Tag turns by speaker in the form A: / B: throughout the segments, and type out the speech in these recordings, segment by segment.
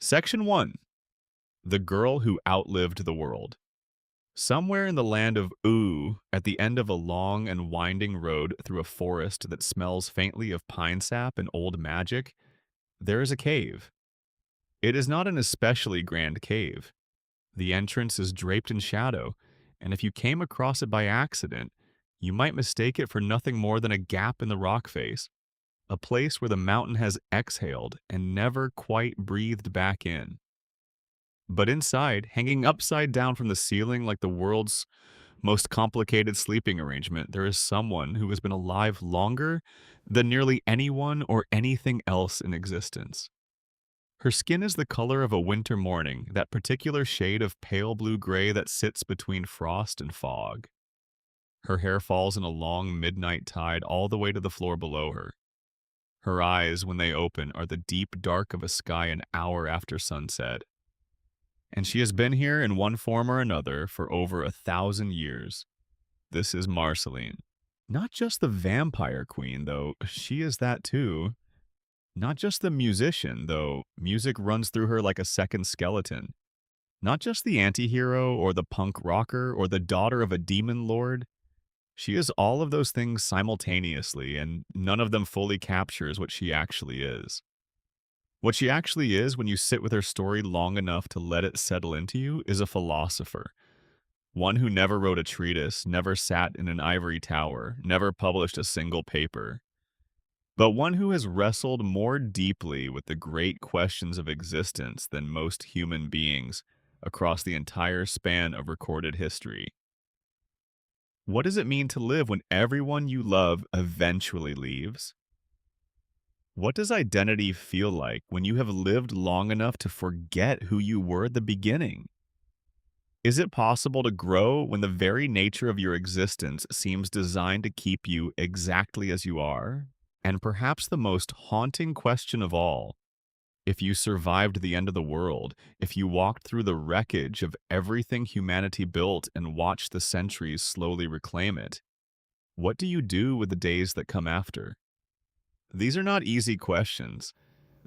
A: Section 1. The Girl Who Outlived the World. Somewhere in the land of Ooh, at the end of a long and winding road through a forest that smells faintly of pine sap and old magic, there is a cave. It is not an especially grand cave. The entrance is draped in shadow, and if you came across it by accident, you might mistake it for nothing more than a gap in the rock face, a place where the mountain has exhaled and never quite breathed back in. But inside, hanging upside down from the ceiling like the world's most complicated sleeping arrangement, there is someone who has been alive longer than nearly anyone or anything else in existence. Her skin is the color of a winter morning, that particular shade of pale blue-gray that sits between frost and fog. Her hair falls in a long midnight tide all the way to the floor below her. Her eyes, when they open, are the deep dark of a sky an hour after sunset. And she has been here in one form or another for over 1,000 years. This is Marceline. Not just the vampire queen, though she is that too. Not just the musician, though music runs through her like a second skeleton. Not just the anti-hero or the punk rocker or the daughter of a demon lord. She is all of those things simultaneously, and none of them fully captures what she actually is. What she actually is, when you sit with her story long enough to let it settle into you, is a philosopher. One who never wrote a treatise, never sat in an ivory tower, never published a single paper. But one who has wrestled more deeply with the great questions of existence than most human beings across the entire span of recorded history. What does it mean to live when everyone you love eventually leaves? What does identity feel like when you have lived long enough to forget who you were at the beginning? Is it possible to grow when the very nature of your existence seems designed to keep you exactly as you are? And perhaps the most haunting question of all, if you survived the end of the world, if you walked through the wreckage of everything humanity built and watched the centuries slowly reclaim it, what do you do with the days that come after? These are not easy questions.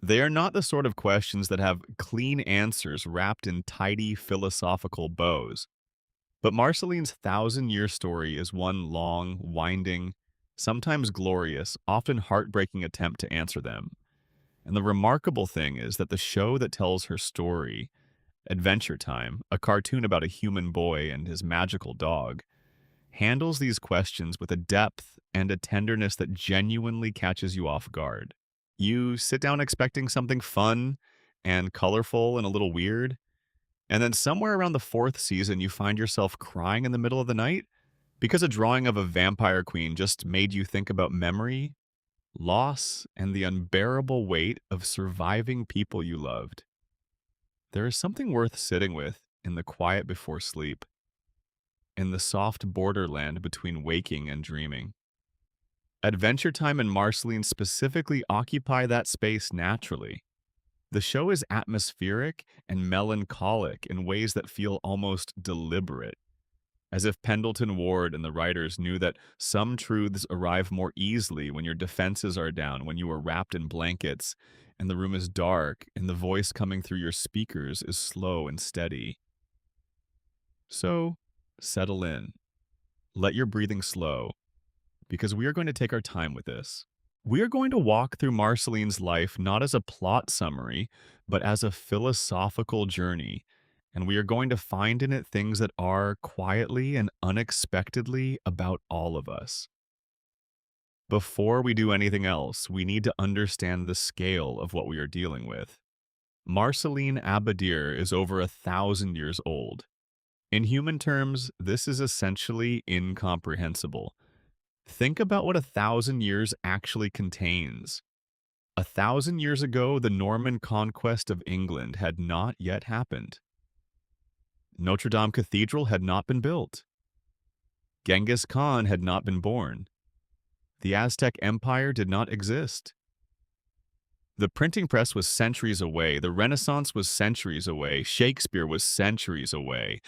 A: They are not the sort of questions that have clean answers wrapped in tidy philosophical bows. But Marceline's 1,000-year story is one long, winding, sometimes glorious, often heartbreaking attempt to answer them. And the remarkable thing is that the show that tells her story, Adventure Time, a cartoon about a human boy and his magical dog, handles these questions with a depth and a tenderness that genuinely catches you off guard. You sit down expecting something fun and colorful and a little weird, and then somewhere around the fourth season, you find yourself crying in the middle of the night because a drawing of a vampire queen just made you think about memory, loss, and the unbearable weight of surviving people you loved. There is something worth sitting with in the quiet before sleep, in the soft borderland between waking and dreaming. Adventure Time and Marceline specifically occupy that space naturally. The show is atmospheric and melancholic in ways that feel almost deliberate, as if Pendleton Ward and the writers knew that some truths arrive more easily when your defenses are down, when you are wrapped in blankets, and the room is dark, and the voice coming through your speakers is slow and steady. So, settle in. Let your breathing slow, because we are going to take our time with this. We are going to walk through Marceline's life not as a plot summary, but as a philosophical journey, and we are going to find in it things that are quietly and unexpectedly about all of us. Before we do anything else, we need to understand the scale of what we are dealing with. Marceline Abadir is over 1,000 years old. In human terms, this is essentially incomprehensible. Think about what 1,000 years actually contains. 1,000 years ago, the Norman conquest of England had not yet happened. Notre Dame Cathedral had not been built. Genghis Khan had not been born. The Aztec Empire did not exist. The printing press was centuries away. The Renaissance was centuries away. Shakespeare was centuries away.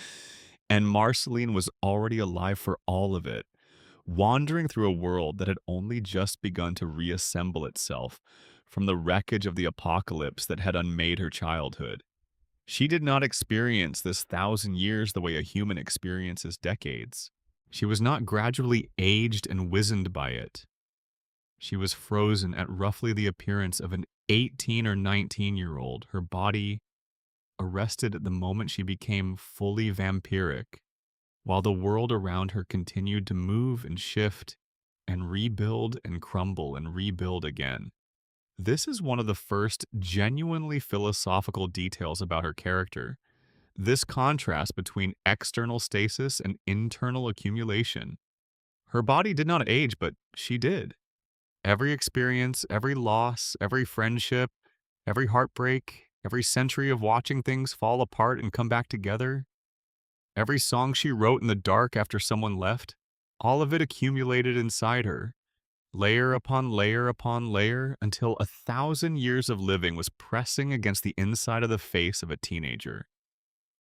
A: And Marceline was already alive for all of it, wandering through a world that had only just begun to reassemble itself from the wreckage of the apocalypse that had unmade her childhood. She did not experience this 1,000 years the way a human experiences decades. She was not gradually aged and wizened by it. She was frozen at roughly the appearance of an 18 or 19-year-old, her body arrested at the moment she became fully vampiric, while the world around her continued to move and shift and rebuild and crumble and rebuild again. This is one of the first genuinely philosophical details about her character. This contrast between external stasis and internal accumulation. Her body did not age, but she did. Every experience, every loss, every friendship, every heartbreak, every century of watching things fall apart and come back together, every song she wrote in the dark after someone left, all of it accumulated inside her, layer upon layer upon layer, until 1,000 years of living was pressing against the inside of the face of a teenager.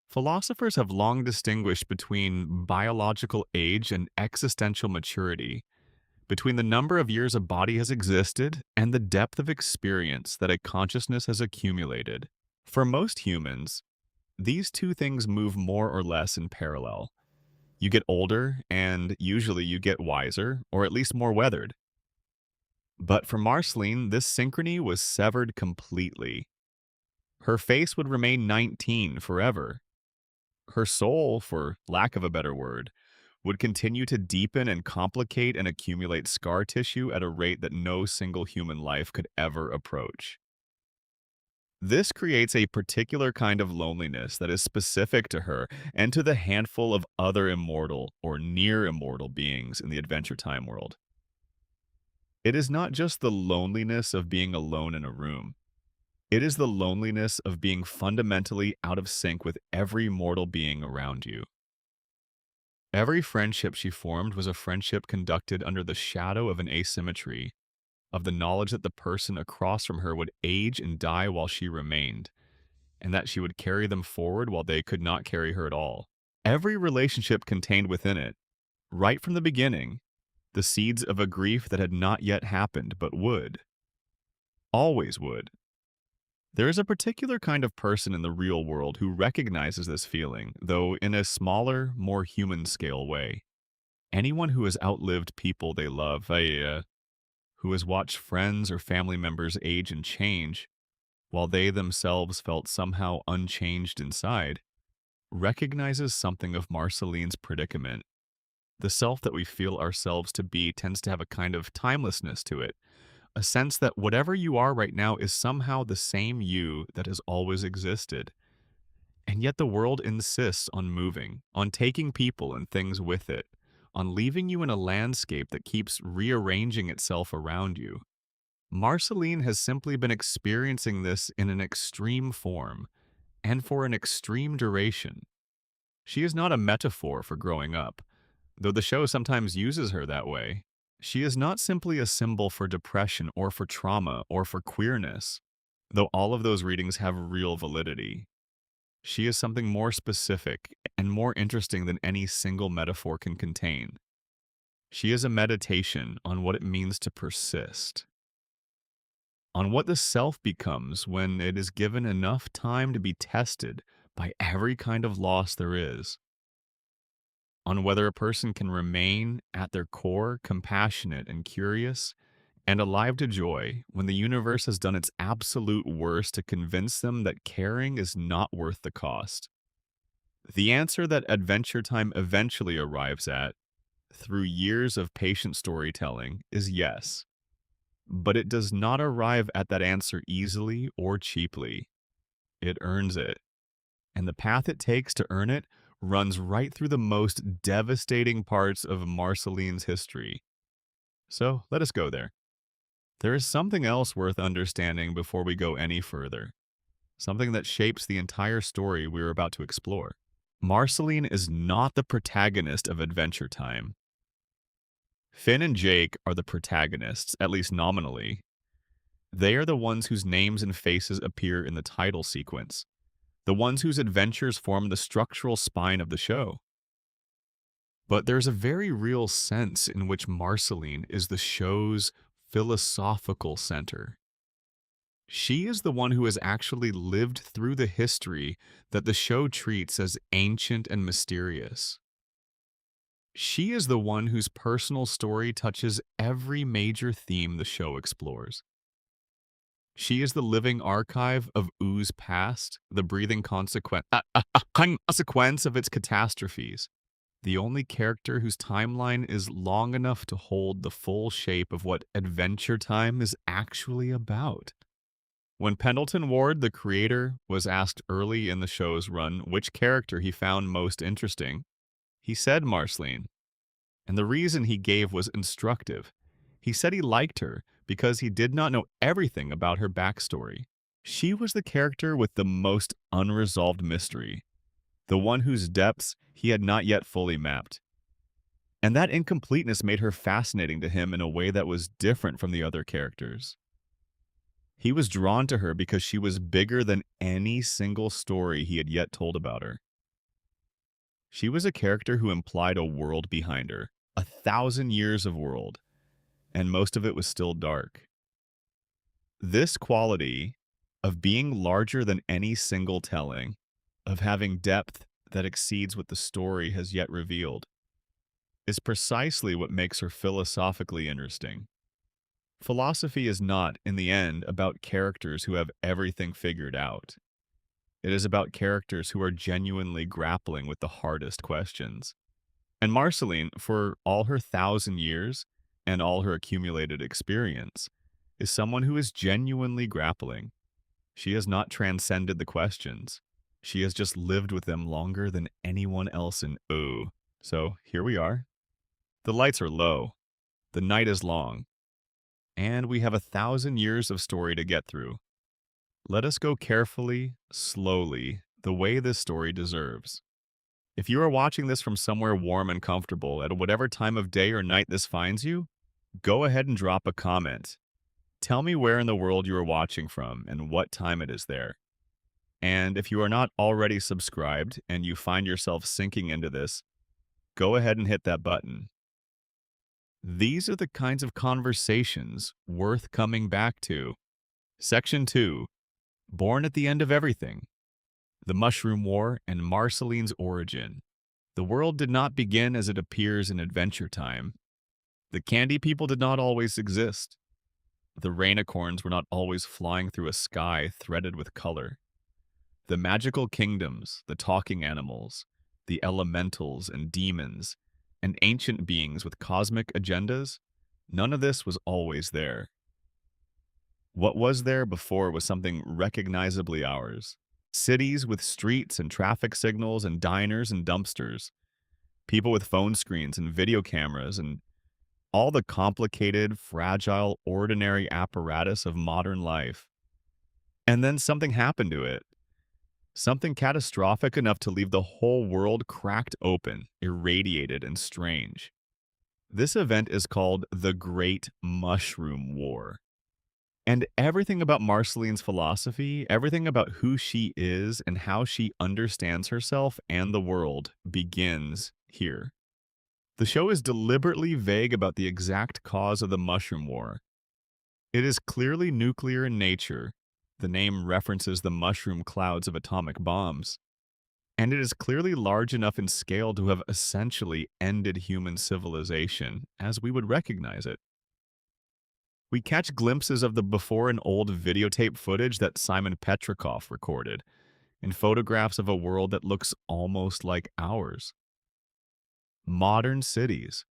A: Philosophers have long distinguished between biological age and existential maturity, between the number of years a body has existed and the depth of experience that a consciousness has accumulated. For most humans, these two things move more or less in parallel. You get older, and usually you get wiser, or at least more weathered. But for Marceline, this synchrony was severed completely. Her face would remain 19 forever. Her soul, for lack of a better word, would continue to deepen and complicate and accumulate scar tissue at a rate that no single human life could ever approach. This creates a particular kind of loneliness that is specific to her and to the handful of other immortal or near immortal beings in the Adventure Time world. It is not just the loneliness of being alone in a room. It is the loneliness of being fundamentally out of sync with every mortal being around you. Every friendship she formed was a friendship conducted under the shadow of an asymmetry, of the knowledge that the person across from her would age and die while she remained, and that she would carry them forward while they could not carry her at all. Every relationship contained within it, right from the beginning, the seeds of a grief that had not yet happened but would, always would. There is a particular kind of person in the real world who recognizes this feeling, though in a smaller, more human scale way. Anyone who has outlived people they love, who has watched friends or family members age and change, while they themselves felt somehow unchanged inside, recognizes something of Marceline's predicament. The self that we feel ourselves to be tends to have a kind of timelessness to it, a sense that whatever you are right now is somehow the same you that has always existed. And yet the world insists on moving, on taking people and things with it, on leaving you in a landscape that keeps rearranging itself around you. Marceline has simply been experiencing this in an extreme form, and for an extreme duration. She is not a metaphor for growing up, though the show sometimes uses her that way. She is not simply a symbol for depression or for trauma or for queerness, though all of those readings have real validity. She is something more specific and more interesting than any single metaphor can contain. She is a meditation on what it means to persist, on what the self becomes when it is given enough time to be tested by every kind of loss there is, on whether a person can remain at their core compassionate and curious and alive to joy when the universe has done its absolute worst to convince them that caring is not worth the cost. The answer that Adventure Time eventually arrives at, through years of patient storytelling, is yes. But it does not arrive at that answer easily or cheaply. It earns it. And the path it takes to earn it runs right through the most devastating parts of Marceline's history. So let us go there. There is something else worth understanding before we go any further, something that shapes the entire story we are about to explore. Marceline is not the protagonist of Adventure Time. Finn and Jake are the protagonists, at least nominally. They are the ones whose names and faces appear in the title sequence, the ones whose adventures form the structural spine of the show. But there's a very real sense in which Marceline is the show's philosophical center. She is the one who has actually lived through the history that the show treats as ancient and mysterious. She is the one whose personal story touches every major theme the show explores. She is the living archive of Oo's past, the breathing consequence of its catastrophes, the only character whose timeline is long enough to hold the full shape of what Adventure Time is actually about. When Pendleton Ward, the creator, was asked early in the show's run which character he found most interesting, he said Marceline, and the reason he gave was instructive. He said he liked her because he did not know everything about her backstory. She was the character with the most unresolved mystery, the one whose depths he had not yet fully mapped. And that incompleteness made her fascinating to him in a way that was different from the other characters. He was drawn to her because she was bigger than any single story he had yet told about her. She was a character who implied a world behind her, 1,000 years of world, and most of it was still dark. This quality of being larger than any single telling, of having depth that exceeds what the story has yet revealed, is precisely what makes her philosophically interesting. Philosophy is not, in the end, about characters who have everything figured out. It is about characters who are genuinely grappling with the hardest questions. And Marceline, for all her 1,000 years and all her accumulated experience, is someone who is genuinely grappling. She has not transcended the questions. She has just lived with them longer than anyone else in OO. So here we are. The lights are low. The night is long. And we have 1,000 years of story to get through. Let us go carefully, slowly, the way this story deserves. If you are watching this from somewhere warm and comfortable at whatever time of day or night this finds you, go ahead and drop a comment. Tell me where in the world you are watching from and what time it is there. And if you are not already subscribed and you find yourself sinking into this, go ahead and hit that button. These are the kinds of conversations worth coming back to. Section 2. Born at the End of Everything. The Mushroom War and Marceline's Origin. The world did not begin as it appears in Adventure Time. The candy people did not always exist. The rainicorns were not always flying through a sky threaded with color. The magical kingdoms, the talking animals, the elementals and demons, and ancient beings with cosmic agendas, none of this was always there. What was there before was something recognizably ours. Cities with streets and traffic signals and diners and dumpsters. People with phone screens and video cameras and all the complicated, fragile, ordinary apparatus of modern life. And then something happened to it. Something catastrophic enough to leave the whole world cracked open, irradiated, and strange. This event is called the Great Mushroom War. And everything about Marceline's philosophy, everything about who she is and how she understands herself and the world begins here. The show is deliberately vague about the exact cause of the Mushroom War. It is clearly nuclear in nature. The name references the mushroom clouds of atomic bombs. And it is clearly large enough in scale to have essentially ended human civilization as we would recognize it. We catch glimpses of the before and old videotape footage that Simon Petrikov recorded, and photographs of a world that looks almost like ours. Modern cities,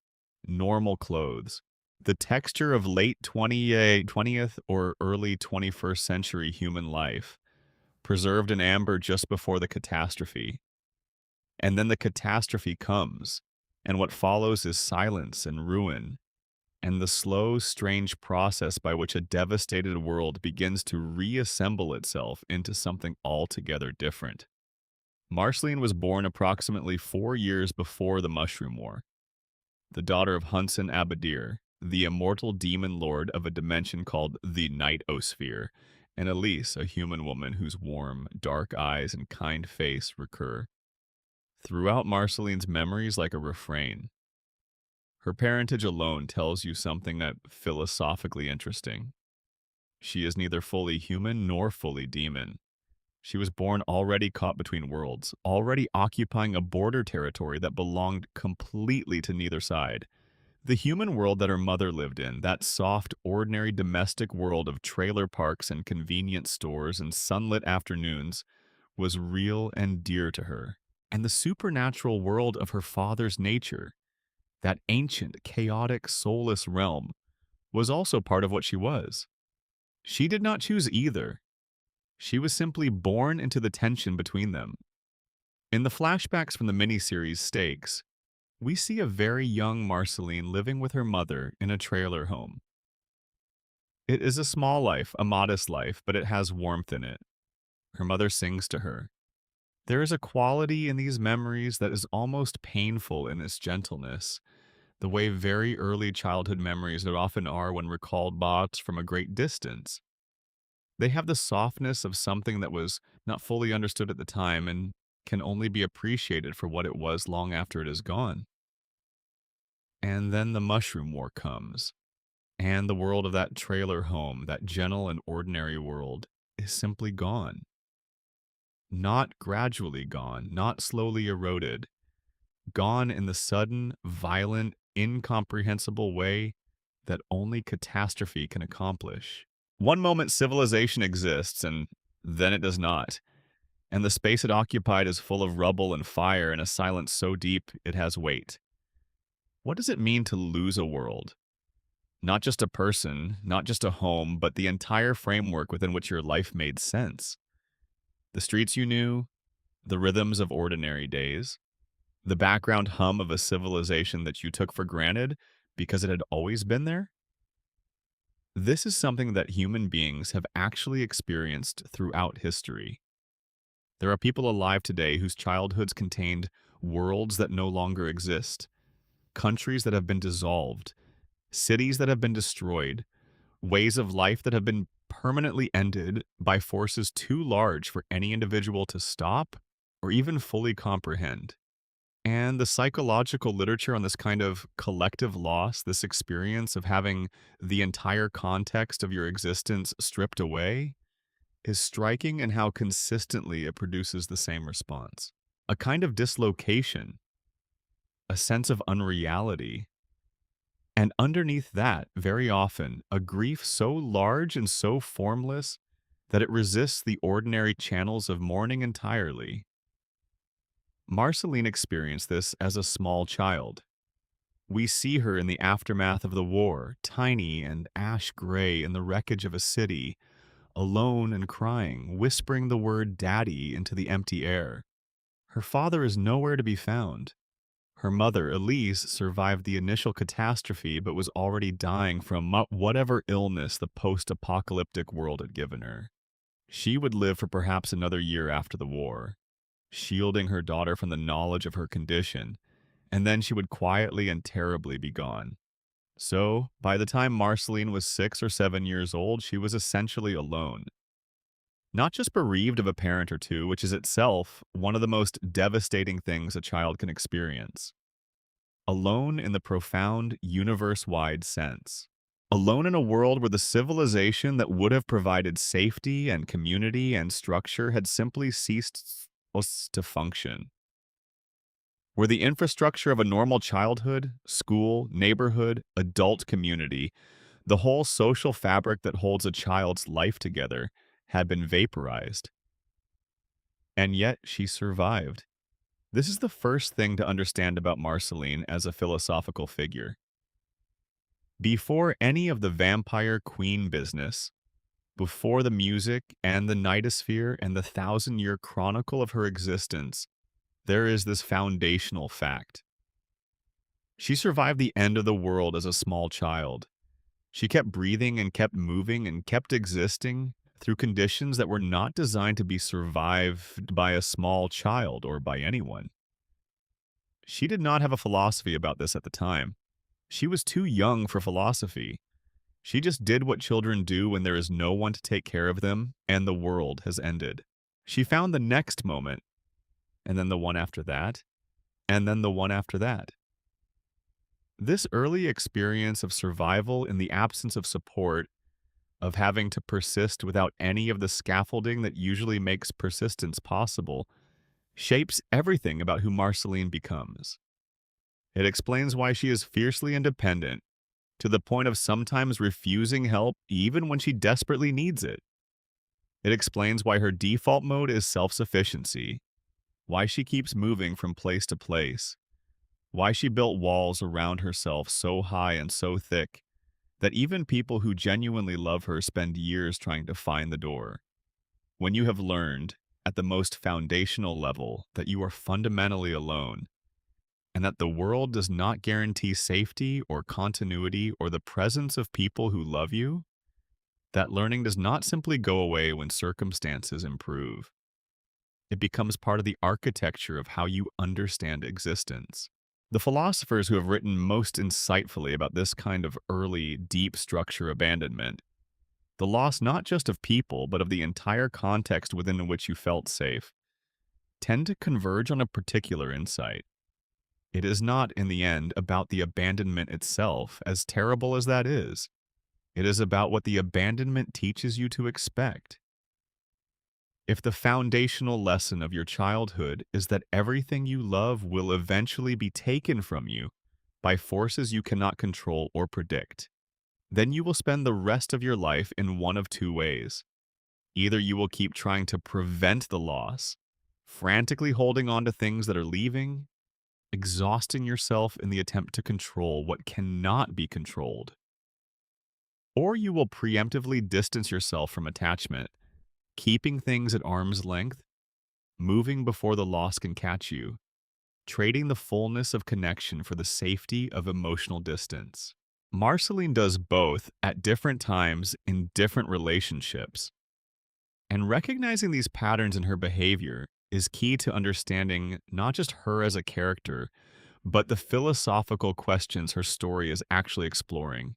A: normal clothes, the texture of late 20th or early 21st century human life, preserved in amber just before the catastrophe. And then the catastrophe comes, and what follows is silence and ruin, and the slow, strange process by which a devastated world begins to reassemble itself into something altogether different. Marceline was born approximately 4 years before the Mushroom War, the daughter of Hunson Abadir, the immortal demon lord of a dimension called the Night-Osphere, and Elise, a human woman whose warm, dark eyes and kind face recur throughout Marceline's memories like a refrain. Her parentage alone tells you something that philosophically interesting. She is neither fully human nor fully demon. She was born already caught between worlds, already occupying a border territory that belonged completely to neither side. The human world that her mother lived in, that soft, ordinary domestic world of trailer parks and convenience stores and sunlit afternoons, was real and dear to her. And the supernatural world of her father's nature, that ancient, chaotic, soulless realm, was also part of what she was. She did not choose either. She was simply born into the tension between them. In the flashbacks from the miniseries Stakes, we see a very young Marceline living with her mother in a trailer home. It is a small life, a modest life, but it has warmth in it. Her mother sings to her. There is a quality in these memories that is almost painful in its gentleness, the way very early childhood memories that often are when recalled back from a great distance. They have the softness of something that was not fully understood at the time and can only be appreciated for what it was long after it is gone. And then the mushroom war comes, and the world of that trailer home, that gentle and ordinary world, is simply gone. Not gradually gone, not slowly eroded, gone in the sudden, violent, incomprehensible way that only catastrophe can accomplish. One moment civilization exists, and then it does not, and the space it occupied is full of rubble and fire and a silence so deep it has weight. What does it mean to lose a world? Not just a person, not just a home, but the entire framework within which your life made sense. The streets you knew, the rhythms of ordinary days, the background hum of a civilization that you took for granted because it had always been there? This is something that human beings have actually experienced throughout history. There are people alive today whose childhoods contained worlds that no longer exist, countries that have been dissolved, cities that have been destroyed, ways of life that have been permanently ended by forces too large for any individual to stop or even fully comprehend. And the psychological literature on this kind of collective loss, this experience of having the entire context of your existence stripped away, is striking in how consistently it produces the same response. A kind of dislocation, a sense of unreality, and underneath that, very often, a grief so large and so formless that it resists the ordinary channels of mourning entirely. Marceline experienced this as a small child. We see her in the aftermath of the war, tiny and ash-gray in the wreckage of a city, alone and crying, whispering the word "daddy" into the empty air. Her father is nowhere to be found. Her mother, Elise, survived the initial catastrophe but was already dying from whatever illness the post-apocalyptic world had given her. She would live for perhaps another year after the war, shielding her daughter from the knowledge of her condition, and then she would quietly and terribly be gone. So, by the time Marceline was 6 or 7 years old, she was essentially alone. Not just bereaved of a parent or two, which is itself one of the most devastating things a child can experience. Alone in the profound, universe-wide sense. Alone in a world where the civilization that would have provided safety and community and structure had simply ceased to function. Where the infrastructure of a normal childhood, school, neighborhood, adult community, the whole social fabric that holds a child's life together, had been vaporized. And yet she survived. This is the first thing to understand about Marceline as a philosophical figure. Before any of the vampire queen business, before the music and the nightosphere and the thousand-year chronicle of her existence, there is this foundational fact. She survived the end of the world as a small child. She kept breathing and kept moving and kept existing through conditions that were not designed to be survived by a small child or by anyone. She did not have a philosophy about this at the time. She was too young for philosophy. She just did what children do when there is no one to take care of them and the world has ended. She found the next moment, and then the one after that, and then the one after that. This early experience of survival in the absence of support, of having to persist without any of the scaffolding that usually makes persistence possible, shapes everything about who Marceline becomes. It explains why she is fiercely independent, to the point of sometimes refusing help even when she desperately needs it. It explains why her default mode is self-sufficiency, why she keeps moving from place to place, why she built walls around herself so high and so thick that even people who genuinely love her spend years trying to find the door. When you have learned, at the most foundational level, that you are fundamentally alone, and that the world does not guarantee safety or continuity or the presence of people who love you, that learning does not simply go away when circumstances improve. It becomes part of the architecture of how you understand existence. The philosophers who have written most insightfully about this kind of early, deep structure abandonment, the loss not just of people, but of the entire context within which you felt safe, tend to converge on a particular insight. It is not, in the end, about the abandonment itself, as terrible as that is. It is about what the abandonment teaches you to expect. If the foundational lesson of your childhood is that everything you love will eventually be taken from you by forces you cannot control or predict, then you will spend the rest of your life in one of two ways. Either you will keep trying to prevent the loss, frantically holding on to things that are leaving, exhausting yourself in the attempt to control what cannot be controlled. Or you will preemptively distance yourself from attachment, keeping things at arm's length, moving before the loss can catch you, trading the fullness of connection for the safety of emotional distance. Marceline does both at different times in different relationships. And recognizing these patterns in her behavior is key to understanding not just her as a character, but the philosophical questions her story is actually exploring.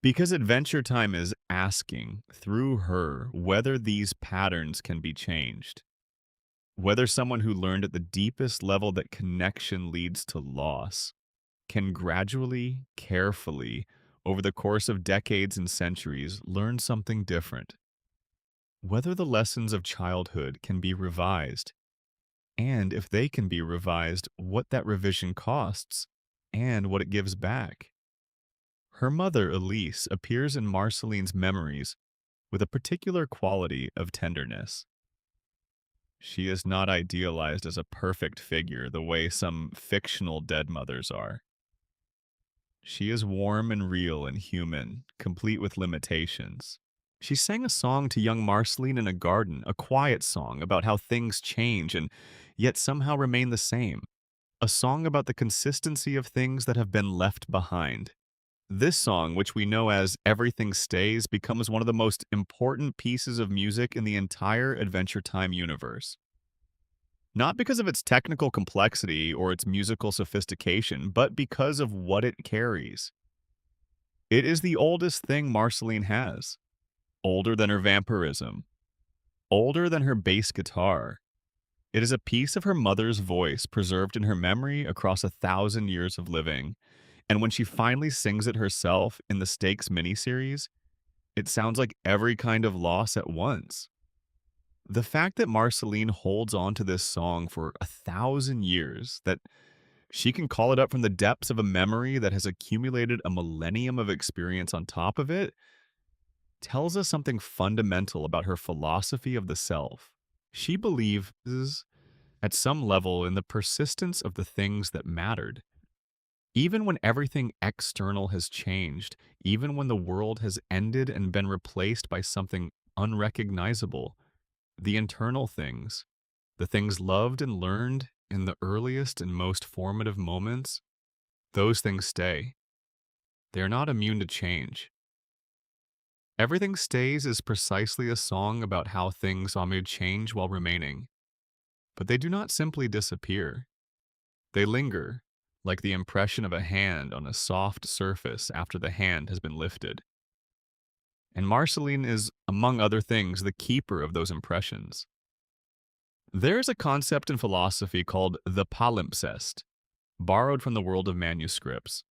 A: Because Adventure Time is asking, through her, whether these patterns can be changed. Whether someone who learned at the deepest level that connection leads to loss can gradually, carefully, over the course of decades and centuries, learn something different. Whether the lessons of childhood can be revised, and if they can be revised, what that revision costs, and what it gives back. Her mother, Elise, appears in Marceline's memories with a particular quality of tenderness. She is not idealized as a perfect figure the way some fictional dead mothers are. She is warm and real and human, complete with limitations. She sang a song to young Marceline in a garden, a quiet song about how things change and yet somehow remain the same. A song about the consistency of things that have been left behind. This song, which we know as Everything Stays, becomes one of the most important pieces of music in the entire Adventure Time universe. Not because of its technical complexity or its musical sophistication, but because of what it carries. It is the oldest thing Marceline has. Older than her vampirism. Older than her bass guitar. It is a piece of her mother's voice preserved in her memory across 1,000 years of living. And when she finally sings it herself in the Stakes miniseries, it sounds like every kind of loss at once. The fact that Marceline holds on to this song for 1,000 years, that she can call it up from the depths of a memory that has accumulated a millennium of experience on top of it, tells us something fundamental about her philosophy of the self. She believes, at some level, in the persistence of the things that mattered. Even when everything external has changed, even when the world has ended and been replaced by something unrecognizable, the internal things, the things loved and learned in the earliest and most formative moments, those things stay. They are not immune to change. Everything Stays is precisely a song about how things may change while remaining. But they do not simply disappear. They linger, like the impression of a hand on a soft surface after the hand has been lifted. And Marceline is, among other things, the keeper of those impressions. There is a concept in philosophy called the palimpsest, borrowed from the world of manuscripts.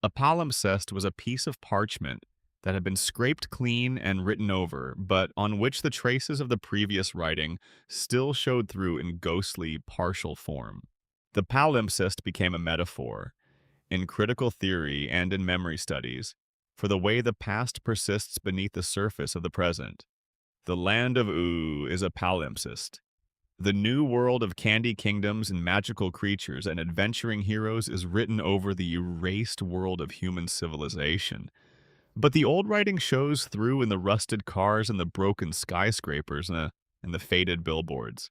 A: A palimpsest was a piece of parchment that had been scraped clean and written over, but on which the traces of the previous writing still showed through in ghostly, partial form. The palimpsest became a metaphor, in critical theory and in memory studies, for the way the past persists beneath the surface of the present. The land of Oo is a palimpsest. The new world of candy kingdoms and magical creatures and adventuring heroes is written over the erased world of human civilization. But the old writing shows through in the rusted cars and the broken skyscrapers and the faded billboards.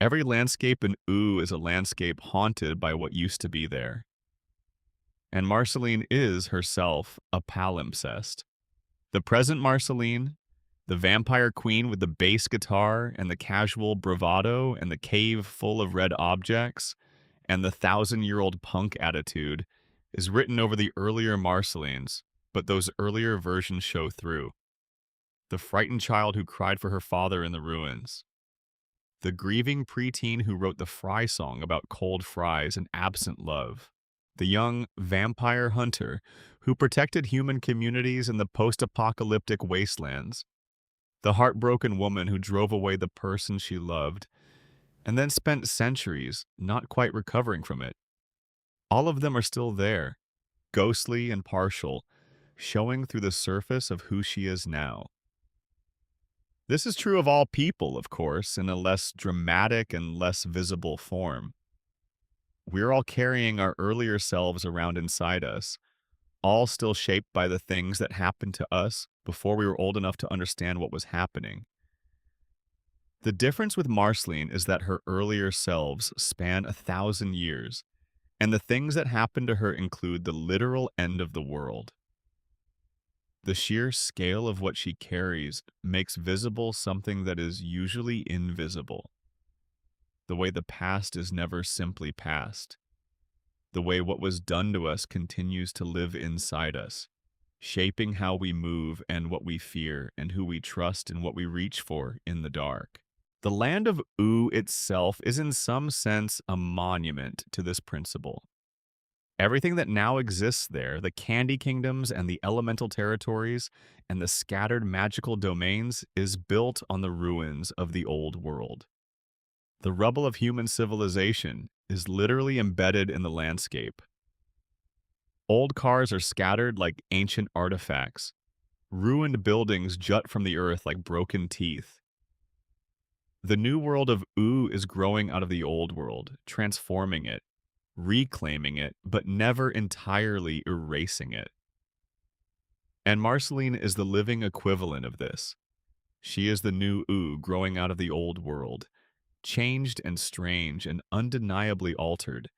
A: Every landscape in Oo is a landscape haunted by what used to be there. And Marceline is herself a palimpsest. The present Marceline, the vampire queen with the bass guitar and the casual bravado and the cave full of red objects and the thousand-year-old punk attitude, is written over the earlier Marcelines, but those earlier versions show through. The frightened child who cried for her father in the ruins. The grieving preteen who wrote the fry song about cold fries and absent love. The young vampire hunter who protected human communities in the post-apocalyptic wastelands. The heartbroken woman who drove away the person she loved and then spent centuries not quite recovering from it. All of them are still there, ghostly and partial, showing through the surface of who she is now. This is true of all people, of course, in a less dramatic and less visible form. We're all carrying our earlier selves around inside us, all still shaped by the things that happened to us before we were old enough to understand what was happening. The difference with Marceline is that her earlier selves span 1,000 years, and the things that happened to her include the literal end of the world. The sheer scale of what she carries makes visible something that is usually invisible. The way the past is never simply past. The way what was done to us continues to live inside us, shaping how we move and what we fear and who we trust and what we reach for in the dark. The land of Oo itself is in some sense a monument to this principle. Everything that now exists there, the candy kingdoms and the elemental territories and the scattered magical domains, is built on the ruins of the old world. The rubble of human civilization is literally embedded in the landscape. Old cars are scattered like ancient artifacts. Ruined buildings jut from the earth like broken teeth. The new world of Oo is growing out of the old world, transforming it, reclaiming it, but never entirely erasing it. And Marceline is the living equivalent of this. She is the new Oo growing out of the old world, changed and strange and undeniably altered,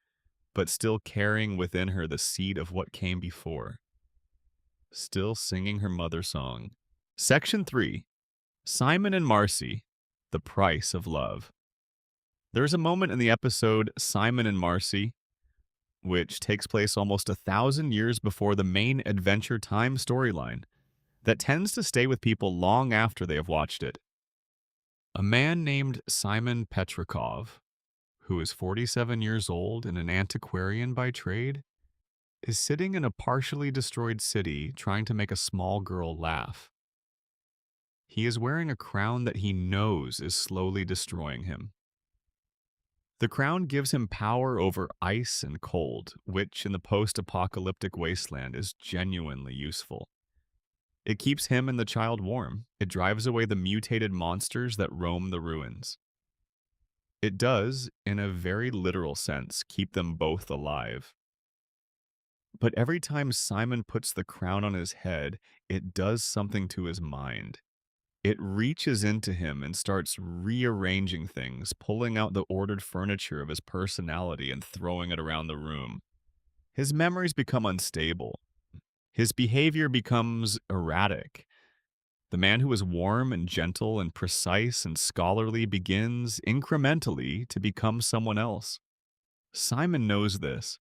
A: but still carrying within her the seed of what came before. Still singing her mother song. Section 3. Simon and Marcy, the price of love. There's a moment in the episode Simon and Marcy, which takes place almost 1,000 years before the main Adventure Time storyline, that tends to stay with people long after they have watched it. A man named Simon Petrikov, who is 47 years old and an antiquarian by trade, is sitting in a partially destroyed city trying to make a small girl laugh. He is wearing a crown that he knows is slowly destroying him. The crown gives him power over ice and cold, which in the post-apocalyptic wasteland is genuinely useful. It keeps him and the child warm. It drives away the mutated monsters that roam the ruins. It does, in a very literal sense, keep them both alive. But every time Simon puts the crown on his head, it does something to his mind. It reaches into him and starts rearranging things, pulling out the ordered furniture of his personality and throwing it around the room. His memories become unstable. His behavior becomes erratic. The man who is warm and gentle and precise and scholarly begins, incrementally, to become someone else. Simon knows this.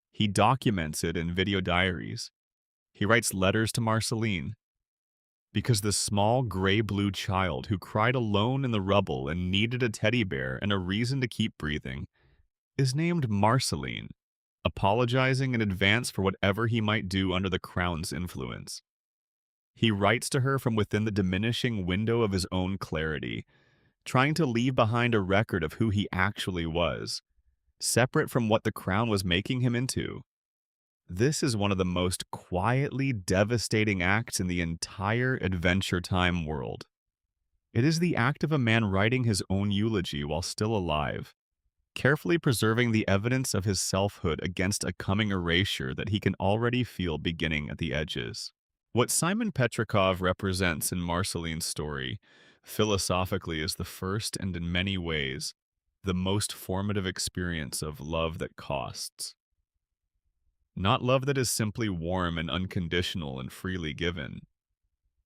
A: He documents it in video diaries. He writes letters to Marceline. Because the small gray-blue child who cried alone in the rubble and needed a teddy bear and a reason to keep breathing is named Marceline, apologizing in advance for whatever he might do under the crown's influence. He writes to her from within the diminishing window of his own clarity, trying to leave behind a record of who he actually was, separate from what the crown was making him into. This is one of the most quietly devastating acts in the entire Adventure Time world. It is the act of a man writing his own eulogy while still alive, carefully preserving the evidence of his selfhood against a coming erasure that he can already feel beginning at the edges. What Simon Petrikov represents in Marceline's story, philosophically, is the first and in many ways, the most formative experience of love that costs. Not love that is simply warm and unconditional and freely given,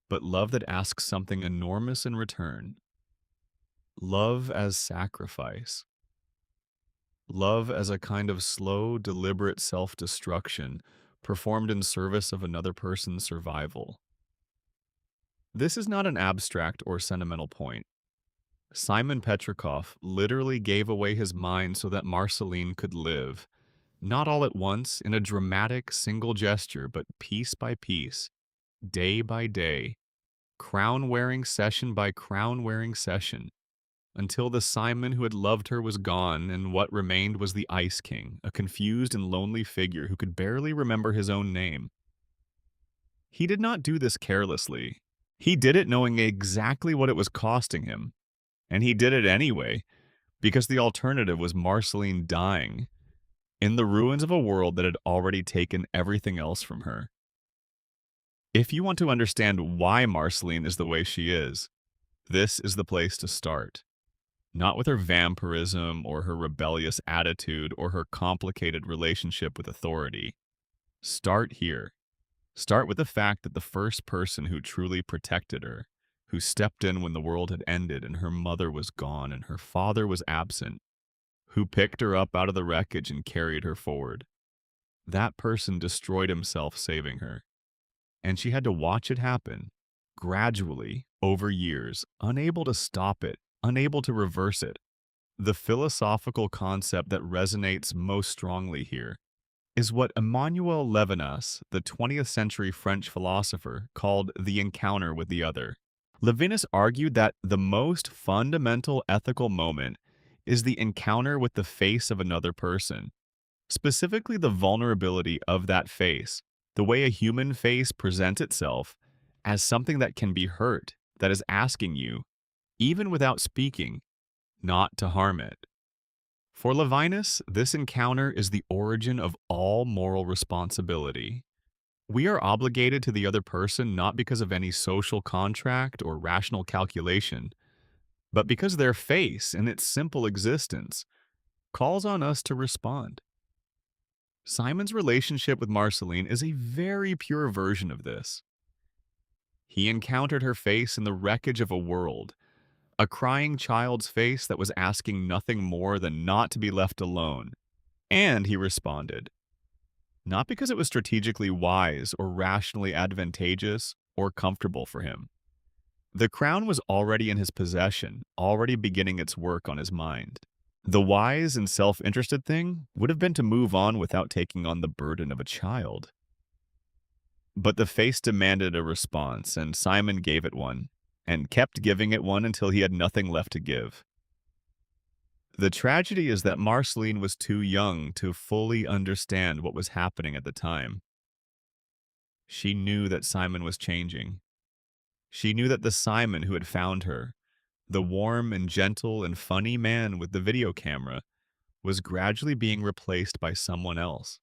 A: but love that asks something enormous in return. Love as sacrifice. Love as a kind of slow, deliberate self-destruction performed in service of another person's survival. This is not an abstract or sentimental point. Simon Petrikov literally gave away his mind so that Marceline could live, not all at once in a dramatic single gesture, but piece by piece, day by day, crown-wearing session by crown-wearing session, until the Simon who had loved her was gone and what remained was the Ice King, a confused and lonely figure who could barely remember his own name. He did not do this carelessly. He did it knowing exactly what it was costing him, and he did it anyway, because the alternative was Marceline dying, in the ruins of a world that had already taken everything else from her. If you want to understand why Marceline is the way she is, this is the place to start. Not with her vampirism or her rebellious attitude or her complicated relationship with authority. Start here. Start with the fact that the first person who truly protected her, who stepped in when the world had ended and her mother was gone and her father was absent, who picked her up out of the wreckage and carried her forward. That person destroyed himself saving her. And she had to watch it happen, gradually, over years, unable to stop it, unable to reverse it. The philosophical concept that resonates most strongly here is what Emmanuel Levinas, the 20th century French philosopher, called the encounter with the other. Levinas argued that the most fundamental ethical moment is the encounter with the face of another person, specifically the vulnerability of that face, the way a human face presents itself as something that can be hurt, that is asking you, even without speaking, not to harm it. For Levinas, this encounter is the origin of all moral responsibility. We are obligated to the other person not because of any social contract or rational calculation, but because their face, in its simple existence, calls on us to respond. Simon's relationship with Marceline is a very pure version of this. He encountered her face in the wreckage of a world, a crying child's face that was asking nothing more than not to be left alone. And he responded. Not because it was strategically wise or rationally advantageous or comfortable for him. The crown was already in his possession, already beginning its work on his mind. The wise and self-interested thing would have been to move on without taking on the burden of a child. But the face demanded a response, and Simon gave it one, and kept giving it one until he had nothing left to give. The tragedy is that Marceline was too young to fully understand what was happening at the time. She knew that Simon was changing. She knew that the Simon who had found her, the warm and gentle and funny man with the video camera, was gradually being replaced by someone else.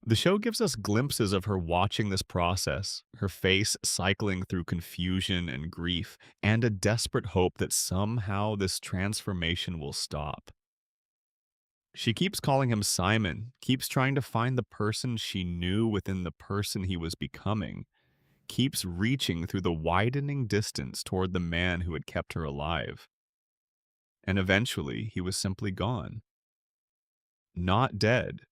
A: The show gives us glimpses of her watching this process, her face cycling through confusion and grief, and a desperate hope that somehow this transformation will stop. She keeps calling him Simon, keeps trying to find the person she knew within the person he was becoming, keeps reaching through the widening distance toward the man who had kept her alive. And eventually, he was simply gone. Not dead.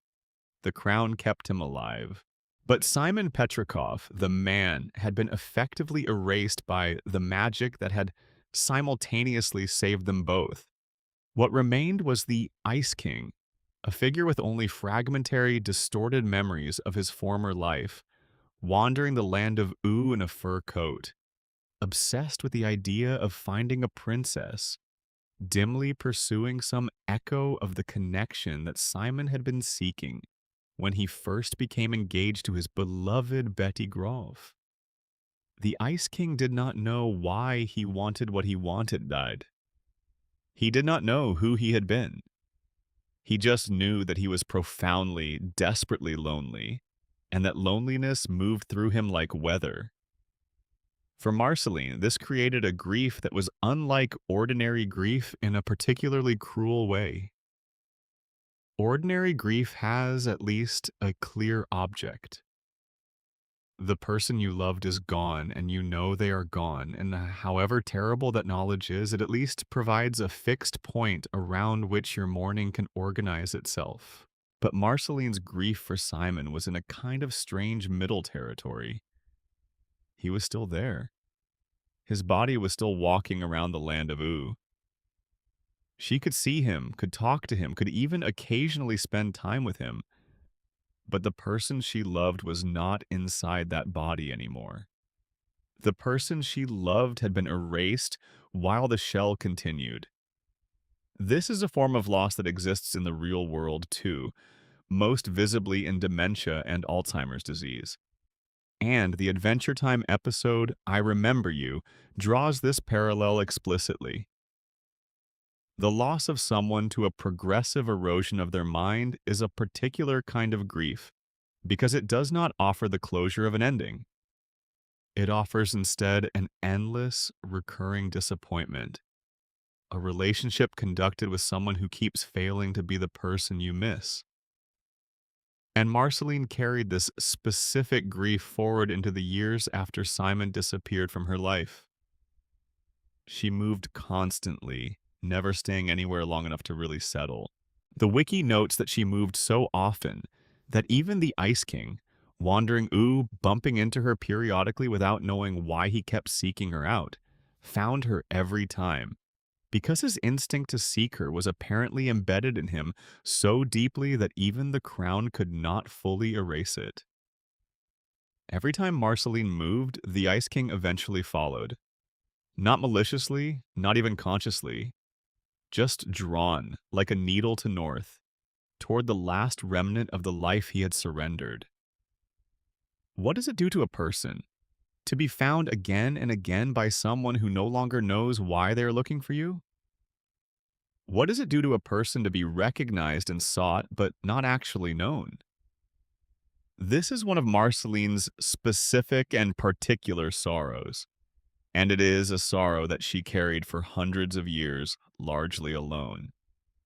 A: The crown kept him alive. But Simon Petrikov, the man, had been effectively erased by the magic that had simultaneously saved them both. What remained was the Ice King, a figure with only fragmentary, distorted memories of his former life, wandering the land of Ooh in a fur coat, obsessed with the idea of finding a princess, dimly pursuing some echo of the connection that Simon had been seeking when he first became engaged to his beloved Betty Grove. The Ice King did not know why he wanted what he wanted died. He did not know who he had been. He just knew that he was profoundly, desperately lonely, and that loneliness moved through him like weather. For Marceline, this created a grief that was unlike ordinary grief in a particularly cruel way. Ordinary grief has, at least, a clear object. The person you loved is gone, and you know they are gone, and however terrible that knowledge is, it at least provides a fixed point around which your mourning can organize itself. But Marceline's grief for Simon was in a kind of strange middle territory. He was still there. His body was still walking around the land of Ooh. She could see him, could talk to him, could even occasionally spend time with him, but the person she loved was not inside that body anymore. The person she loved had been erased while the shell continued. This is a form of loss that exists in the real world too, most visibly in dementia and Alzheimer's disease. And the Adventure Time episode, I Remember You, draws this parallel explicitly. The loss of someone to a progressive erosion of their mind is a particular kind of grief because it does not offer the closure of an ending. It offers instead an endless, recurring disappointment, a relationship conducted with someone who keeps failing to be the person you miss. And Marceline carried this specific grief forward into the years after Simon disappeared from her life. She moved constantly, never staying anywhere long enough to really settle. The wiki notes that she moved so often that even the Ice King, wandering Ooh, bumping into her periodically without knowing why he kept seeking her out, found her every time, because his instinct to seek her was apparently embedded in him so deeply that even the crown could not fully erase it. Every time Marceline moved, the Ice King eventually followed. Not maliciously, not even consciously, just drawn, like a needle to north, toward the last remnant of the life he had surrendered. What does it do to a person to be found again and again by someone who no longer knows why they are looking for you? What does it do to a person to be recognized and sought but not actually known? This is one of Marceline's specific and particular sorrows, and it is a sorrow that she carried for hundreds of years, largely alone.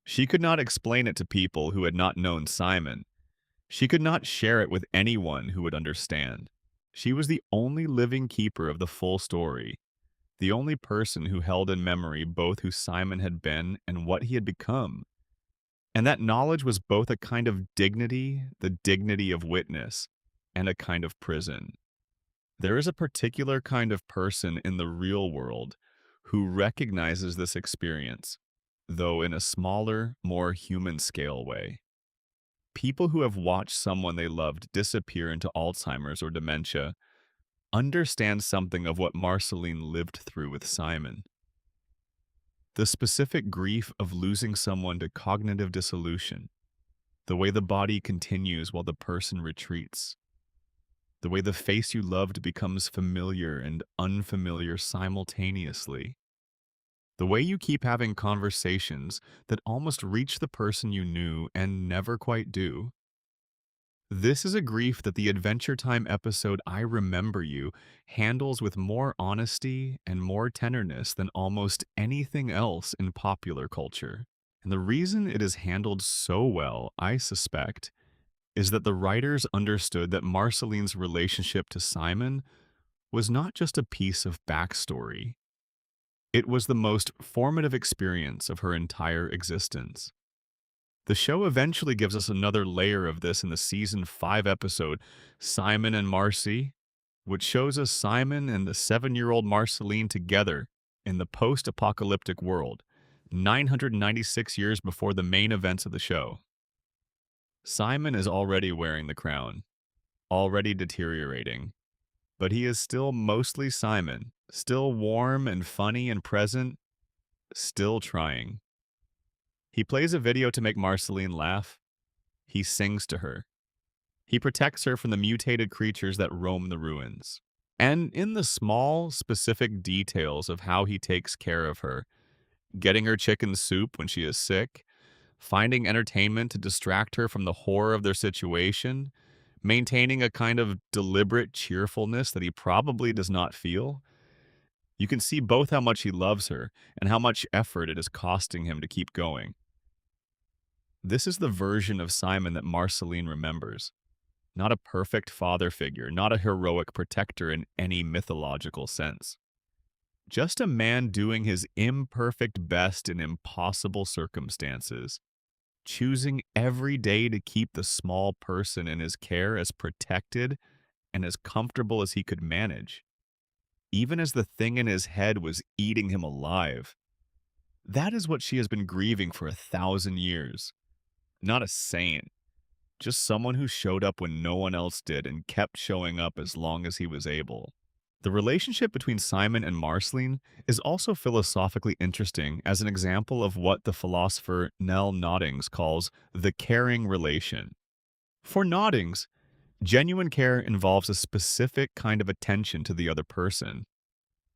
A: She could not explain it to people who had not known Simon. She could not share it with anyone who would understand. She was the only living keeper of the full story, the only person who held in memory both who Simon had been and what he had become. And that knowledge was both a kind of dignity, the dignity of witness, and a kind of prison. There is a particular kind of person in the real world who recognizes this experience, though in a smaller, more human scale way. People who have watched someone they loved disappear into Alzheimer's or dementia understand something of what Marceline lived through with Simon. The specific grief of losing someone to cognitive dissolution, the way the body continues while the person retreats, the way the face you loved becomes familiar and unfamiliar simultaneously, the way you keep having conversations that almost reach the person you knew and never quite do. This is a grief that the Adventure Time episode I Remember You handles with more honesty and more tenderness than almost anything else in popular culture. And the reason it is handled so well, I suspect, is that the writers understood that Marceline's relationship to Simon was not just a piece of backstory. It was the most formative experience of her entire existence. The show eventually gives us another layer of this in the season 5 episode, Simon and Marcy, which shows us Simon and the 7-year-old Marceline together in the post-apocalyptic world, 996 years before the main events of the show. Simon is already wearing the crown. already deteriorating. But he is still mostly Simon, still warm and funny and present, still trying. He plays a video to make Marceline laugh. He sings to her. He protects her from the mutated creatures that roam the ruins. And in the small, specific details of how he takes care of her, getting her chicken soup when she is sick, finding entertainment to distract her from the horror of their situation, maintaining a kind of deliberate cheerfulness that he probably does not feel, you can see both how much he loves her and how much effort it is costing him to keep going. This is the version of Simon that Marceline remembers. Not a perfect father figure, not a heroic protector in any mythological sense. Just a man doing his imperfect best in impossible circumstances, choosing every day to keep the small person in his care as protected and as comfortable as he could manage, even as the thing in his head was eating him alive. That is what she has been grieving for 1,000 years. Not a saint, just someone who showed up when no one else did and kept showing up as long as he was able. The relationship between Simon and Marceline is also philosophically interesting as an example of what the philosopher Nell Noddings calls the caring relation. For Noddings, genuine care involves a specific kind of attention to the other person,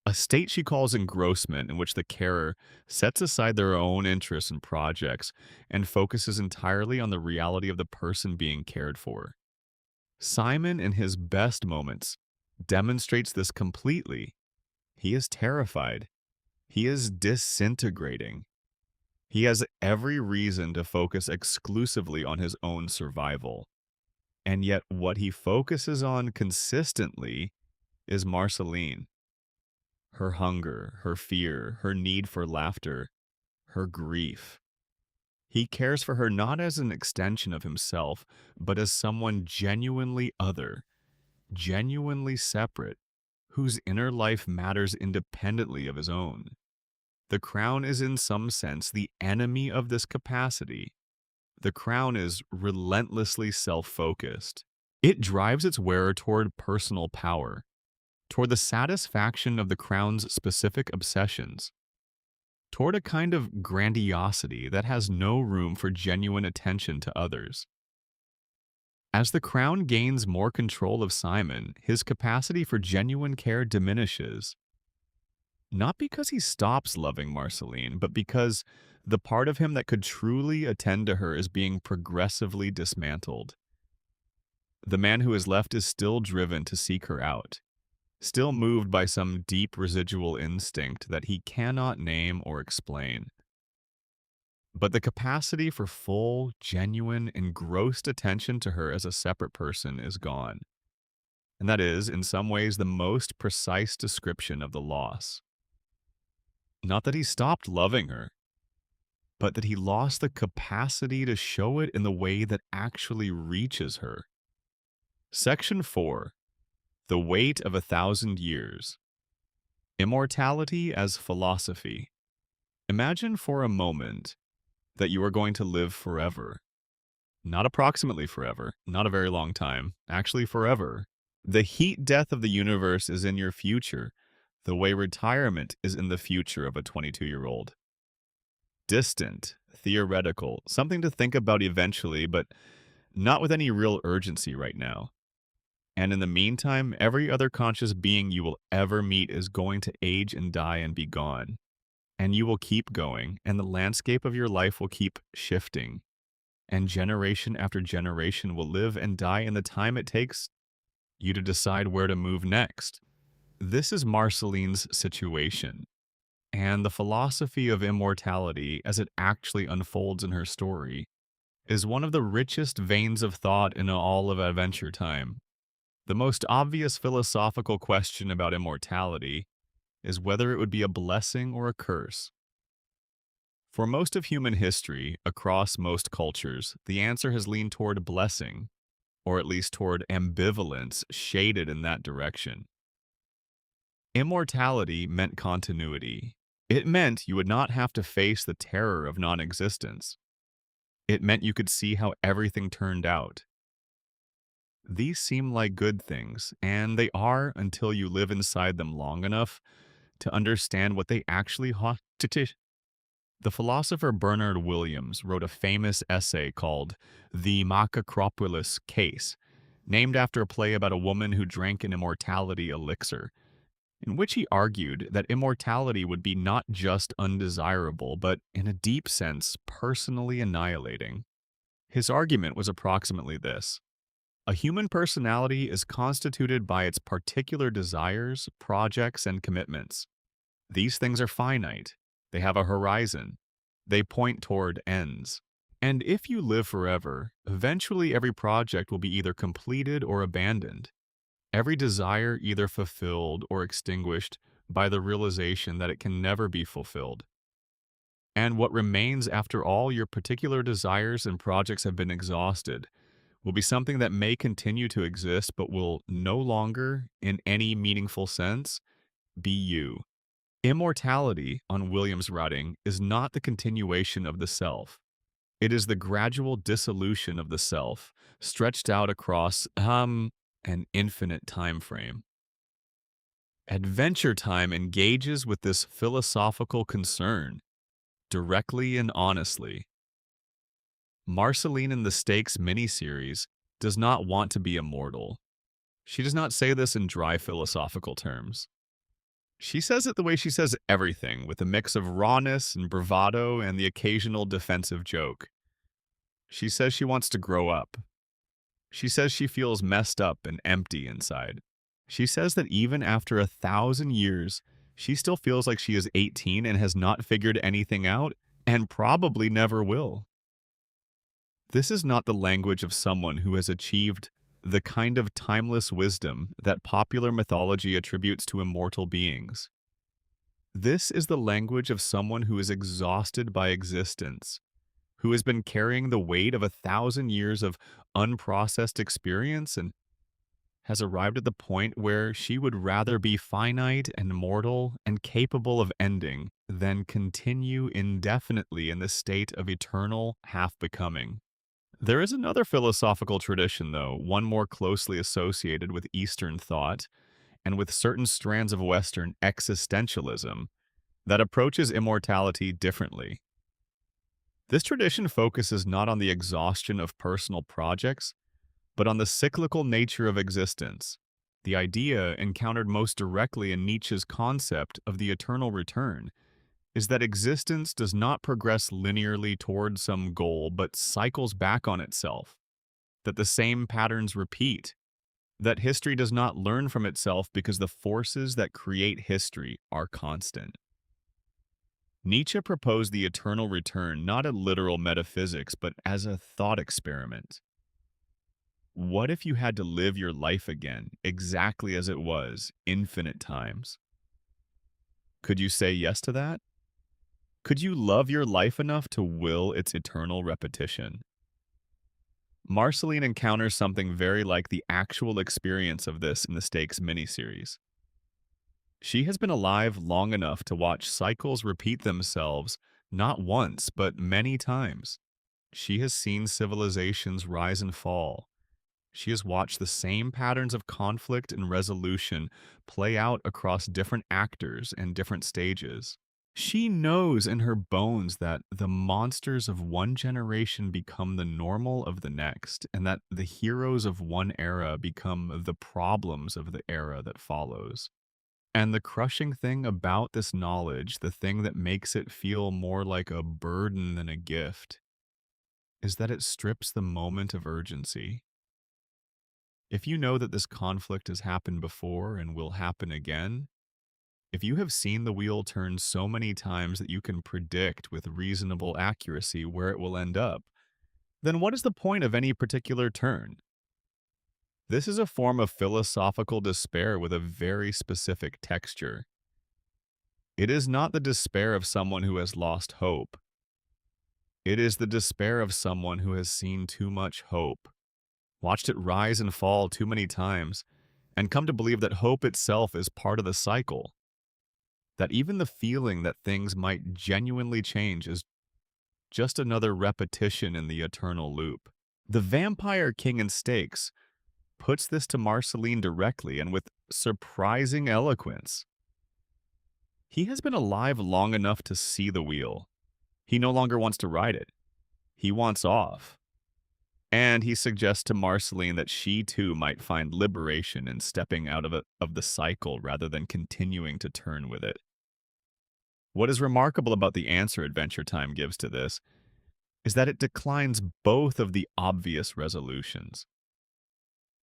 A: a state she calls engrossment in which the carer sets aside their own interests and projects and focuses entirely on the reality of the person being cared for. Simon, in his best moments, demonstrates this completely. He is terrified. He is disintegrating. He has every reason to focus exclusively on his own survival. And yet what he focuses on consistently is Marceline. Her hunger, her fear, her need for laughter, her grief. He cares for her not as an extension of himself, but as someone genuinely other, genuinely separate, whose inner life matters independently of his own. The crown is in some sense the enemy of this capacity. The crown is relentlessly self-focused. It drives its wearer toward personal power, toward the satisfaction of the crown's specific obsessions, toward a kind of grandiosity that has no room for genuine attention to others. As the crown gains more control of Simon, his capacity for genuine care diminishes. Not because he stops loving Marceline, but because the part of him that could truly attend to her is being progressively dismantled. The man who is left is still driven to seek her out, still moved by some deep residual instinct that he cannot name or explain. But the capacity for full, genuine, engrossed attention to her as a separate person is gone. And that is, in some ways, the most precise description of the loss. Not that he stopped loving her, but that he lost the capacity to show it in the way that actually reaches her. Section 4. The Weight of 1,000 Years. Immortality as Philosophy. Imagine for a moment that you are going to live forever. Not approximately forever, not a very long time, actually forever. The heat death of the universe is in your future, the way retirement is in the future of a 22-year-old. Distant, theoretical, something to think about eventually, but not with any real urgency right now. And in the meantime, every other conscious being you will ever meet is going to age and die and be gone. And you will keep going, and the landscape of your life will keep shifting. And generation after generation will live and die in the time it takes you to decide where to move next. This is Marceline's situation. And the philosophy of immortality, as it actually unfolds in her story, is one of the richest veins of thought in all of Adventure Time. The most obvious philosophical question about immortality is whether it would be a blessing or a curse. For most of human history, across most cultures, the answer has leaned toward blessing, or at least toward ambivalence shaded in that direction. Immortality meant continuity. It meant you would not have to face the terror of non-existence. It meant you could see how everything turned out. These seem like good things, and they are until you live inside them long enough to understand what they actually constitute. The philosopher Bernard Williams wrote a famous essay called The Macacropolis Case, named after a play about a woman who drank an immortality elixir, in which he argued that immortality would be not just undesirable, but, in a deep sense, personally annihilating. His argument was approximately this. A human personality is constituted by its particular desires, projects, and commitments. These things are finite. They have a horizon. They point toward ends. And if you live forever, eventually every project will be either completed or abandoned. Every desire either fulfilled or extinguished by the realization that it can never be fulfilled. And what remains after all your particular desires and projects have been exhausted will be something that may continue to exist but will no longer, in any meaningful sense, be you. Immortality, on Williams' writing, is not the continuation of the self. It is the gradual dissolution of the self, stretched out across, an infinite time frame. Adventure Time engages with this philosophical concern, directly and honestly. Marceline in the Stakes miniseries does not want to be immortal. She does not say this in dry philosophical terms. She says it the way she says everything, with a mix of rawness and bravado and the occasional defensive joke. She says she wants to grow up. She says she feels messed up and empty inside. She says that even after 1,000 years, she still feels like she is 18 and has not figured anything out, and probably never will. This is not the language of someone who has achieved the kind of timeless wisdom that popular mythology attributes to immortal beings. This is the language of someone who is exhausted by existence, who has been carrying the weight of 1,000 years of unprocessed experience and has arrived at the point where she would rather be finite and mortal and capable of ending than continue indefinitely in the state of eternal half-becoming. There is another philosophical tradition, though, one more closely associated with Eastern thought and with certain strands of Western existentialism, that approaches immortality differently. This tradition focuses not on the exhaustion of personal projects, but on the cyclical nature of existence, the idea encountered most directly in Nietzsche's concept of the eternal return is that existence does not progress linearly toward some goal but cycles back on itself, that the same patterns repeat, that history does not learn from itself because the forces that create history are constant. Nietzsche proposed the eternal return not as literal metaphysics but as a thought experiment. What if you had to live your life again, exactly as it was, infinite times? Could you say yes to that? Could you love your life enough to will its eternal repetition? Marceline encounters something very like the actual experience of this in the Stakes miniseries. She has been alive long enough to watch cycles repeat themselves not once, but many times. She has seen civilizations rise and fall. She has watched the same patterns of conflict and resolution play out across different actors and different stages. She knows in her bones that the monsters of one generation become the normal of the next, and that the heroes of one era become the problems of the era that follows. And the crushing thing about this knowledge, the thing that makes it feel more like a burden than a gift, is that it strips the moment of urgency. If you know that this conflict has happened before and will happen again, if you have seen the wheel turn so many times that you can predict with reasonable accuracy where it will end up, then what is the point of any particular turn? This is a form of philosophical despair with a very specific texture. It is not the despair of someone who has lost hope. It is the despair of someone who has seen too much hope, watched it rise and fall too many times, and come to believe that hope itself is part of the cycle. That even the feeling that things might genuinely change is just another repetition in the eternal loop. The Vampire King in Stakes puts this to Marceline directly and with surprising eloquence. He has been alive long enough to see the wheel. He no longer wants to ride it. He wants off. And he suggests to Marceline that she too might find liberation in stepping out of the cycle rather than continuing to turn with it. What is remarkable about the answer Adventure Time gives to this is that it declines both of the obvious resolutions.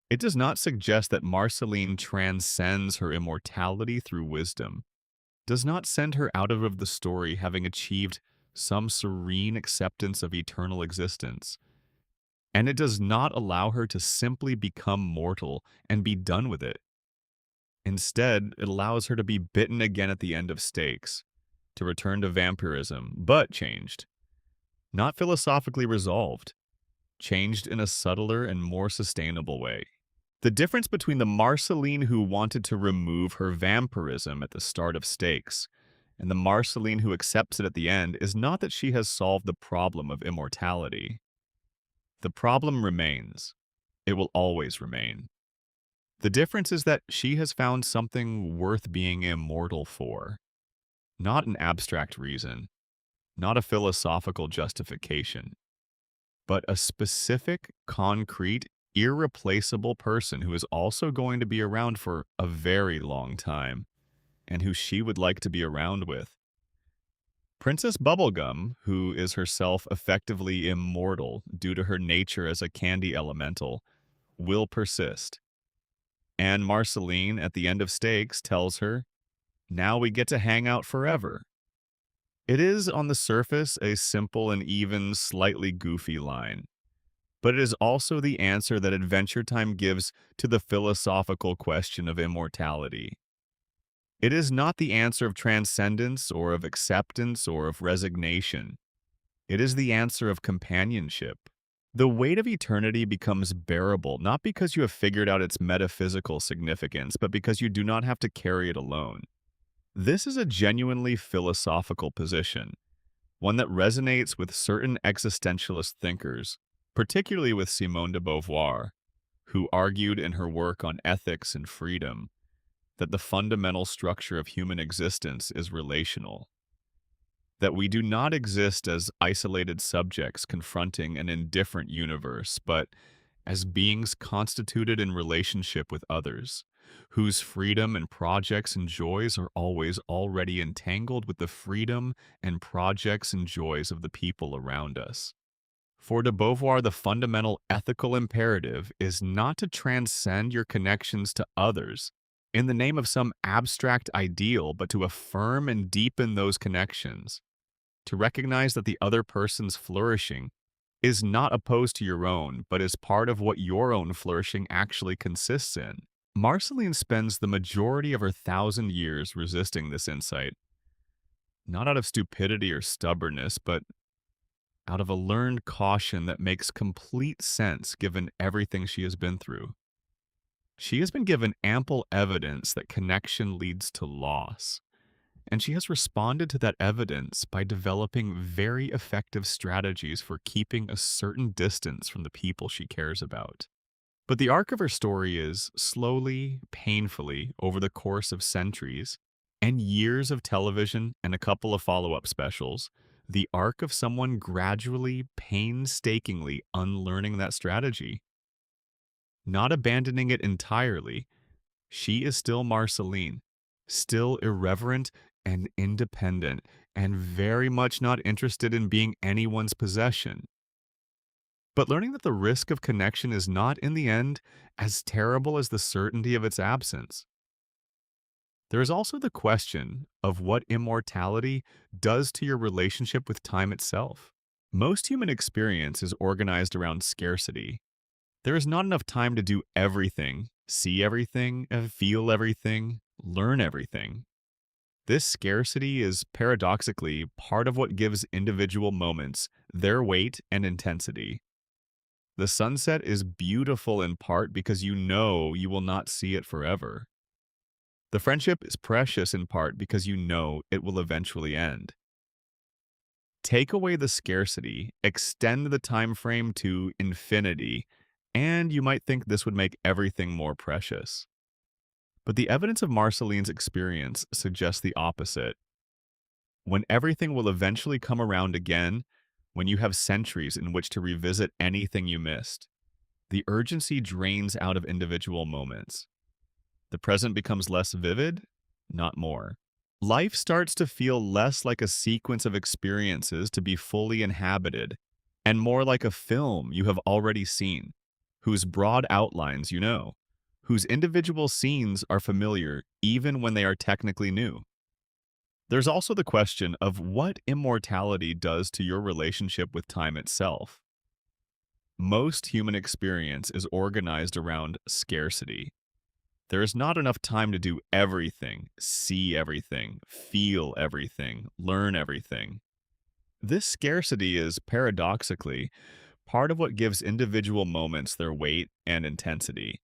A: It does not suggest that Marceline transcends her immortality through wisdom, does not send her out of the story having achieved some serene acceptance of eternal existence, and it does not allow her to simply become mortal and be done with it. Instead, it allows her to be bitten again at the end of stakes, to return to vampirism, but changed. Not philosophically resolved, changed in a subtler and more sustainable way. The difference between the Marceline who wanted to remove her vampirism at the start of stakes and the Marceline who accepts it at the end is not that she has solved the problem of immortality. The problem remains. It will always remain. The difference is that she has found something worth being immortal for. Not an abstract reason, not a philosophical justification, but a specific, concrete, irreplaceable person who is also going to be around for a very long time, and who she would like to be around with. Princess Bubblegum, who is herself effectively immortal due to her nature as a candy elemental, will persist. And Marceline, at the end of stakes, tells her, now we get to hang out forever. It is, on the surface, a simple and even slightly goofy line, but it is also the answer that Adventure Time gives to the philosophical question of immortality. It is not the answer of transcendence or of acceptance or of resignation. It is the answer of companionship. The weight of eternity becomes bearable not because you have figured out its metaphysical significance, but because you do not have to carry it alone. This is a genuinely philosophical position, one that resonates with certain existentialist thinkers, particularly with Simone de Beauvoir, who argued in her work on ethics and freedom that the fundamental structure of human existence is relational, that we do not exist as isolated subjects confronting an indifferent universe, but as beings constituted in relationship with others, whose freedom and projects and joys are always already entangled with the freedom and projects and joys of the people around us. For de Beauvoir, the fundamental ethical imperative is not to transcend your connections to others in the name of some abstract ideal, but to affirm and deepen those connections, to recognize that the other person's flourishing is not opposed to your own, but is part of what your own flourishing actually consists in. Marceline spends the majority of her 1,000 years resisting this insight, not out of stupidity or stubbornness, but out of a learned caution that makes complete sense given everything she has been through. She has been given ample evidence that connection leads to loss, and she has responded to that evidence by developing very effective strategies for keeping a certain distance from the people she cares about. But the arc of her story is, slowly, painfully, over the course of centuries and years of television and a couple of follow-up specials, the arc of someone gradually, painstakingly unlearning that strategy. Not abandoning it entirely, she is still Marceline, still irreverent and independent, and very much not interested in being anyone's possession. But learning that the risk of connection is not, in the end, as terrible as the certainty of its absence. There is also the question of what immortality does to your relationship with time itself. Most human experience is organized around scarcity. There is not enough time to do everything, see everything, feel everything, learn everything. This scarcity is paradoxically part of what gives individual moments their weight and intensity. The sunset is beautiful in part because you know you will not see it forever. The friendship is precious in part because you know it will eventually end. Take away the scarcity, extend the time frame to infinity, and you might think this would make everything more precious. But the evidence of Marceline's experience suggests the opposite. When everything will eventually come around again, when you have centuries in which to revisit anything you missed, the urgency drains out of individual moments. The present becomes less vivid, not more. Life starts to feel less like a sequence of experiences to be fully inhabited, and more like a film you have already seen, whose broad outlines you know, whose individual scenes are familiar even when they are technically new. There's also the question of what immortality does to your relationship with time itself. Most human experience is organized around scarcity. There is not enough time to do everything, see everything, feel everything, learn everything. This scarcity is, paradoxically, part of what gives individual moments their weight and intensity.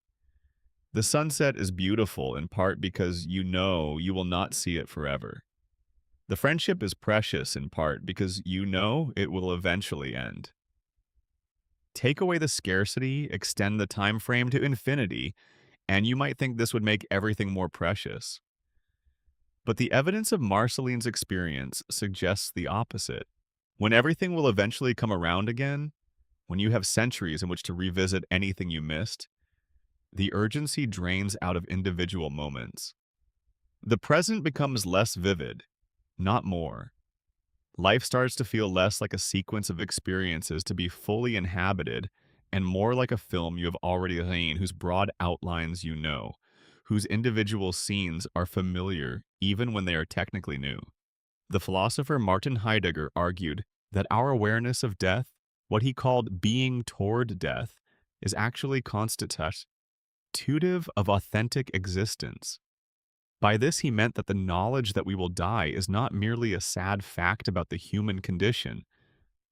A: The sunset is beautiful in part because you know you will not see it forever. The friendship is precious in part because you know it will eventually end. Take away the scarcity, extend the time frame to infinity, and you might think this would make everything more precious. But the evidence of Marceline's experience suggests the opposite. When everything will eventually come around again, when you have centuries in which to revisit anything you missed, the urgency drains out of individual moments. The present becomes less vivid, not more. Life starts to feel less like a sequence of experiences to be fully inhabited and more like a film you have already seen whose broad outlines you know, whose individual scenes are familiar even when they are technically new. The philosopher Martin Heidegger argued that our awareness of death, what he called being toward death, is actually constitutive of authentic existence. By this, he meant that the knowledge that we will die is not merely a sad fact about the human condition,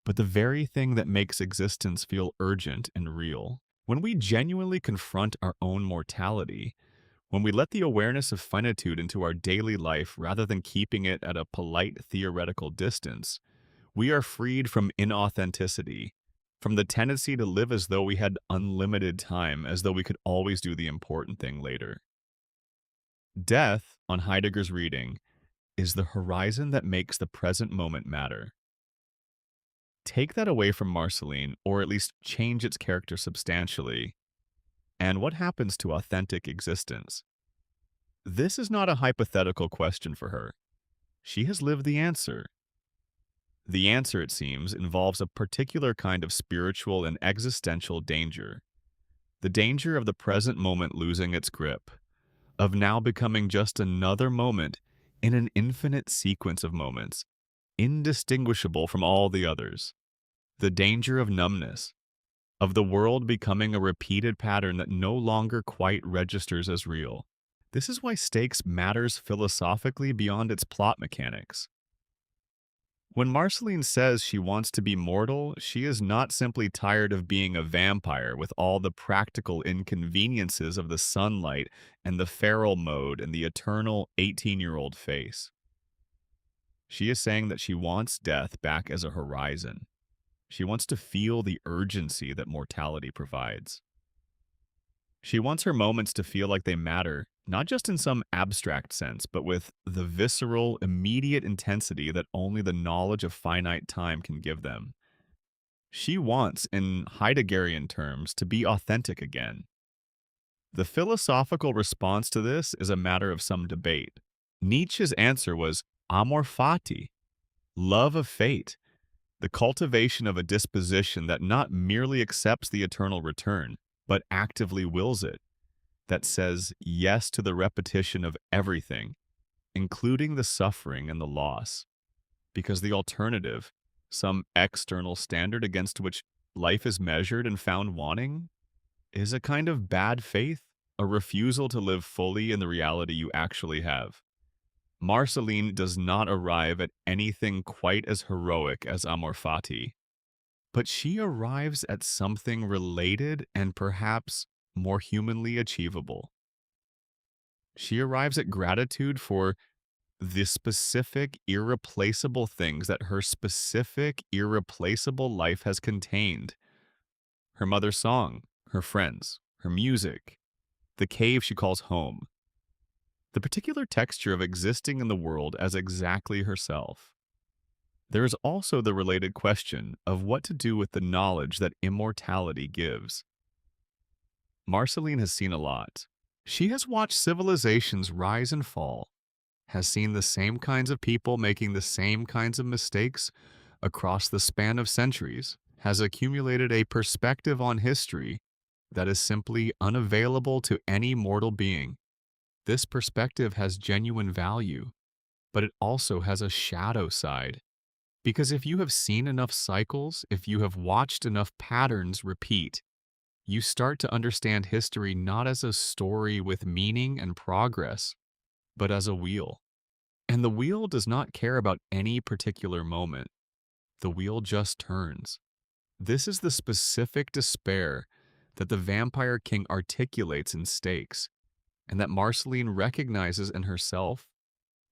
A: but the very thing that makes existence feel urgent and real. When we genuinely confront our own mortality, when we let the awareness of finitude into our daily life rather than keeping it at a polite theoretical distance, we are freed from inauthenticity, from the tendency to live as though we had unlimited time, as though we could always do the important thing later. Death, on Heidegger's reading, is the horizon that makes the present moment matter. Take that away from Marceline, or at least change its character substantially, and what happens to authentic existence? This is not a hypothetical question for her. She has lived the answer. The answer, it seems, involves a particular kind of spiritual and existential danger. The danger of the present moment losing its grip, of now becoming just another moment in an infinite sequence of moments, indistinguishable from all the others. The danger of numbness, of the world becoming a repeated pattern that no longer quite registers as real. This is why stakes matters philosophically beyond its plot mechanics. When Marceline says she wants to be mortal, she is not simply tired of being a vampire with all the practical inconveniences of the sunlight and the feral mode and the eternal 18-year-old face. She is saying that she wants death back as a horizon. She wants to feel the urgency that mortality provides. She wants her moments to feel like they matter, not just in some abstract sense, but with the visceral, immediate intensity that only the knowledge of finite time can give them. She wants, in Heideggerian terms, to be authentic again. The philosophical response to this is a matter of some debate. Nietzsche's answer was amor fati, love of fate, the cultivation of a disposition that not merely accepts the eternal return, but actively wills it, that says yes to the repetition of everything, including the suffering and the loss, because the alternative, some external standard against which life is measured and found wanting, is a kind of bad faith, a refusal to live fully in the reality you actually have. Marceline does not arrive at anything quite as heroic as amor fati, but she arrives at something related and perhaps more humanly achievable. She arrives at gratitude for the specific, irreplaceable things that her specific, irreplaceable life has contained. Her mother's song, her friends, her music, the cave she calls home, the particular texture of existing in the world as exactly herself. There is also the related question of what to do with the knowledge that immortality gives. Marceline has seen a lot. She has watched civilizations rise and fall, has seen the same kinds of people making the same kinds of mistakes across the span of centuries, has accumulated a perspective on history that is simply unavailable to any mortal being. This perspective has genuine value, but it also has a shadow side. Because if you have seen enough cycles, if you have watched enough patterns repeat, you start to understand history not as a story with meaning and progress, but as a wheel. And the wheel does not care about any particular moment. The wheel just turns. This is the specific despair that the Vampire King articulates in Stakes, and that Marceline recognizes in herself.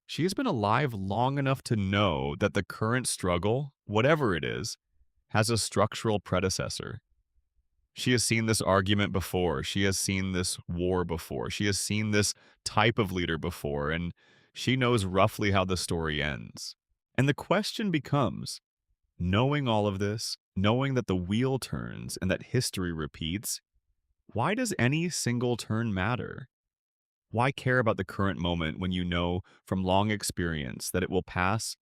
A: She has been alive long enough to know that the current struggle, whatever it is, has a structural predecessor. She has seen this argument before. She has seen this war before. She has seen this type of leader before, and she knows roughly how the story ends. And the question becomes, knowing all of this, knowing that the wheel turns and that history repeats, why does any single turn matter? Why care about the current moment when you know from long experience that it will pass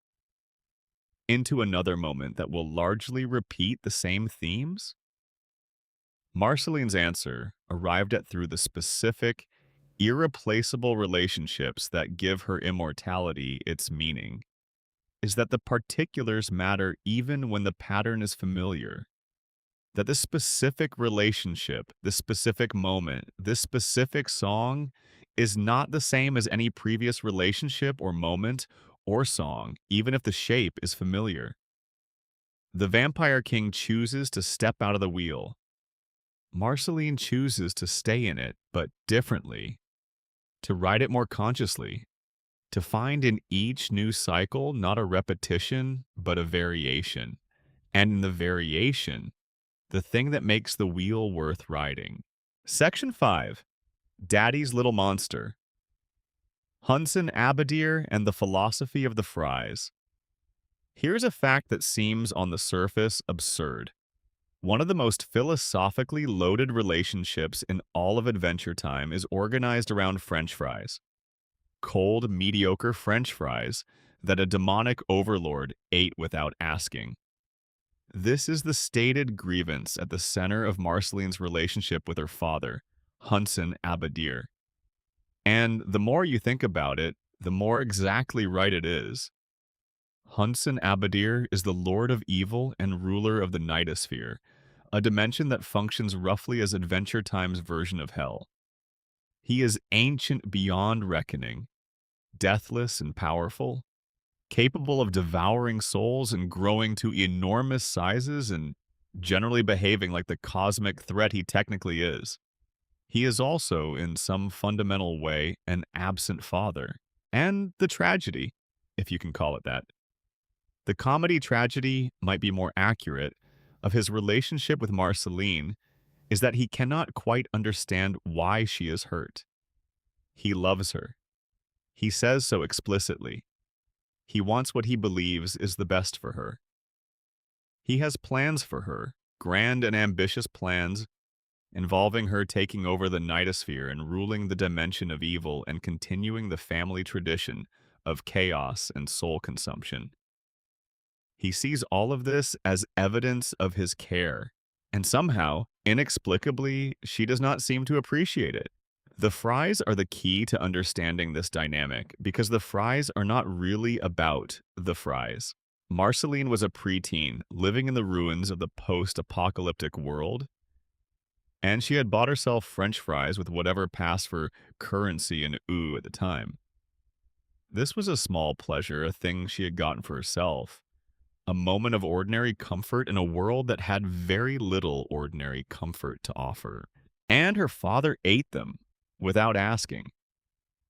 A: into another moment that will largely repeat the same themes? Marceline's answer, arrived at through the specific, irreplaceable relationships that give her immortality its meaning, is that the particulars matter even when the pattern is familiar. That this specific relationship, this specific moment, this specific song is not the same as any previous relationship or moment or song, even if the shape is familiar. The Vampire King chooses to step out of the wheel. Marceline chooses to stay in it, but differently, to ride it more consciously, to find in each new cycle not a repetition, but a variation. And in the variation, the thing that makes the wheel worth riding. Section 5. Daddy's Little Monster. Hunson Abadir and the Philosophy of the Fries. Here's a fact that seems on the surface absurd. One of the most philosophically loaded relationships in all of Adventure Time is organized around French fries. Cold, mediocre French fries that a demonic overlord ate without asking. This is the stated grievance at the center of Marceline's relationship with her father, Hunson Abadir. And the more you think about it, the more exactly right it is. Hunson Abadir is the Lord of Evil and ruler of the Nightosphere, a dimension that functions roughly as Adventure Time's version of hell. He is ancient beyond reckoning, deathless and powerful, capable of devouring souls and growing to enormous sizes and generally behaving like the cosmic threat he technically is. He is also, in some fundamental way, an absent father, and the tragedy, if you can call it that. The comedy tragedy might be more accurate of his relationship with Marceline is that he cannot quite understand why she is hurt. He loves her. He says so explicitly. He wants what he believes is the best for her. He has plans for her, grand and ambitious plans involving her taking over the Nightosphere and ruling the dimension of evil and continuing the family tradition of chaos and soul consumption. He sees all of this as evidence of his care, and somehow, inexplicably, she does not seem to appreciate it. The fries are the key to understanding this dynamic because the fries are not really about the fries. Marceline was a preteen living in the ruins of the post-apocalyptic world, and she had bought herself French fries with whatever passed for currency in ooh at the time. This was a small pleasure, a thing she had gotten for herself. A moment of ordinary comfort in a world that had very little ordinary comfort to offer. And her father ate them without asking.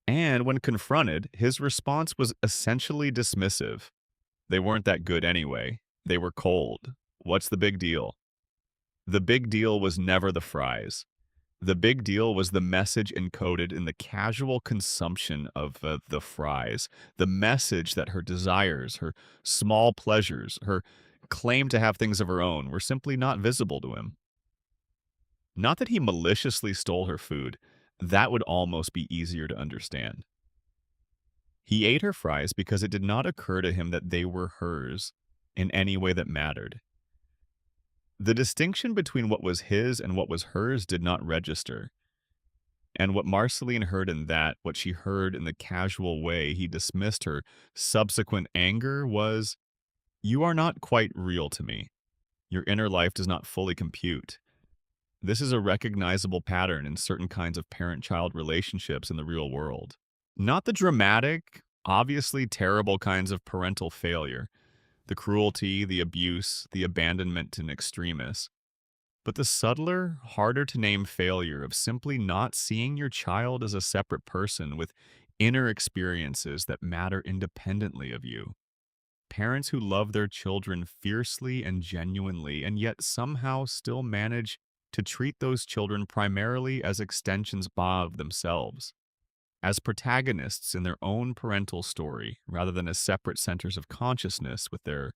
A: And when confronted, his response was essentially dismissive. They weren't that good anyway. They were cold. What's the big deal? The big deal was never the fries. The big deal was the message encoded in the casual consumption of the fries. The message that her desires, her small pleasures, her claim to have things of her own were simply not visible to him. Not that he maliciously stole her food. That would almost be easier to understand. He ate her fries because it did not occur to him that they were hers in any way that mattered. The distinction between what was his and what was hers did not register. And what Marceline heard in that, what she heard in the casual way he dismissed her subsequent anger was, "You are not quite real to me. Your inner life does not fully compute." This is a recognizable pattern in certain kinds of parent-child relationships in the real world. Not the dramatic, obviously terrible kinds of parental failure, the cruelty, the abuse, the abandonment in extremis, but the subtler, harder to name failure of simply not seeing your child as a separate person with inner experiences that matter independently of you. Parents who love their children fiercely and genuinely, and yet somehow still manage to treat those children primarily as extensions of themselves, as protagonists in their own parental story, rather than as separate centers of consciousness with their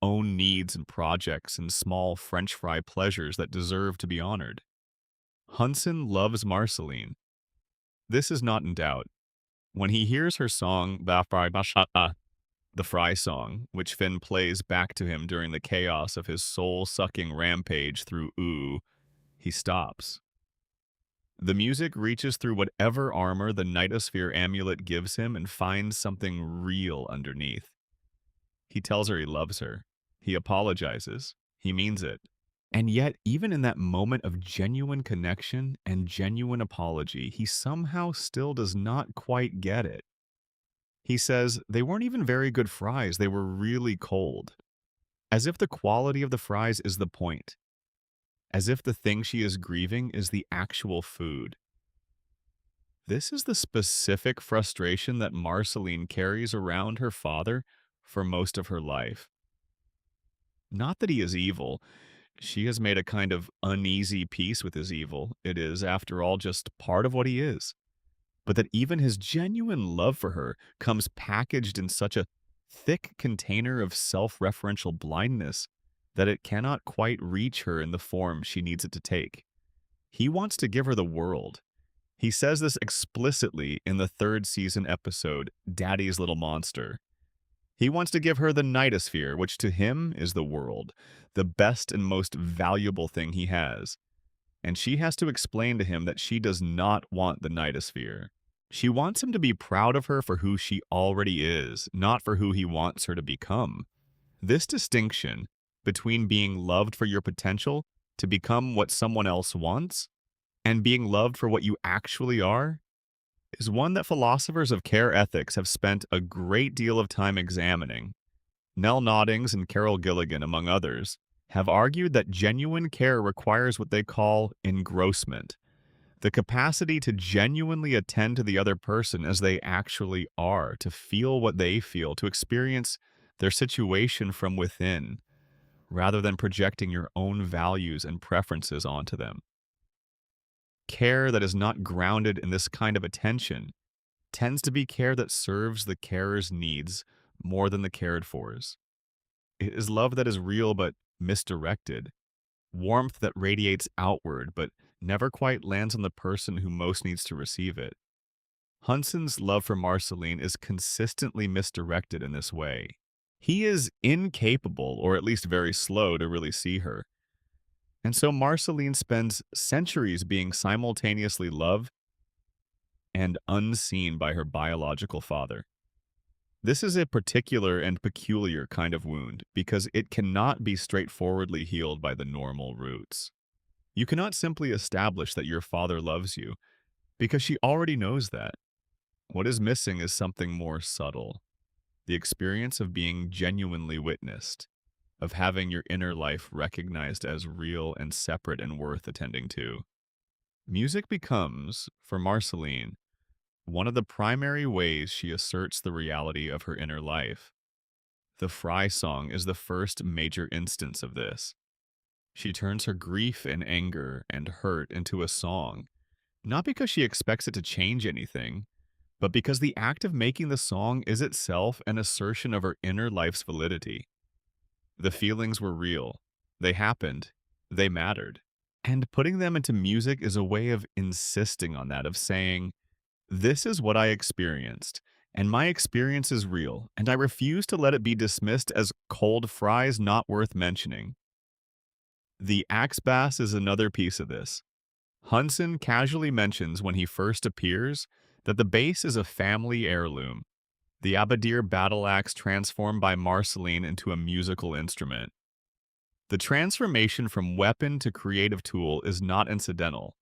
A: own needs and projects and small French fry pleasures that deserve to be honored. Hunson loves Marceline. This is not in doubt. When he hears her song, the Fry song, which Finn plays back to him during the chaos of his soul-sucking rampage through Ooh, he stops. The music reaches through whatever armor the Nightosphere amulet gives him and finds something real underneath. He tells her he loves her. He apologizes. He means it. And yet, even in that moment of genuine connection and genuine apology, he somehow still does not quite get it. He says, they weren't even very good fries, they were really cold. As if the quality of the fries is the point. As if the thing she is grieving is the actual food. This is the specific frustration that Marceline carries around her father for most of her life. Not that he is evil. She has made a kind of uneasy peace with his evil. It is, after all, just part of what he is. But that even his genuine love for her comes packaged in such a thick container of self-referential blindness that it cannot quite reach her in the form she needs it to take. He wants to give her the world. He says this explicitly in the third season episode, Daddy's Little Monster. He wants to give her the Nightosphere, which to him is the world, the best and most valuable thing he has. And she has to explain to him that she does not want the Nightosphere. She wants him to be proud of her for who she already is, not for who he wants her to become. This distinction between being loved for your potential to become what someone else wants and being loved for what you actually are is one that philosophers of care ethics have spent a great deal of time examining. Nell Noddings and Carol Gilligan, among others, have argued that genuine care requires what they call engrossment, the capacity to genuinely attend to the other person as they actually are, to feel what they feel, to experience their situation from within, rather than projecting your own values and preferences onto them. Care that is not grounded in this kind of attention tends to be care that serves the carer's needs more than the cared for's. It is love that is real but misdirected, warmth that radiates outward but never quite lands on the person who most needs to receive it. Hunson's love for Marceline is consistently misdirected in this way. He is incapable, or at least very slow, to really see her. And so Marceline spends centuries being simultaneously loved and unseen by her biological father. This is a particular and peculiar kind of wound because it cannot be straightforwardly healed by the normal routes. You cannot simply establish that your father loves you because she already knows that. What is missing is something more subtle, the experience of being genuinely witnessed, of having your inner life recognized as real and separate and worth attending to. Music becomes, for Marceline, one of the primary ways she asserts the reality of her inner life. The Fry song is the first major instance of this. She turns her grief and anger and hurt into a song, not because she expects it to change anything, but because the act of making the song is itself an assertion of her inner life's validity. The feelings were real. They happened. They mattered. And putting them into music is a way of insisting on that, of saying, this is what I experienced, and my experience is real, and I refuse to let it be dismissed as cold fries not worth mentioning. The axe bass is another piece of this. Hunson casually mentions when he first appears that the bass is a family heirloom, the Abadir battle axe transformed by Marceline into a musical instrument. The transformation from weapon to creative tool is not incidental.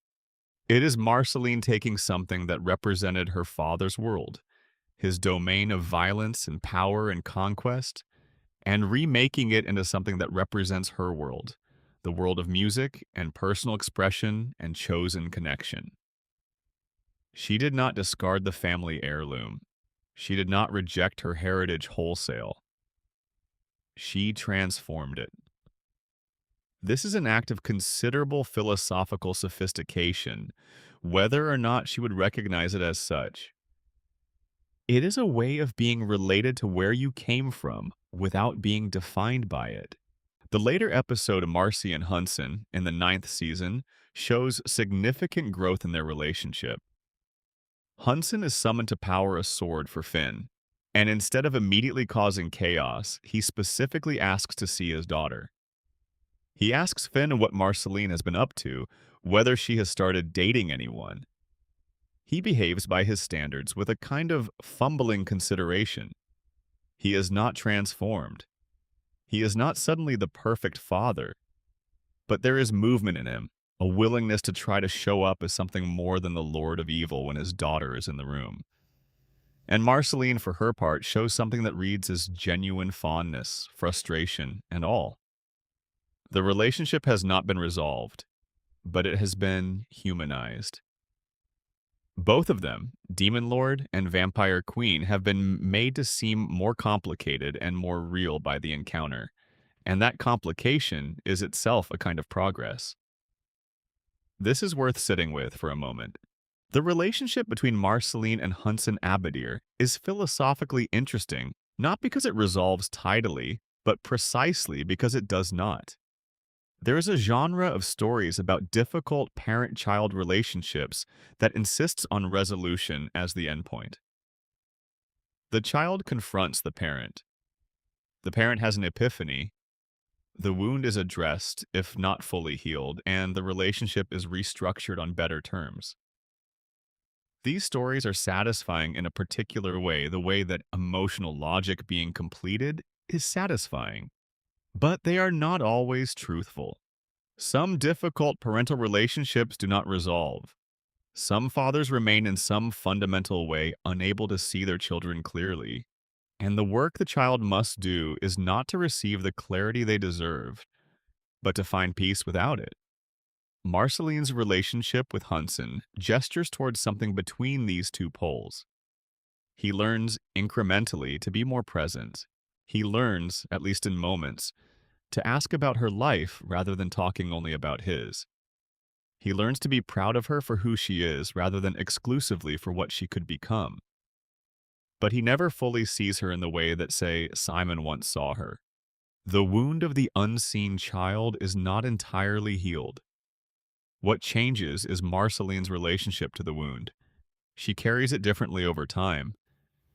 A: It is Marceline taking something that represented her father's world, his domain of violence and power and conquest, and remaking it into something that represents her world, the world of music and personal expression and chosen connection. She did not discard the family heirloom. She did not reject her heritage wholesale. She transformed it. This is an act of considerable philosophical sophistication, whether or not she would recognize it as such. It is a way of being related to where you came from without being defined by it. The later episode of Marcy and Hunson in the 9th season shows significant growth in their relationship. Hunson is summoned to power a sword for Finn, and instead of immediately causing chaos, he specifically asks to see his daughter. He asks Finn what Marceline has been up to, whether she has started dating anyone. He behaves by his standards with a kind of fumbling consideration. He is not transformed. He is not suddenly the perfect father. But there is movement in him, a willingness to try to show up as something more than the Lord of Evil when his daughter is in the room. And Marceline, for her part, shows something that reads as genuine fondness, frustration, and all. The relationship has not been resolved, but it has been humanized. Both of them, Demon Lord and Vampire Queen, have been made to seem more complicated and more real by the encounter, and that complication is itself a kind of progress. This is worth sitting with for a moment. The relationship between Marceline and Hunson Abadir is philosophically interesting, not because it resolves tidily, but precisely because it does not. There is a genre of stories about difficult parent-child relationships that insists on resolution as the endpoint. The child confronts the parent. The parent has an epiphany. The wound is addressed, if not fully healed, and the relationship is restructured on better terms. These stories are satisfying in a particular way, the way that emotional logic being completed is satisfying. But they are not always truthful. Some difficult parental relationships do not resolve. Some fathers remain in some fundamental way unable to see their children clearly. And the work the child must do is not to receive the clarity they deserve, but to find peace without it. Marceline's relationship with Hunson gestures towards something between these two poles. He learns incrementally to be more present. He learns, at least in moments, to ask about her life rather than talking only about his. He learns to be proud of her for who she is rather than exclusively for what she could become. But he never fully sees her in the way that, say, Simon once saw her. The wound of the unseen child is not entirely healed. What changes is Marceline's relationship to the wound. She carries it differently over time.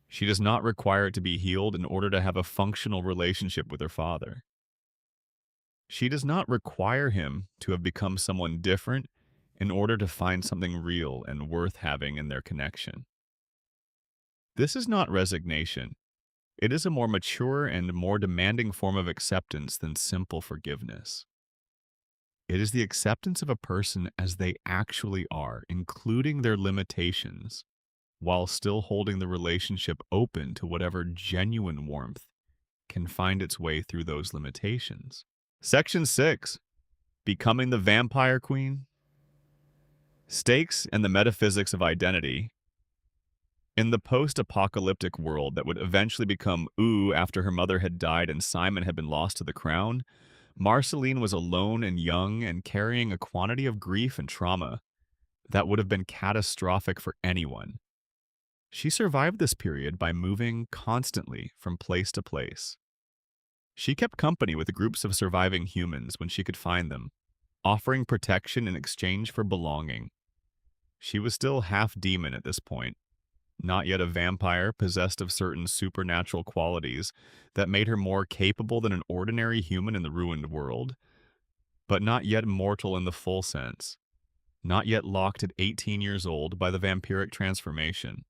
A: She does not require it to be healed in order to have a functional relationship with her father. She does not require him to have become someone different in order to find something real and worth having in their connection. This is not resignation. It is a more mature and more demanding form of acceptance than simple forgiveness. It is the acceptance of a person as they actually are, including their limitations, while still holding the relationship open to whatever genuine warmth can find its way through those limitations. Section 6. Becoming the Vampire Queen. Stakes and the metaphysics of identity. In the post-apocalyptic world that would eventually become Ooh after her mother had died and Simon had been lost to the crown, Marceline was alone and young and carrying a quantity of grief and trauma that would have been catastrophic for anyone. She survived this period by moving constantly from place to place. She kept company with groups of surviving humans when she could find them, offering protection in exchange for belonging. She was still half demon at this point, not yet a vampire possessed of certain supernatural qualities that made her more capable than an ordinary human in the ruined world, but not yet mortal in the full sense, not yet locked at 18 years old by the vampiric transformation.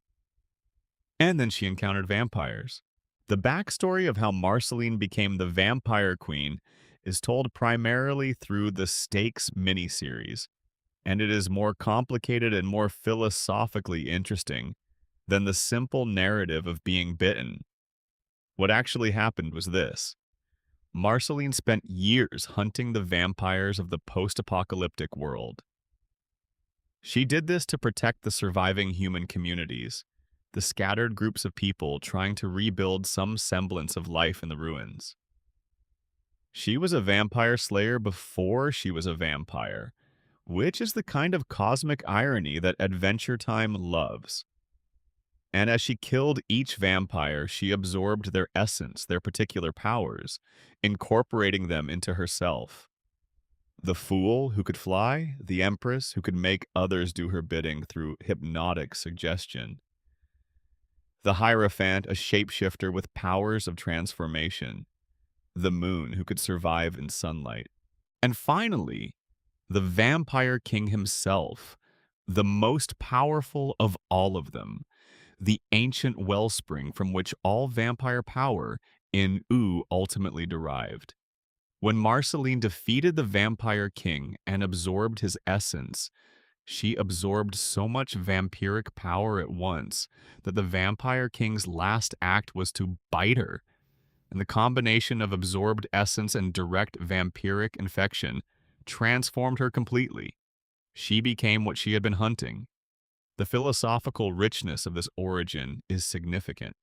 A: And then she encountered vampires. The backstory of how Marceline became the Vampire Queen is told primarily through the Stakes miniseries, and it is more complicated and more philosophically interesting than the simple narrative of being bitten. What actually happened was this. Marceline spent years hunting the vampires of the post-apocalyptic world. She did this to protect the surviving human communities, the scattered groups of people trying to rebuild some semblance of life in the ruins. She was a vampire slayer before she was a vampire, which is the kind of cosmic irony that Adventure Time loves. And as she killed each vampire, she absorbed their essence, their particular powers, incorporating them into herself. The fool who could fly, the empress who could make others do her bidding through hypnotic suggestion. The hierophant, a shapeshifter with powers of transformation. The moon who could survive in sunlight. And finally, the vampire king himself, the most powerful of all of them, the ancient wellspring from which all vampire power in Oo ultimately derived. When Marceline defeated the vampire king and absorbed his essence, she absorbed so much vampiric power at once that the vampire king's last act was to bite her. And the combination of absorbed essence and direct vampiric infection transformed her completely. She became what she had been hunting. The philosophical richness of this origin is significant.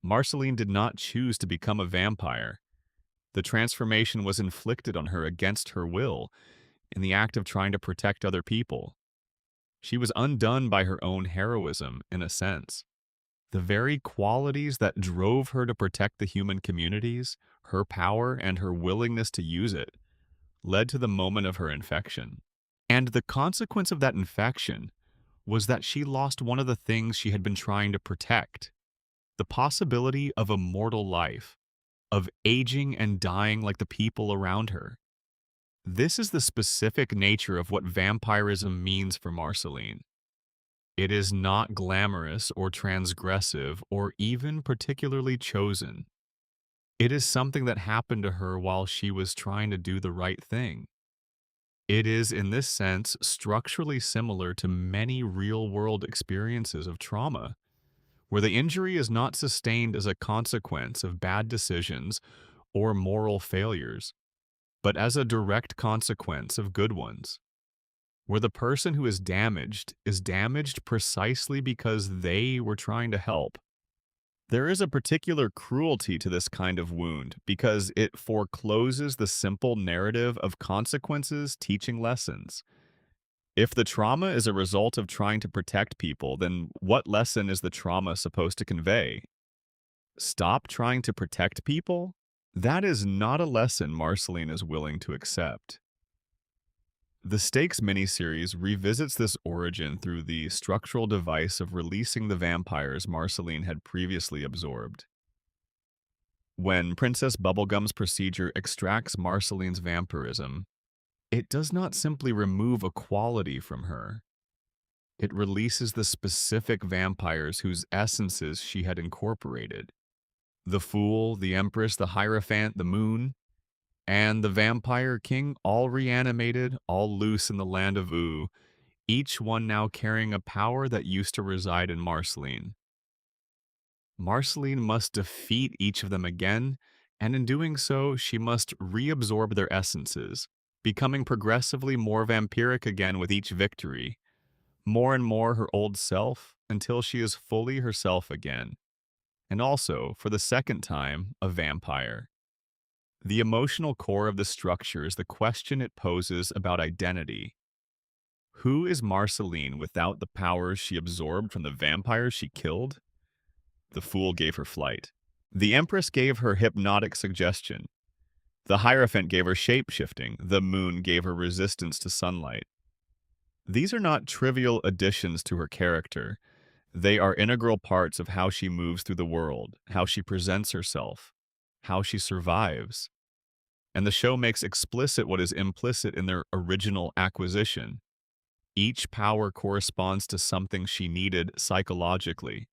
A: Marceline did not choose to become a vampire. The transformation was inflicted on her against her will in the act of trying to protect other people. She was undone by her own heroism, in a sense. The very qualities that drove her to protect the human communities, her power and her willingness to use it, led to the moment of her infection. And the consequence of that infection was that she lost one of the things she had been trying to protect, the possibility of a mortal life, of aging and dying like the people around her. This is the specific nature of what vampirism means for Marceline. It is not glamorous or transgressive or even particularly chosen. It is something that happened to her while she was trying to do the right thing. It is, in this sense, structurally similar to many real-world experiences of trauma, where the injury is not sustained as a consequence of bad decisions or moral failures, but as a direct consequence of good ones, where the person who is damaged precisely because they were trying to help. There is a particular cruelty to this kind of wound because it forecloses the simple narrative of consequences teaching lessons. If the trauma is a result of trying to protect people, then what lesson is the trauma supposed to convey? Stop trying to protect people? That is not a lesson Marceline is willing to accept. The Stakes miniseries revisits this origin through the structural device of releasing the vampires Marceline had previously absorbed. When Princess Bubblegum's procedure extracts Marceline's vampirism, it does not simply remove a quality from her. It releases the specific vampires whose essences she had incorporated. The Fool, the Empress, the Hierophant, the Moon, and the Vampire King, all reanimated, all loose in the land of Oo, each one now carrying a power that used to reside in Marceline. Marceline must defeat each of them again, and in doing so, she must reabsorb their essences, becoming progressively more vampiric again with each victory, more and more her old self until she is fully herself again, and also, for the second time, a vampire. The emotional core of the structure is the question it poses about identity. Who is Marceline without the powers she absorbed from the vampires she killed? The fool gave her flight. The empress gave her hypnotic suggestion. The hierophant gave her shape-shifting. The moon gave her resistance to sunlight. These are not trivial additions to her character. They are integral parts of how she moves through the world, how she presents herself, how she survives. And the show makes explicit what is implicit in their original acquisition. Each power corresponds to something she needed psychologically.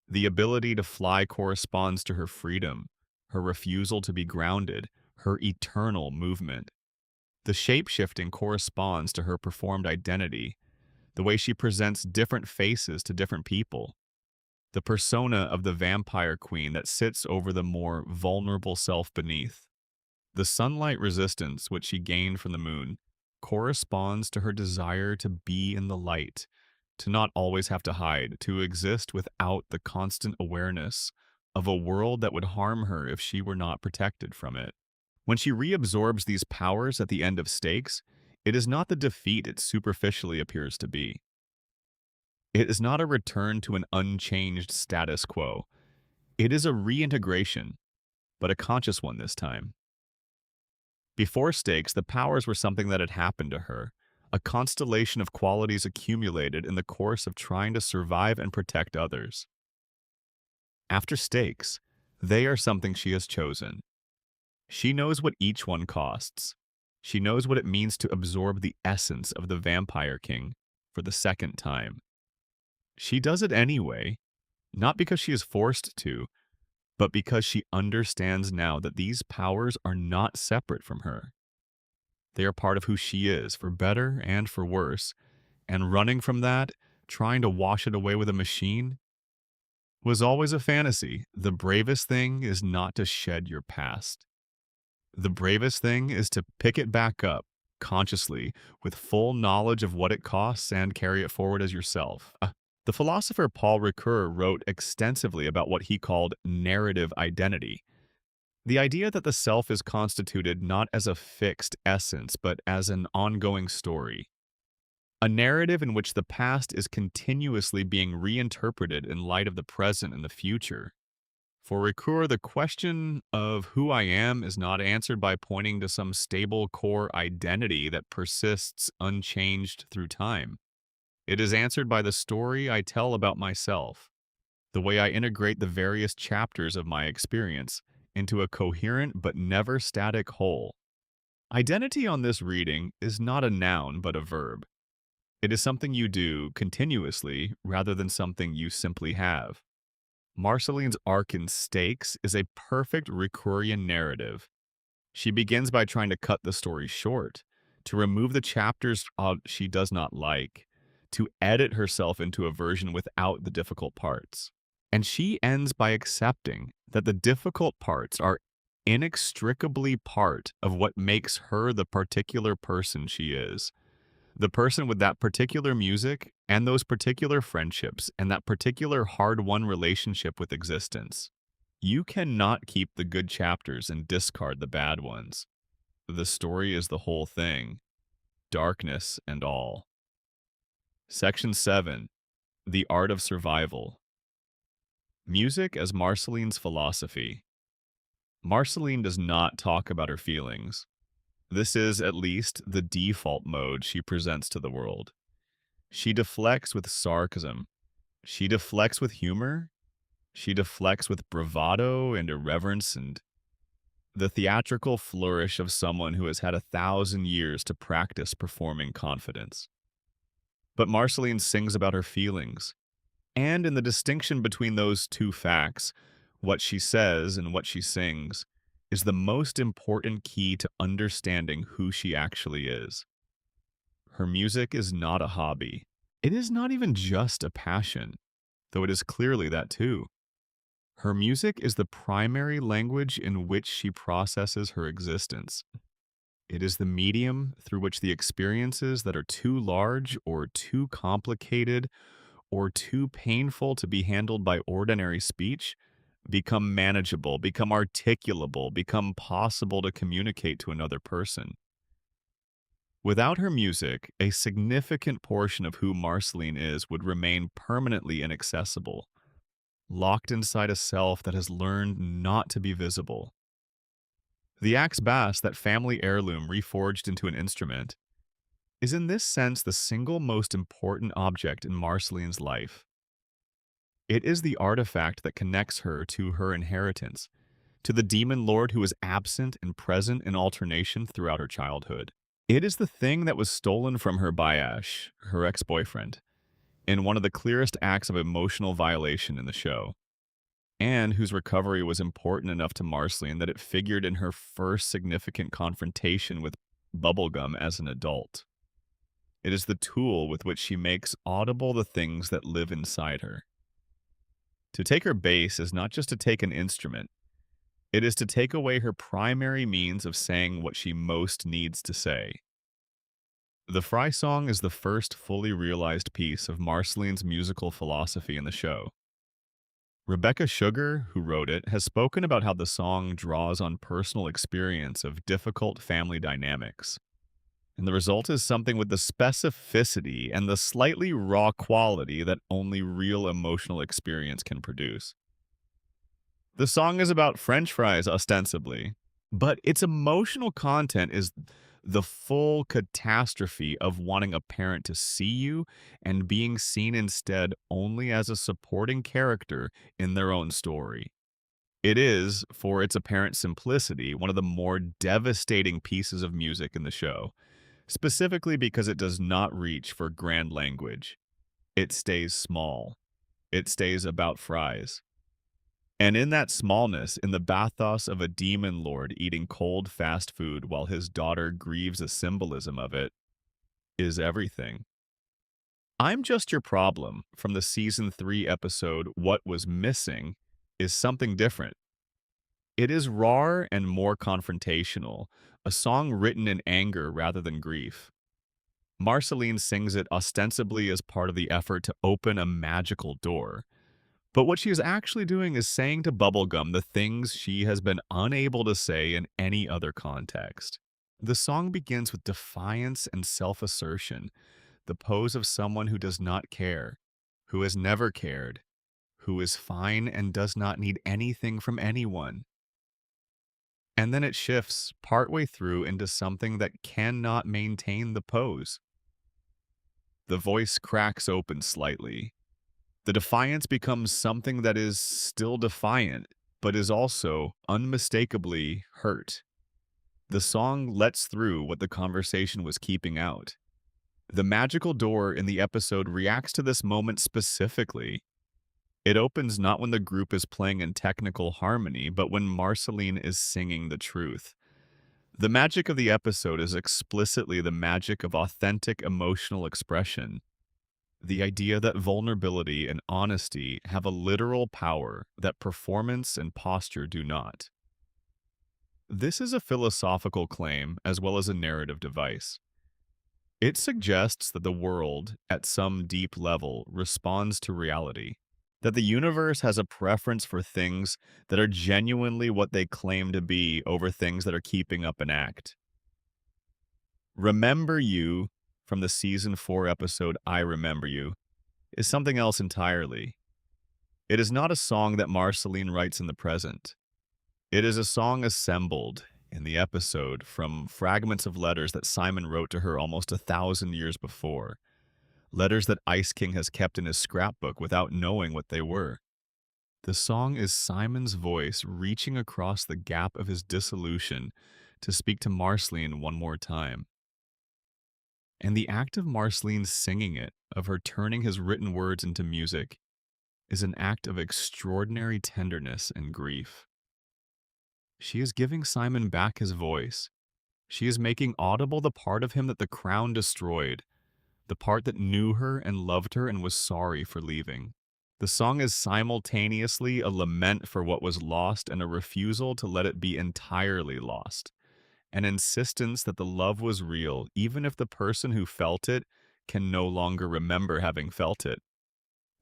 A: The ability to fly corresponds to her freedom, her refusal to be grounded, her eternal movement. The shape-shifting corresponds to her performed identity, the way she presents different faces to different people. The persona of the vampire queen that sits over the more vulnerable self beneath. The sunlight resistance which she gained from the moon corresponds to her desire to be in the light, to not always have to hide, to exist without the constant awareness of a world that would harm her if she were not protected from it. When she reabsorbs these powers at the end of Stakes, it is not the defeat it superficially appears to be. It is not a return to an unchanged status quo. It is a reintegration, but a conscious one this time. Before Stakes, the powers were something that had happened to her, a constellation of qualities accumulated in the course of trying to survive and protect others. After Stakes, they are something she has chosen. She knows what each one costs. She knows what it means to absorb the essence of the Vampire King for the second time. She does it anyway, not because she is forced to, but because she understands now that these powers are not separate from her. They are part of who she is, for better and for worse, and running from that, trying to wash it away with a machine, was always a fantasy. The bravest thing is not to shed your past. The bravest thing is to pick it back up, consciously, with full knowledge of what it costs and carry it forward as yourself. The philosopher Paul Ricoeur wrote extensively about what he called narrative identity. The idea that the self is constituted not as a fixed essence, but as an ongoing story. A narrative in which the past is continuously being reinterpreted in light of the present and the future. For Ricoeur, the question of who I am is not answered by pointing to some stable core identity that persists unchanged through time. It is answered by the story I tell about myself, the way I integrate the various chapters of my experience into a coherent but never static whole. Identity on this reading is not a noun but a verb. It is something you do continuously rather than something you simply have. Marceline's arc in Stakes is a perfect Ricoeurian narrative. She begins by trying to cut the story short, to remove the chapters she does not like, to edit herself into a version without the difficult parts. And she ends by accepting that the difficult parts are inextricably part of what makes her the particular person she is. The person with that particular music and those particular friendships and that particular hard-won relationship with existence. You cannot keep the good chapters and discard the bad ones. The story is the whole thing, darkness and all. Section 7. The Art of Survival. Music as Marceline's philosophy. Marceline does not talk about her feelings. This is, at least, the default mode she presents to the world. She deflects with sarcasm. She deflects with humor. She deflects with bravado and irreverence and the theatrical flourish of someone who has had 1,000 years to practice performing confidence. But Marceline sings about her feelings. And in the distinction between those two facts, what she says and what she sings, is the most important key to understanding who she actually is. Her music is not a hobby. It is not even just a passion, though it is clearly that too. Her music is the primary language in which she processes her existence. It is the medium through which the experiences that are too large or too complicated or too painful to be handled by ordinary speech become manageable, become articulable, become possible to communicate to another person. Without her music, a significant portion of who Marceline is would remain permanently inaccessible, locked inside a self that has learned not to be visible. The axe bass, that family heirloom reforged into an instrument, is in this sense the single most important object in Marceline's life. It is the artifact that connects her to her inheritance, to the demon lord who is absent and present in alternation throughout her childhood. It is the thing that was stolen from her by Ash, her ex-boyfriend, in one of the clearest acts of emotional violation in the show, and whose recovery was important enough to Marceline that it figured in her first significant confrontation with Bubblegum as an adult. It is the tool with which she makes audible the things that live inside her. To take her bass is not just to take an instrument, it is to take away her primary means of saying what she most needs to say. The Fry song is the first fully realized piece of Marceline's musical philosophy in the show. Rebecca Sugar, who wrote it, has spoken about how the song draws on personal experience of difficult family dynamics. And the result is something with the specificity and the slightly raw quality that only real emotional experience can produce. The song is about French fries, ostensibly, but its emotional content is the full catastrophe of wanting a parent to see you and being seen instead only as a supporting character in their own story. It is, for its apparent simplicity, one of the more devastating pieces of music in the show, specifically because it does not reach for grand language. It stays small. It stays about fries. And in that smallness, in the bathos of a demon lord eating cold fast food while his daughter grieves a symbolism of it, is everything. I'm Just Your Problem from the season 3 episode What Was Missing is something different. It is rawer and more confrontational, a song written in anger rather than grief. Marceline sings it ostensibly as part of the effort to open a magical door. But what she is actually doing is saying to Bubblegum the things she has been unable to say in any other context. The song begins with defiance and self-assertion, the pose of someone who does not care, who has never cared, who is fine and does not need anything from anyone. And then it shifts partway through into something that cannot maintain the pose. The voice cracks open slightly. The defiance becomes something that is still defiant, but is also unmistakably hurt. The song lets through what the conversation was keeping out. The magical door in the episode reacts to this moment specifically. It opens not when the group is playing in technical harmony, but when Marceline is singing the truth. The magic of the episode is explicitly the magic of authentic emotional expression. The idea that vulnerability and honesty have a literal power that performance and posture do not. This is a philosophical claim as well as a narrative device. It suggests that the world, at some deep level, responds to reality, that the universe has a preference for things that are genuinely what they claim to be over things that are keeping up an act. Remember You, from the season 4 episode I Remember You, is something else entirely. It is not a song that Marceline writes in the present. It is a song assembled in the episode from fragments of letters that Simon wrote to her almost 1,000 years before. Letters that Ice King has kept in his scrapbook without knowing what they were. The song is Simon's voice reaching across the gap of his dissolution to speak to Marceline one more time. And the act of Marceline singing it, of her turning his written words into music, is an act of extraordinary tenderness and grief. She is giving Simon back his voice. She is making audible the part of him that the crown destroyed, the part that knew her and loved her and was sorry for leaving. The song is simultaneously a lament for what was lost and a refusal to let it be entirely lost. An insistence that the love was real, even if the person who felt it can no longer remember having felt it.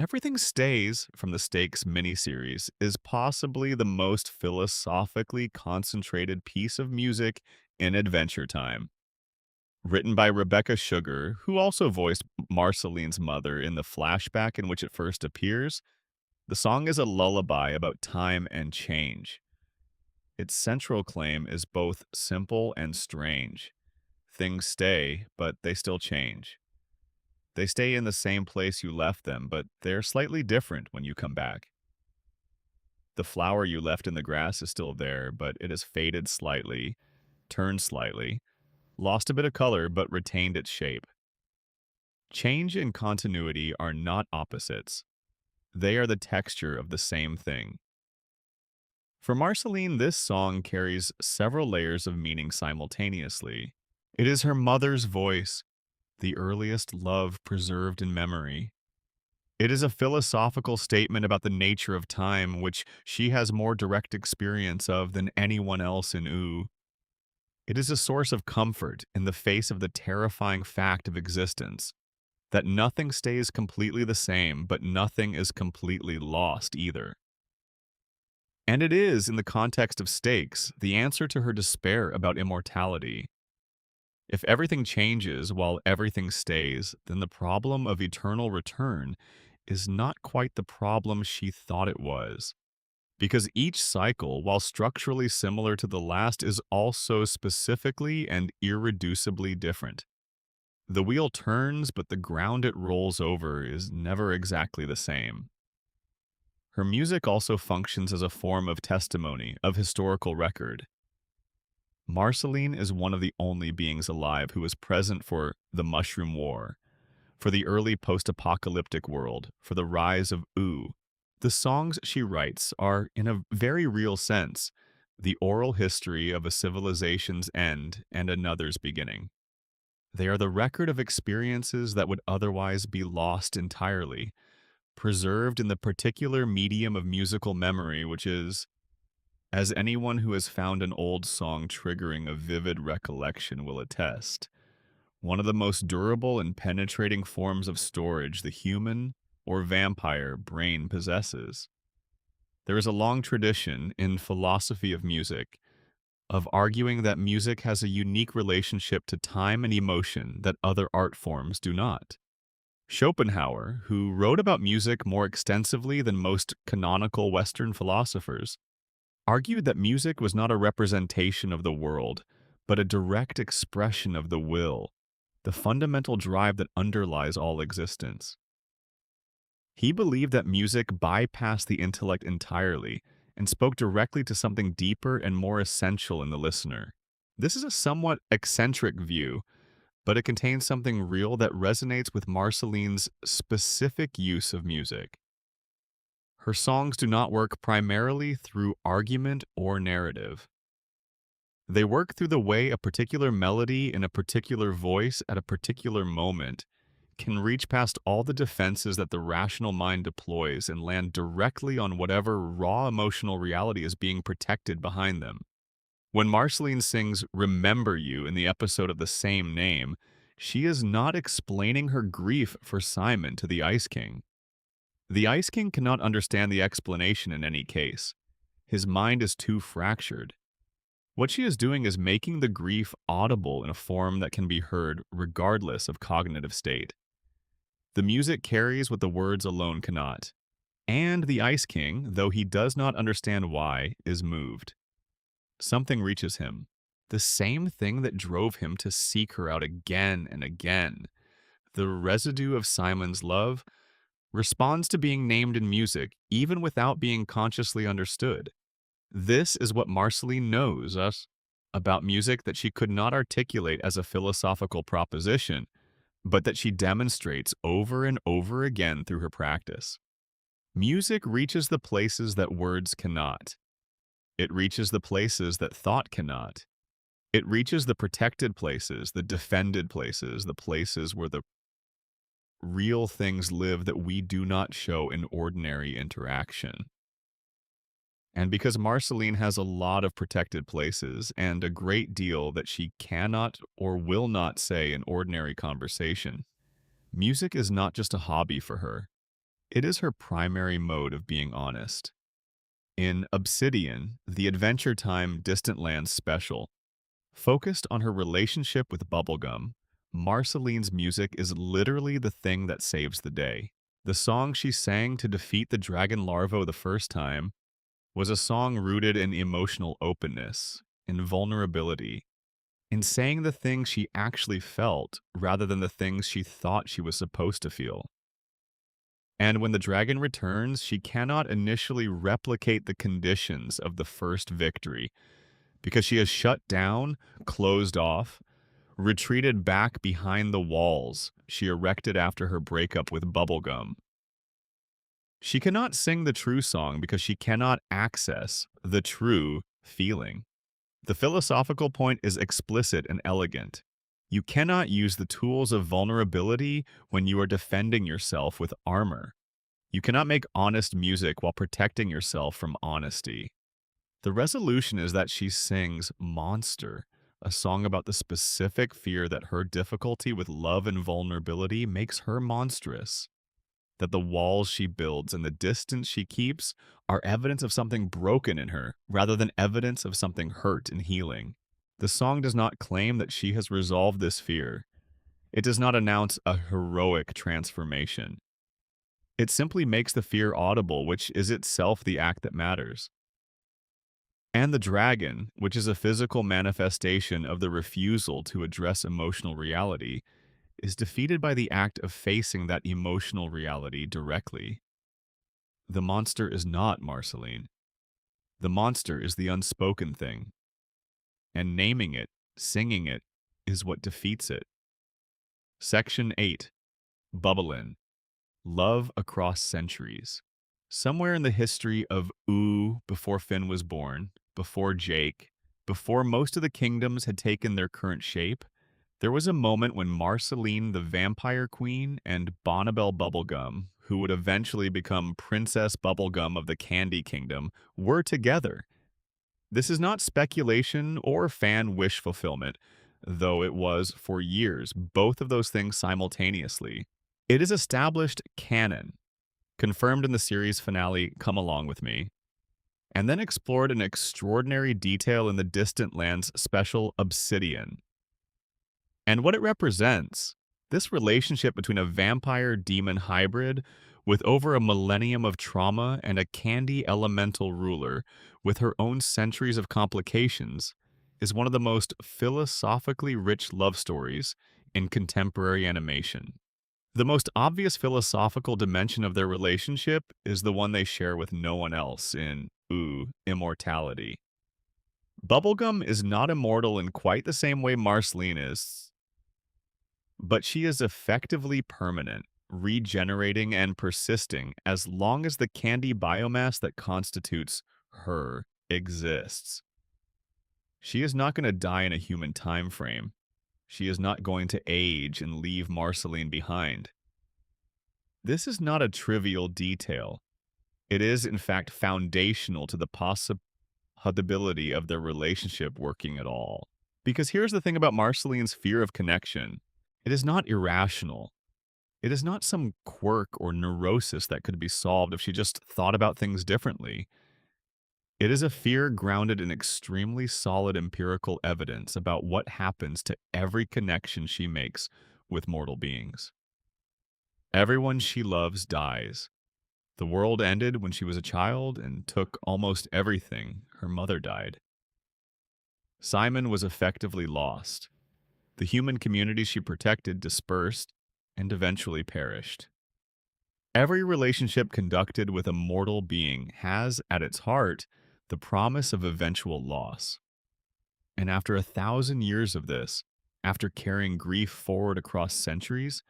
A: Everything Stays from the Stakes miniseries is possibly the most philosophically concentrated piece of music in Adventure Time. Written by Rebecca Sugar, who also voiced Marceline's mother in the flashback in which it first appears, the song is a lullaby about time and change. Its central claim is both simple and strange. Things stay, but they still change. They stay in the same place you left them, but they're slightly different when you come back. The flower you left in the grass is still there, but it has faded slightly, turned slightly, lost a bit of color, but retained its shape. Change and continuity are not opposites. They are the texture of the same thing. For Marceline, this song carries several layers of meaning simultaneously. It is her mother's voice, the earliest love preserved in memory. It is a philosophical statement about the nature of time, which she has more direct experience of than anyone else in Ooh. It is a source of comfort in the face of the terrifying fact of existence, that nothing stays completely the same, but nothing is completely lost either. And it is, in the context of Stakes, the answer to her despair about immortality. If everything changes while everything stays, then the problem of eternal return is not quite the problem she thought it was. Because each cycle, while structurally similar to the last, is also specifically and irreducibly different. The wheel turns, but the ground it rolls over is never exactly the same. Her music also functions as a form of testimony, of historical record. Marceline is one of the only beings alive who was present for the Mushroom War, for the early post-apocalyptic world, for the rise of Ooh. The songs she writes are, in a very real sense, the oral history of a civilization's end and another's beginning. They are the record of experiences that would otherwise be lost entirely, preserved in the particular medium of musical memory, which is, as anyone who has found an old song triggering a vivid recollection will attest, one of the most durable and penetrating forms of storage the human or vampire brain possesses. There is a long tradition in philosophy of music of arguing that music has a unique relationship to time and emotion that other art forms do not. Schopenhauer, who wrote about music more extensively than most canonical Western philosophers, argued that music was not a representation of the world, but a direct expression of the will, the fundamental drive that underlies all existence. He believed that music bypassed the intellect entirely and spoke directly to something deeper and more essential in the listener. This is a somewhat eccentric view, but it contains something real that resonates with Marceline's specific use of music. Her songs do not work primarily through argument or narrative. They work through the way a particular melody in a particular voice at a particular moment can reach past all the defenses that the rational mind deploys and land directly on whatever raw emotional reality is being protected behind them. When Marceline sings Remember You in the episode of the same name, she is not explaining her grief for Simon to the Ice King. The Ice King cannot understand the explanation in any case. His mind is too fractured. What she is doing is making the grief audible in a form that can be heard regardless of cognitive state. The music carries what the words alone cannot. And the Ice King, though he does not understand why, is moved. Something reaches him. The same thing that drove him to seek her out again and again. The residue of Simon's love responds to being named in music, even without being consciously understood. This is what Marceline knows us about music that she could not articulate as a philosophical proposition, but that she demonstrates over and over again through her practice. Music reaches the places that words cannot. It reaches the places that thought cannot. It reaches the protected places, the defended places, the places where the real things live that we do not show in ordinary interaction. And because Marceline has a lot of protected places and a great deal that she cannot or will not say in ordinary conversation, music is not just a hobby for her. It is her primary mode of being honest. In Obsidian, the Adventure Time Distant Lands special, focused on her relationship with Bubblegum, Marceline's music is literally the thing that saves the day. The song she sang to defeat the dragon larva the first time was a song rooted in emotional openness, in vulnerability, in saying the things she actually felt rather than the things she thought she was supposed to feel. And when the dragon returns, she cannot initially replicate the conditions of the first victory because she has shut down, closed off, retreated back behind the walls she erected after her breakup with Bubblegum. She cannot sing the true song because she cannot access the true feeling. The philosophical point is explicit and elegant. You cannot use the tools of vulnerability when you are defending yourself with armor. You cannot make honest music while protecting yourself from honesty. The resolution is that she sings Monster, a song about the specific fear that her difficulty with love and vulnerability makes her monstrous. That the walls she builds and the distance she keeps are evidence of something broken in her, rather than evidence of something hurt and healing. The song does not claim that she has resolved this fear. It does not announce a heroic transformation. It simply makes the fear audible, which is itself the act that matters. And the dragon, which is a physical manifestation of the refusal to address emotional reality, is defeated by the act of facing that emotional reality directly. The monster is not Marceline. The monster is the unspoken thing. And naming it, singing it, is what defeats it. Section 8. Bubblegum. Love across centuries. Somewhere in the history of before Finn was born, before Jake, before most of the kingdoms had taken their current shape, there was a moment when Marceline the Vampire Queen and Bonnibel Bubblegum, who would eventually become Princess Bubblegum of the Candy Kingdom, were together. This is not speculation or fan wish fulfillment, though it was, for years, both of those things simultaneously. It is established canon, confirmed in the series finale Come Along With Me, and then explored in extraordinary detail in the Distant Lands special Obsidian. And what it represents, this relationship between a vampire-demon hybrid with over a millennium of trauma and a candy elemental ruler with her own centuries of complications, is one of the most philosophically rich love stories in contemporary animation. The most obvious philosophical dimension of their relationship is the one they share with no one else in immortality. Bubblegum is not immortal in quite the same way Marceline is, but she is effectively permanent, regenerating and persisting as long as the candy biomass that constitutes her exists. She is not going to die in a human time frame. She is not going to age and leave Marceline behind. This is not a trivial detail. It is, in fact, foundational to the possibility of their relationship working at all. Because here's the thing about Marceline's fear of connection. It is not irrational. It is not some quirk or neurosis that could be solved if she just thought about things differently. It is a fear grounded in extremely solid empirical evidence about what happens to every connection she makes with mortal beings. Everyone she loves dies. The world ended when she was a child and took almost everything. Her mother died. Simon was effectively lost. The human community she protected dispersed and eventually perished. Every relationship conducted with a mortal being has, at its heart, the promise of eventual loss. And after 1,000 years of this, after carrying grief forward across centuries,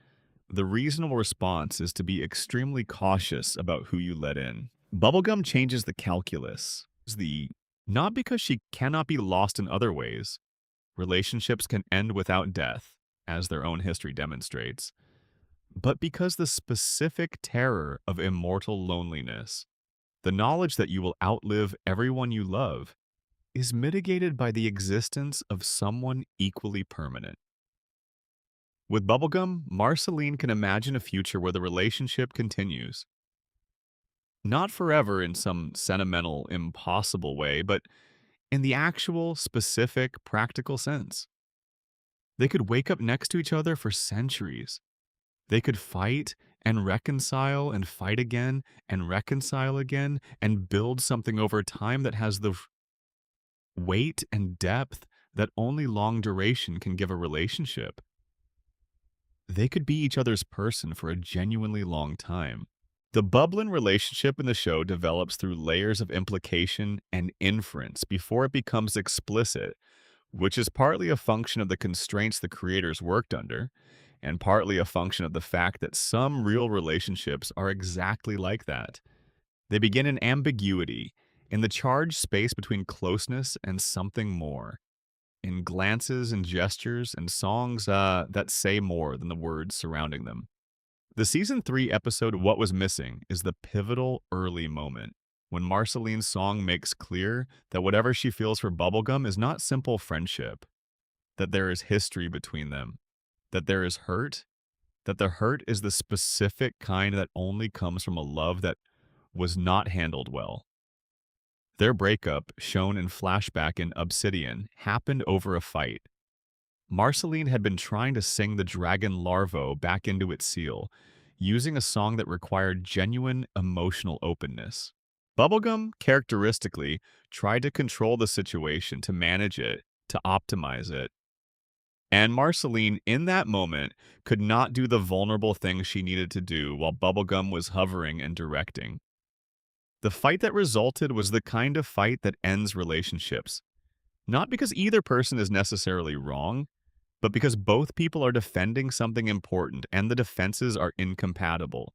A: the reasonable response is to be extremely cautious about who you let in. Bubblegum changes the calculus. Not because she cannot be lost in other ways. Relationships can end without death, as their own history demonstrates, but because the specific terror of immortal loneliness, the knowledge that you will outlive everyone you love, is mitigated by the existence of someone equally permanent. With Bubblegum, Marceline can imagine a future where the relationship continues, Not forever in some sentimental, impossible way, but in the actual, specific, practical sense. They could wake up next to each other for centuries. They could fight and reconcile and fight again and reconcile again and build something over time that has the weight and depth that only long duration can give a relationship. They could be each other's person for a genuinely long time. The Bublin relationship in the show develops through layers of implication and inference before it becomes explicit, which is partly a function of the constraints the creators worked under, and partly a function of the fact that some real relationships are exactly like that. They begin in ambiguity, in the charged space between closeness and something more, in glances and gestures and songs that say more than the words surrounding them. The season 3 episode What Was Missing is the pivotal early moment when Marceline's song makes clear that whatever she feels for Bubblegum is not simple friendship, that there is history between them, that there is hurt, that the hurt is the specific kind that only comes from a love that was not handled well. Their breakup, shown in flashback in Obsidian, happened over a fight. Marceline had been trying to sing the dragon larvo back into its seal, using a song that required genuine emotional openness. Bubblegum, characteristically, tried to control the situation, to manage it, to optimize it. And Marceline, in that moment, could not do the vulnerable thing she needed to do while Bubblegum was hovering and directing. The fight that resulted was the kind of fight that ends relationships. Not because either person is necessarily wrong, but because both people are defending something important and the defenses are incompatible.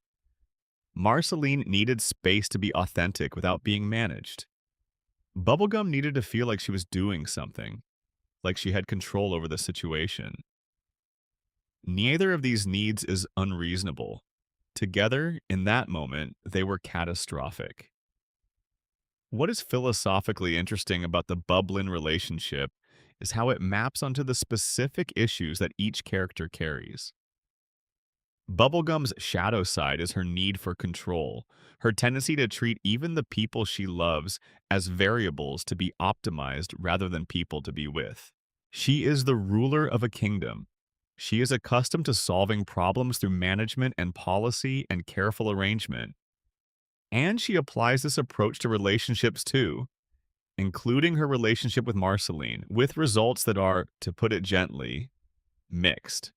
A: Marceline needed space to be authentic without being managed. Bubblegum needed to feel like she was doing something, like she had control over the situation. Neither of these needs is unreasonable. Together, in that moment, they were catastrophic. What is philosophically interesting about the Bublin relationship is how it maps onto the specific issues that each character carries. Bubblegum's shadow side is her need for control, her tendency to treat even the people she loves as variables to be optimized rather than people to be with. She is the ruler of a kingdom. She is accustomed to solving problems through management and policy and careful arrangement. And she applies this approach to relationships too, including her relationship with Marceline, with results that are, to put it gently, mixed.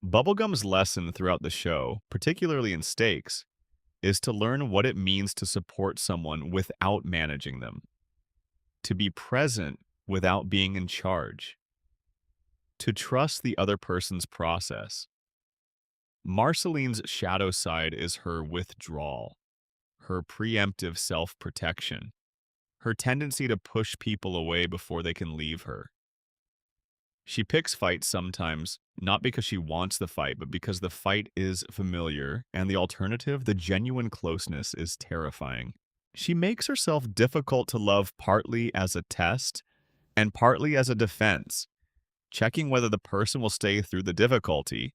A: Bubblegum's lesson throughout the show, particularly in Stakes, is to learn what it means to support someone without managing them, to be present without being in charge, to trust the other person's process. Marceline's shadow side is her withdrawal, her preemptive self-protection, her tendency to push people away before they can leave her. She picks fights sometimes, not because she wants the fight, but because the fight is familiar, and the alternative, the genuine closeness, is terrifying. She makes herself difficult to love partly as a test and partly as a defense, checking whether the person will stay through the difficulty,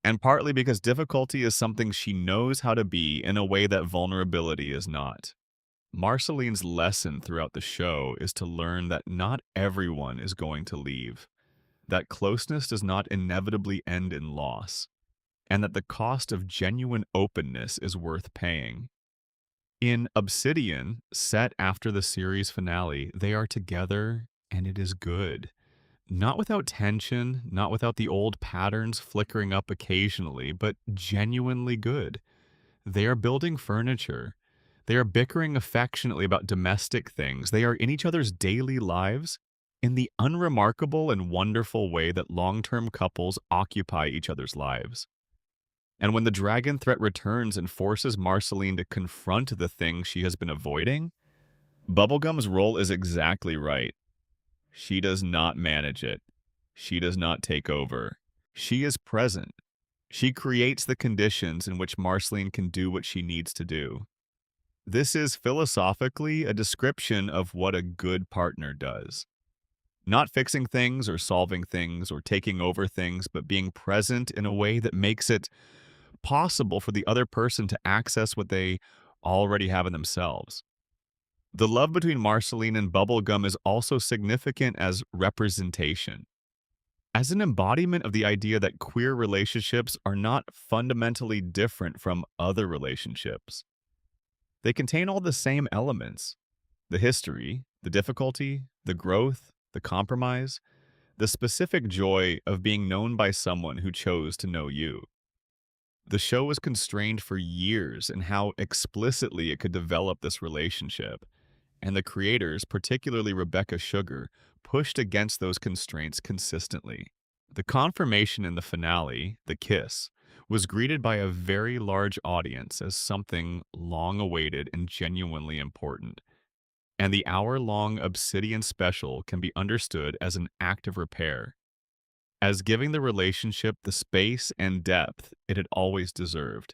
A: and partly because difficulty is something she knows how to be in a way that vulnerability is not. Marceline's lesson throughout the show is to learn that not everyone is going to leave, that closeness does not inevitably end in loss, and that the cost of genuine openness is worth paying. In Obsidian, set after the series finale, they are together and it is good. Not without tension, not without the old patterns flickering up occasionally, but genuinely good. They are building furniture. They are bickering affectionately about domestic things. They are in each other's daily lives in the unremarkable and wonderful way that long-term couples occupy each other's lives. And when the dragon threat returns and forces Marceline to confront the thing she has been avoiding, Bubblegum's role is exactly right. She does not manage it. She does not take over. She is present. She creates the conditions in which Marceline can do what she needs to do. This is philosophically a description of what a good partner does. Not fixing things or solving things or taking over things, but being present in a way that makes it possible for the other person to access what they already have in themselves. The love between Marceline and Bubblegum is also significant as representation, as an embodiment of the idea that queer relationships are not fundamentally different from other relationships. They contain all the same elements: the history, the difficulty, the growth, the compromise, the specific joy of being known by someone who chose to know you. The show was constrained for years in how explicitly it could develop this relationship, and the creators, particularly Rebecca Sugar, pushed against those constraints consistently. The confirmation in the finale, the kiss, was greeted by a very large audience as something long awaited and genuinely important. And the hour-long Obsidian special can be understood as an act of repair, as giving the relationship the space and depth it had always deserved.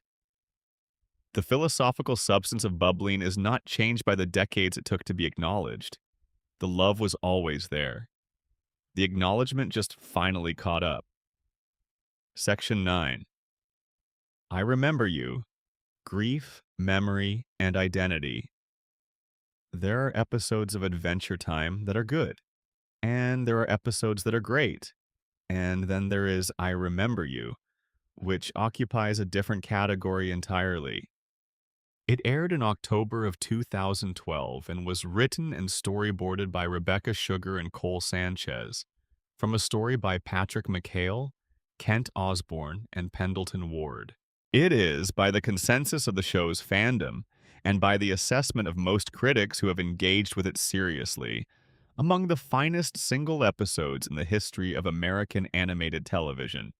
A: The philosophical substance of bubbling is not changed by the decades it took to be acknowledged. The love was always there. The acknowledgement just finally caught up. Section 9. I remember you. Grief, memory, and identity. There are episodes of Adventure Time that are good, and there are episodes that are great. And then there is I Remember You, which occupies a different category entirely. It aired in October of 2012 and was written and storyboarded by Rebecca Sugar and Cole Sanchez, from a story by Patrick McHale, Kent Osborne, and Pendleton Ward. It is, by the consensus of the show's fandom, and by the assessment of most critics who have engaged with it seriously, among the finest single episodes in the history of American animated television.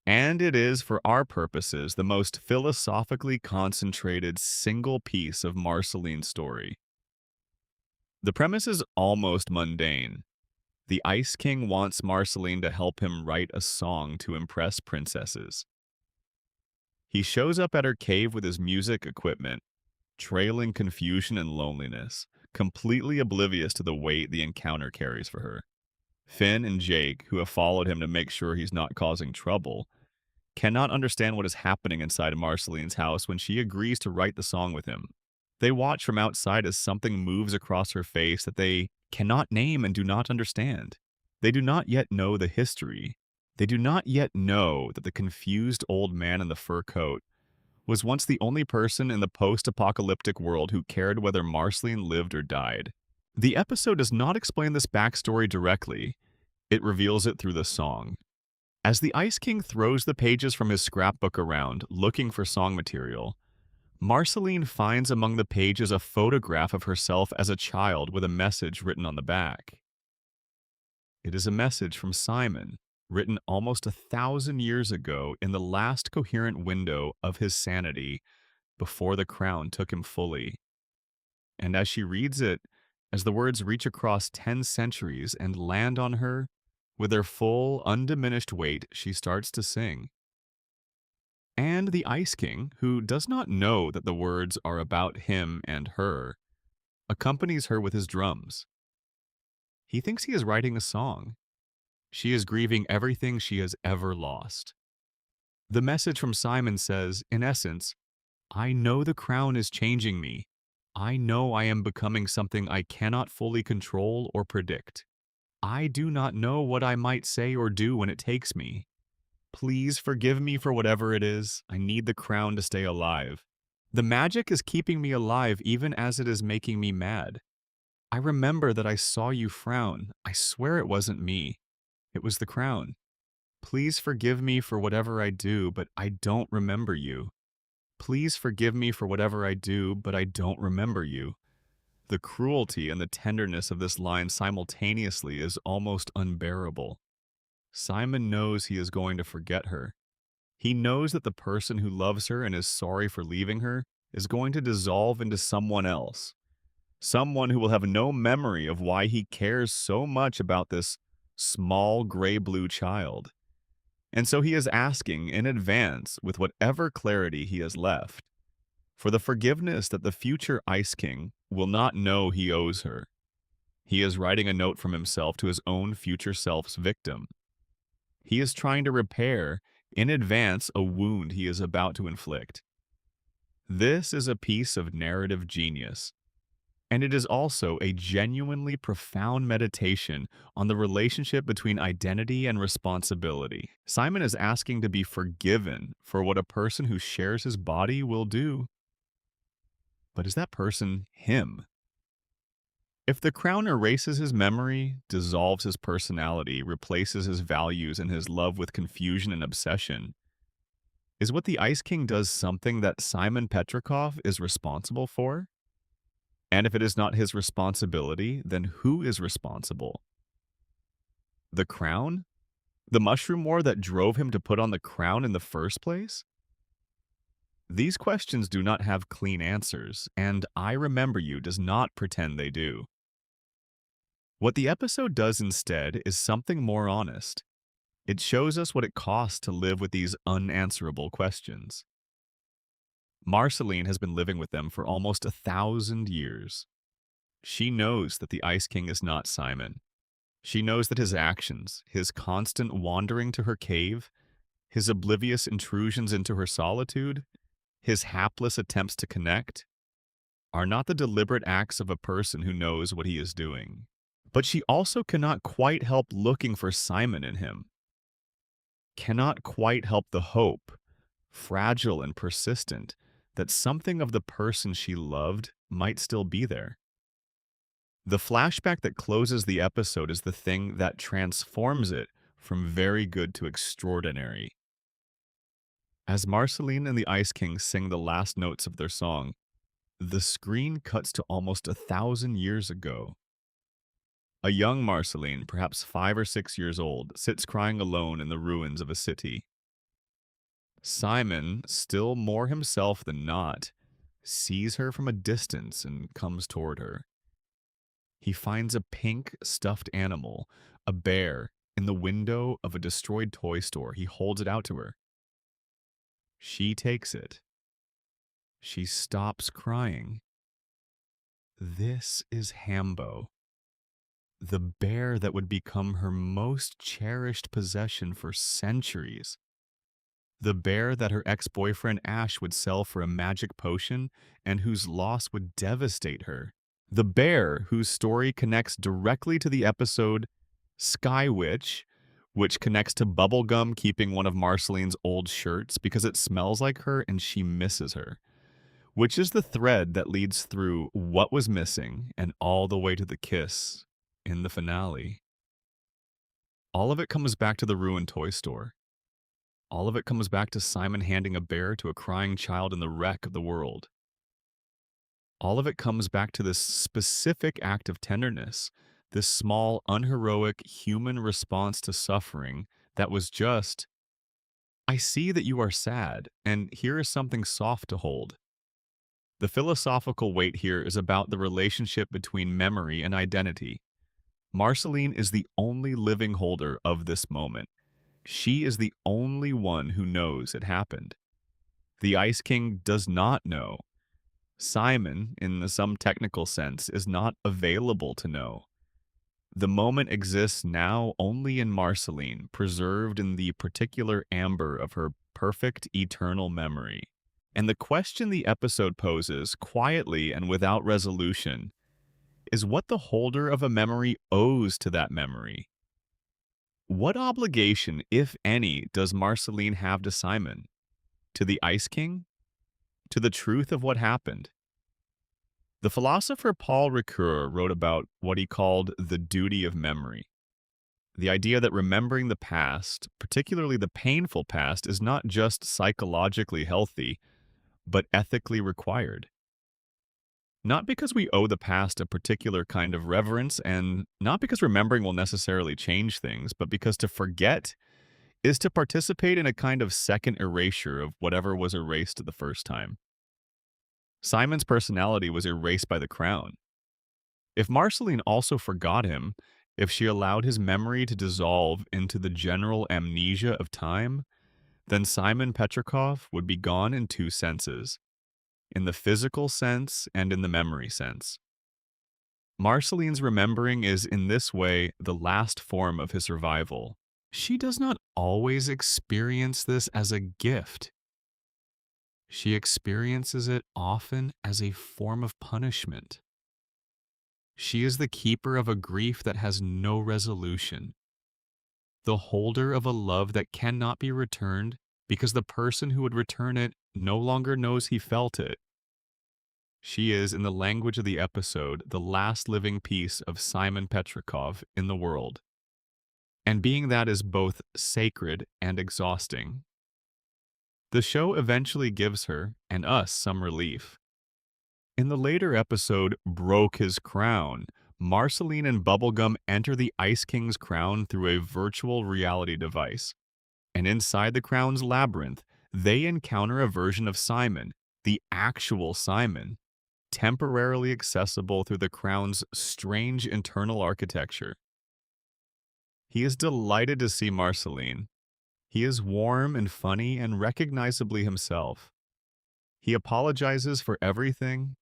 A: And it is, for our purposes, the most philosophically concentrated single piece of Marceline's story. The premise is almost mundane. The Ice King wants Marceline to help him write a song to impress princesses. He shows up at her cave with his music equipment, trailing confusion and loneliness, completely oblivious to the weight the encounter carries for her. Finn and Jake, who have followed him to make sure he's not causing trouble, cannot understand what is happening inside Marceline's house when she agrees to write the song with him. They watch from outside as something moves across her face that they cannot name and do not understand. They do not yet know the history. They do not yet know that the confused old man in the fur coat was once the only person in the post-apocalyptic world who cared whether Marceline lived or died. The episode does not explain this backstory directly. It reveals it through the song. As the Ice King throws the pages from his scrapbook around, looking for song material, Marceline finds among the pages a photograph of herself as a child with a message written on the back. It is a message from Simon, written almost 1,000 years ago in the last coherent window of his sanity before the crown took him fully. And as she reads it, as the words reach across 10 centuries and land on her, with their full, undiminished weight, she starts to sing. And the Ice King, who does not know that the words are about him and her, accompanies her with his drums. He thinks he is writing a song. She is grieving everything she has ever lost. The message from Simon says, in essence, I know the crown is changing me. I know I am becoming something I cannot fully control or predict. I do not know what I might say or do when it takes me. Please forgive me for whatever it is. I need the crown to stay alive. The magic is keeping me alive even as it is making me mad. I remember that I saw you frown. I swear it wasn't me. It was the crown. Please forgive me for whatever I do, but I don't remember you. Please forgive me for whatever I do, but I don't remember you. The cruelty and the tenderness of this line simultaneously is almost unbearable. Simon knows he is going to forget her. He knows that the person who loves her and is sorry for leaving her is going to dissolve into someone else. Someone who will have no memory of why he cares so much about this small gray-blue child. And so he is asking in advance, with whatever clarity he has left, for the forgiveness that the future Ice King will not know he owes her. He is writing a note from himself to his own future self's victim. He is trying to repair, in advance, a wound he is about to inflict. This is a piece of narrative genius, and it is also a genuinely profound meditation on the relationship between identity and responsibility. Simon is asking to be forgiven for what a person who shares his body will do. But is that person him? If the crown erases his memory, dissolves his personality, replaces his values and his love with confusion and obsession, is what the Ice King does something that Simon Petrikov is responsible for? And if it is not his responsibility, then who is responsible? The crown? The mushroom war that drove him to put on the crown in the first place? These questions do not have clean answers, and I Remember You does not pretend they do. What the episode does instead is something more honest. It shows us what it costs to live with these unanswerable questions. Marceline has been living with them for almost 1,000 years. She knows that the Ice King is not Simon. She knows that his actions, his constant wandering to her cave, his oblivious intrusions into her solitude, his hapless attempts to connect, are not the deliberate acts of a person who knows what he is doing. But she also cannot quite help looking for Simon in him, cannot quite help the hope, fragile and persistent, that something of the person she loved might still be there. The flashback that closes the episode is the thing that transforms it from very good to extraordinary. As Marceline and the Ice King sing the last notes of their song, the screen cuts to almost 1,000 years ago. A young Marceline, perhaps 5 or 6 years old, sits crying alone in the ruins of a city. Simon, still more himself than not, sees her from a distance and comes toward her. He finds a pink stuffed animal, a bear, in the window of a destroyed toy store. He holds it out to her. She takes it. She stops crying. This is Hambo, the bear that would become her most cherished possession for centuries. The bear that her ex-boyfriend Ash would sell for a magic potion and whose loss would devastate her. The bear whose story connects directly to the episode Sky Witch, which connects to Bubblegum keeping one of Marceline's old shirts because it smells like her and she misses her, which is the thread that leads through What Was Missing and all the way to the kiss in the finale. All of it comes back to the ruined toy store. All of it comes back to Simon handing a bear to a crying child in the wreck of the world. All of it comes back to this specific act of tenderness, this small, unheroic human response to suffering that was just, I see that you are sad, and here is something soft to hold. The philosophical weight here is about the relationship between memory and identity. Marceline is the only living holder of this moment. She is the only one who knows it happened. The Ice King does not know. Simon, in some technical sense, is not available to know. The moment exists now only in Marceline, preserved in the particular amber of her perfect eternal memory. And the question the episode poses, quietly and without resolution, is what the holder of a memory owes to that memory. What obligation, if any, does Marceline have to Simon? To the Ice King? To the truth of what happened? The philosopher Paul Ricoeur wrote about what he called the duty of memory. The idea that remembering the past, particularly the painful past, is not just psychologically healthy, but ethically required. Not because we owe the past a particular kind of reverence, and not because remembering will necessarily change things, but because to forget is to participate in a kind of second erasure of whatever was erased the first time. Simon's personality was erased by the crown. If Marceline also forgot him, if she allowed his memory to dissolve into the general amnesia of time, then Simon Petrikov would be gone in two senses, in the physical sense and in the memory sense. Marceline's remembering is in this way the last form of his survival. She does not always experience this as a gift. She experiences it often as a form of punishment. She is the keeper of a grief that has no resolution, the holder of a love that cannot be returned because the person who would return it no longer knows he felt it. She is, in the language of the episode, the last living piece of Simon Petrikov in the world. And being that is both sacred and exhausting. The show eventually gives her, and us, some relief. In the later episode, Broke His Crown, Marceline and Bubblegum enter the Ice King's crown through a virtual reality device. And inside the crown's labyrinth, they encounter a version of Simon, the actual Simon, temporarily accessible through the crown's strange internal architecture. He is delighted to see Marceline. He is warm and funny and recognizably himself. He apologizes for everything.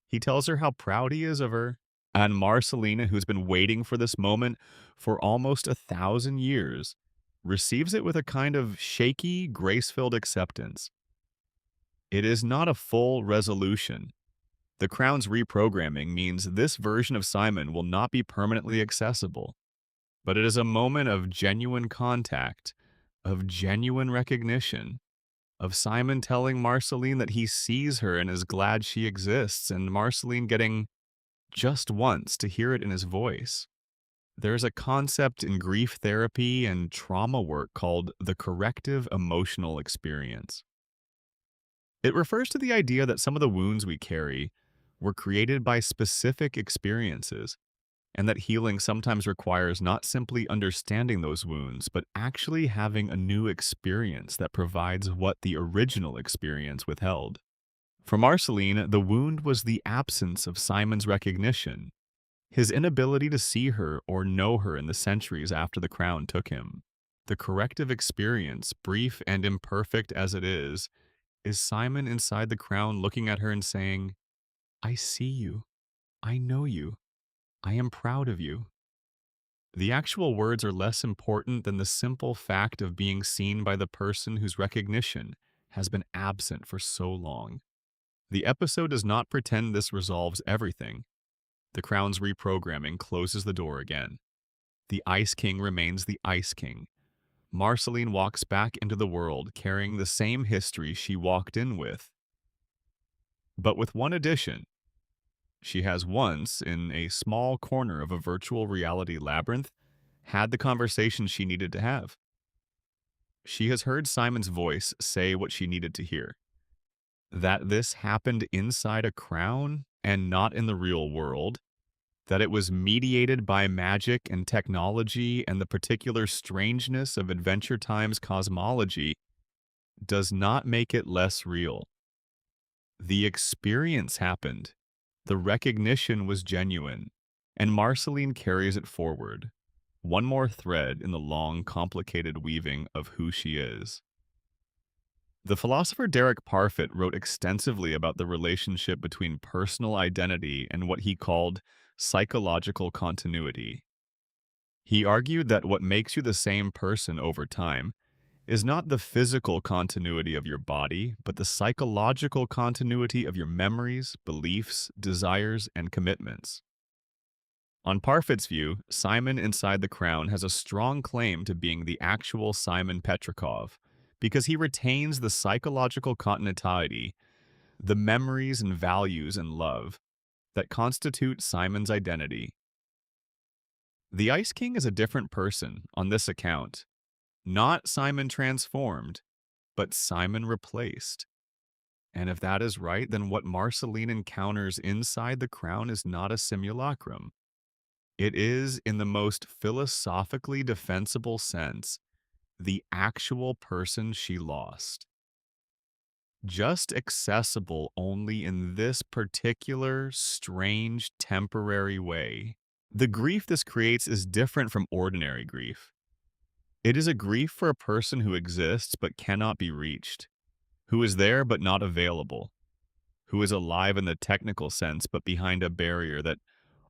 A: He tells her how proud he is of her. And Marcelina, who's been waiting for this moment for almost 1,000 years, receives it with a kind of shaky, grace-filled acceptance. It is not a full resolution. The crown's reprogramming means this version of Simon will not be permanently accessible, but it is a moment of genuine contact, of genuine recognition, of Simon telling Marceline that he sees her and is glad she exists, and Marceline getting just once to hear it in his voice. There's a concept in grief therapy and trauma work called the corrective emotional experience. It refers to the idea that some of the wounds we carry were created by specific experiences, and that healing sometimes requires not simply understanding those wounds, but actually having a new experience that provides what the original experience withheld. For Marceline, the wound was the absence of Simon's recognition, his inability to see her or know her in the centuries after the crown took him. The corrective experience, brief and imperfect as it is Simon inside the crown looking at her and saying, "I see you. I know you. I am proud of you." The actual words are less important than the simple fact of being seen by the person whose recognition has been absent for so long. The episode does not pretend this resolves everything. The crown's reprogramming closes the door again. The Ice King remains the Ice King. Marceline walks back into the world carrying the same history she walked in with, but with one addition. She has once, in a small corner of a virtual reality labyrinth, had the conversation she needed to have. She has heard Simon's voice say what she needed to hear. That this happened inside a crown and not in the real world. That it was mediated by magic and technology and the particular strangeness of Adventure Time's cosmology does not make it less real. The experience happened. The recognition was genuine, and Marceline carries it forward. One more thread in the long, complicated weaving of who she is. The philosopher Derek Parfit wrote extensively about the relationship between personal identity and what he called psychological continuity. He argued that what makes you the same person over time is not the physical continuity of your body, but the psychological continuity of your memories, beliefs, desires, and commitments. On Parfit's view, Simon inside the crown has a strong claim to being the actual Simon Petrikov because he retains the psychological continuity, the memories and values and love that constitute Simon's identity. The Ice King is a different person on this account. Not Simon transformed, but Simon replaced. And if that is right, then what Marceline encounters inside the crown is not a simulacrum. It is, in the most philosophically defensible sense, the actual person she lost. Just accessible only in this particular, strange, temporary way. The grief this creates is different from ordinary grief. It is a grief for a person who exists but cannot be reached, who is there but not available, who is alive in the technical sense but behind a barrier that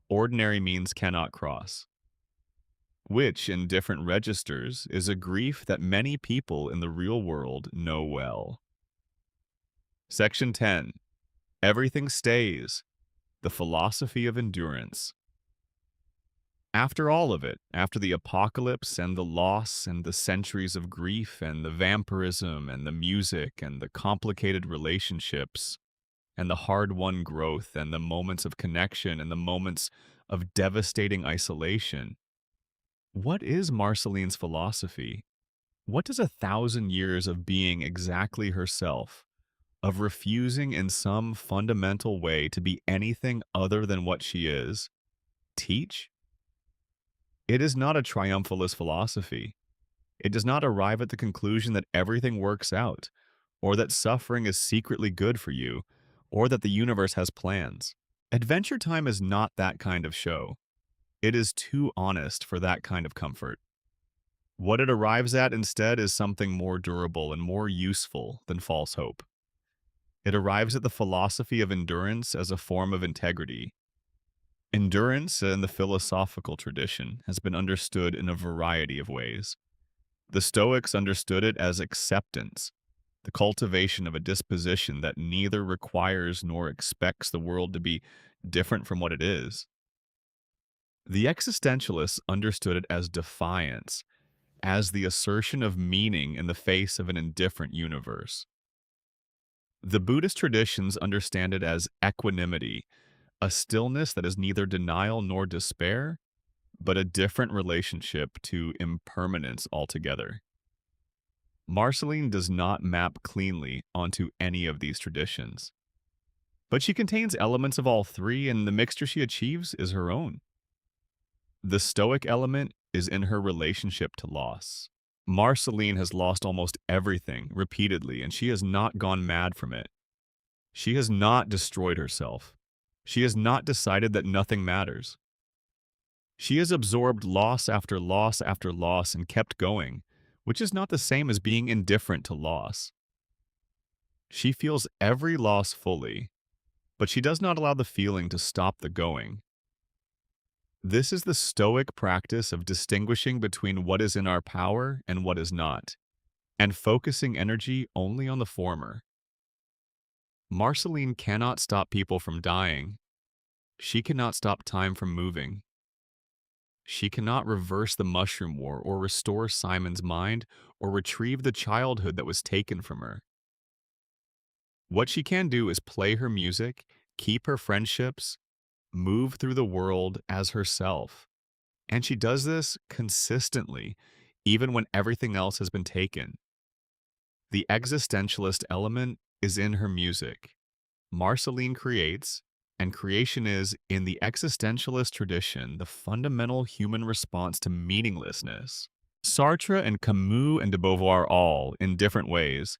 A: ordinary means cannot cross, which, in different registers, is a grief that many people in the real world know well. Section 10. Everything stays. The philosophy of endurance. After all of it, after the apocalypse and the loss and the centuries of grief and the vampirism and the music and the complicated relationships and the hard-won growth and the moments of connection and the moments of devastating isolation, what is Marceline's philosophy? What does 1,000 years of being exactly herself, of refusing in some fundamental way to be anything other than what she is, teach? It is not a triumphalist philosophy. It does not arrive at the conclusion that everything works out, or that suffering is secretly good for you, or that the universe has plans. Adventure Time is not that kind of show. It is too honest for that kind of comfort. What it arrives at instead is something more durable and more useful than false hope. It arrives at the philosophy of endurance as a form of integrity. Endurance in the philosophical tradition has been understood in a variety of ways. The Stoics understood it as acceptance, the cultivation of a disposition that neither requires nor expects the world to be different from what it is. The existentialists understood it as defiance, as the assertion of meaning in the face of an indifferent universe. The Buddhist traditions understand it as equanimity, a stillness that is neither denial nor despair, but a different relationship to impermanence altogether. Marceline does not map cleanly onto any of these traditions, but she contains elements of all three, and the mixture she achieves is her own. The Stoic element is in her relationship to loss. Marceline has lost almost everything repeatedly, and she has not gone mad from it. She has not destroyed herself. She has not decided that nothing matters. She has absorbed loss after loss after loss and kept going, which is not the same as being indifferent to loss. She feels every loss fully, but she does not allow the feeling to stop the going. This is the Stoic practice of distinguishing between what is in our power and what is not, and focusing energy only on the former. Marceline cannot stop people from dying. She cannot stop time from moving. She cannot reverse the mushroom war or restore Simon's mind or retrieve the childhood that was taken from her. What she can do is play her music, keep her friendships, move through the world as herself. And she does this consistently, even when everything else has been taken. The existentialist element is in her music. Marceline creates, and creation is, in the existentialist tradition, the fundamental human response to meaninglessness. Sartre and Camus and de Beauvoir all, in different ways,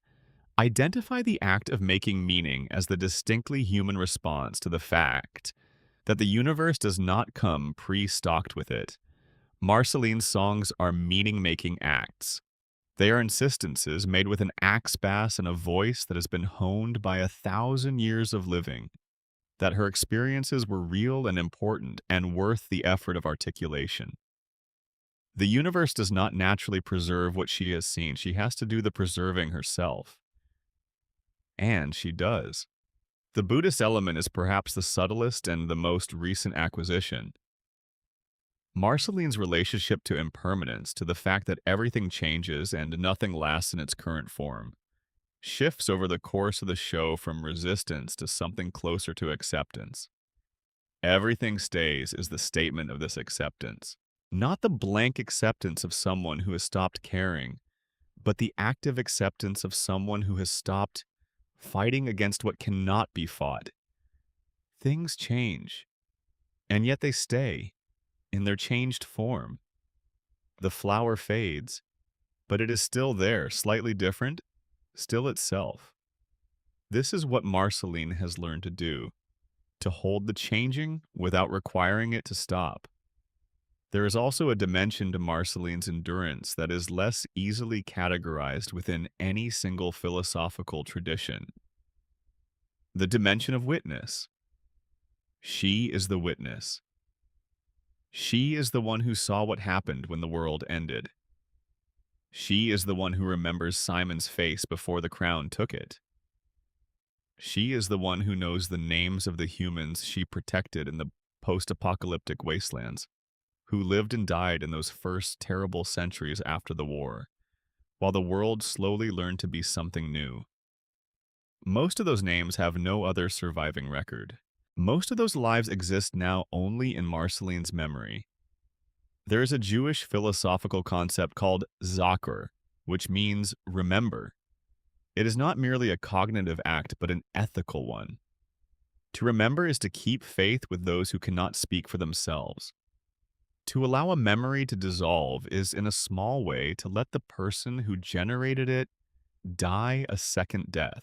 A: identify the act of making meaning as the distinctly human response to the fact that the universe does not come pre-stocked with it. Marceline's songs are meaning-making acts. They are insistences made with an axe bass and a voice that has been honed by 1,000 years of living, that her experiences were real and important and worth the effort of articulation. The universe does not naturally preserve what she has seen. She has to do the preserving herself. And she does. The Buddhist element is perhaps the subtlest and the most recent acquisition. Marceline's relationship to impermanence, to the fact that everything changes and nothing lasts in its current form, shifts over the course of the show from resistance to something closer to acceptance. Everything stays is the statement of this acceptance. Not the blank acceptance of someone who has stopped caring, but the active acceptance of someone who has stopped fighting against what cannot be fought. Things change, and yet they stay in their changed form. The flower fades, but it is still there, slightly different, still itself. This is what Marceline has learned to do, to hold the changing without requiring it to stop. There is also a dimension to Marceline's endurance that is less easily categorized within any single philosophical tradition. The dimension of witness. She is the witness. She is the one who saw what happened when the world ended. She is the one who remembers Simon's face before the crown took it. She is the one who knows the names of the humans she protected in the post-apocalyptic wastelands, who lived and died in those first terrible centuries after the war, while the world slowly learned to be something new. Most of those names have no other surviving record. Most of those lives exist now only in Marceline's memory. There is a Jewish philosophical concept called zakor, which means remember. It is not merely a cognitive act, but an ethical one. To remember is to keep faith with those who cannot speak for themselves. To allow a memory to dissolve is, in a small way, to let the person who generated it die a second death.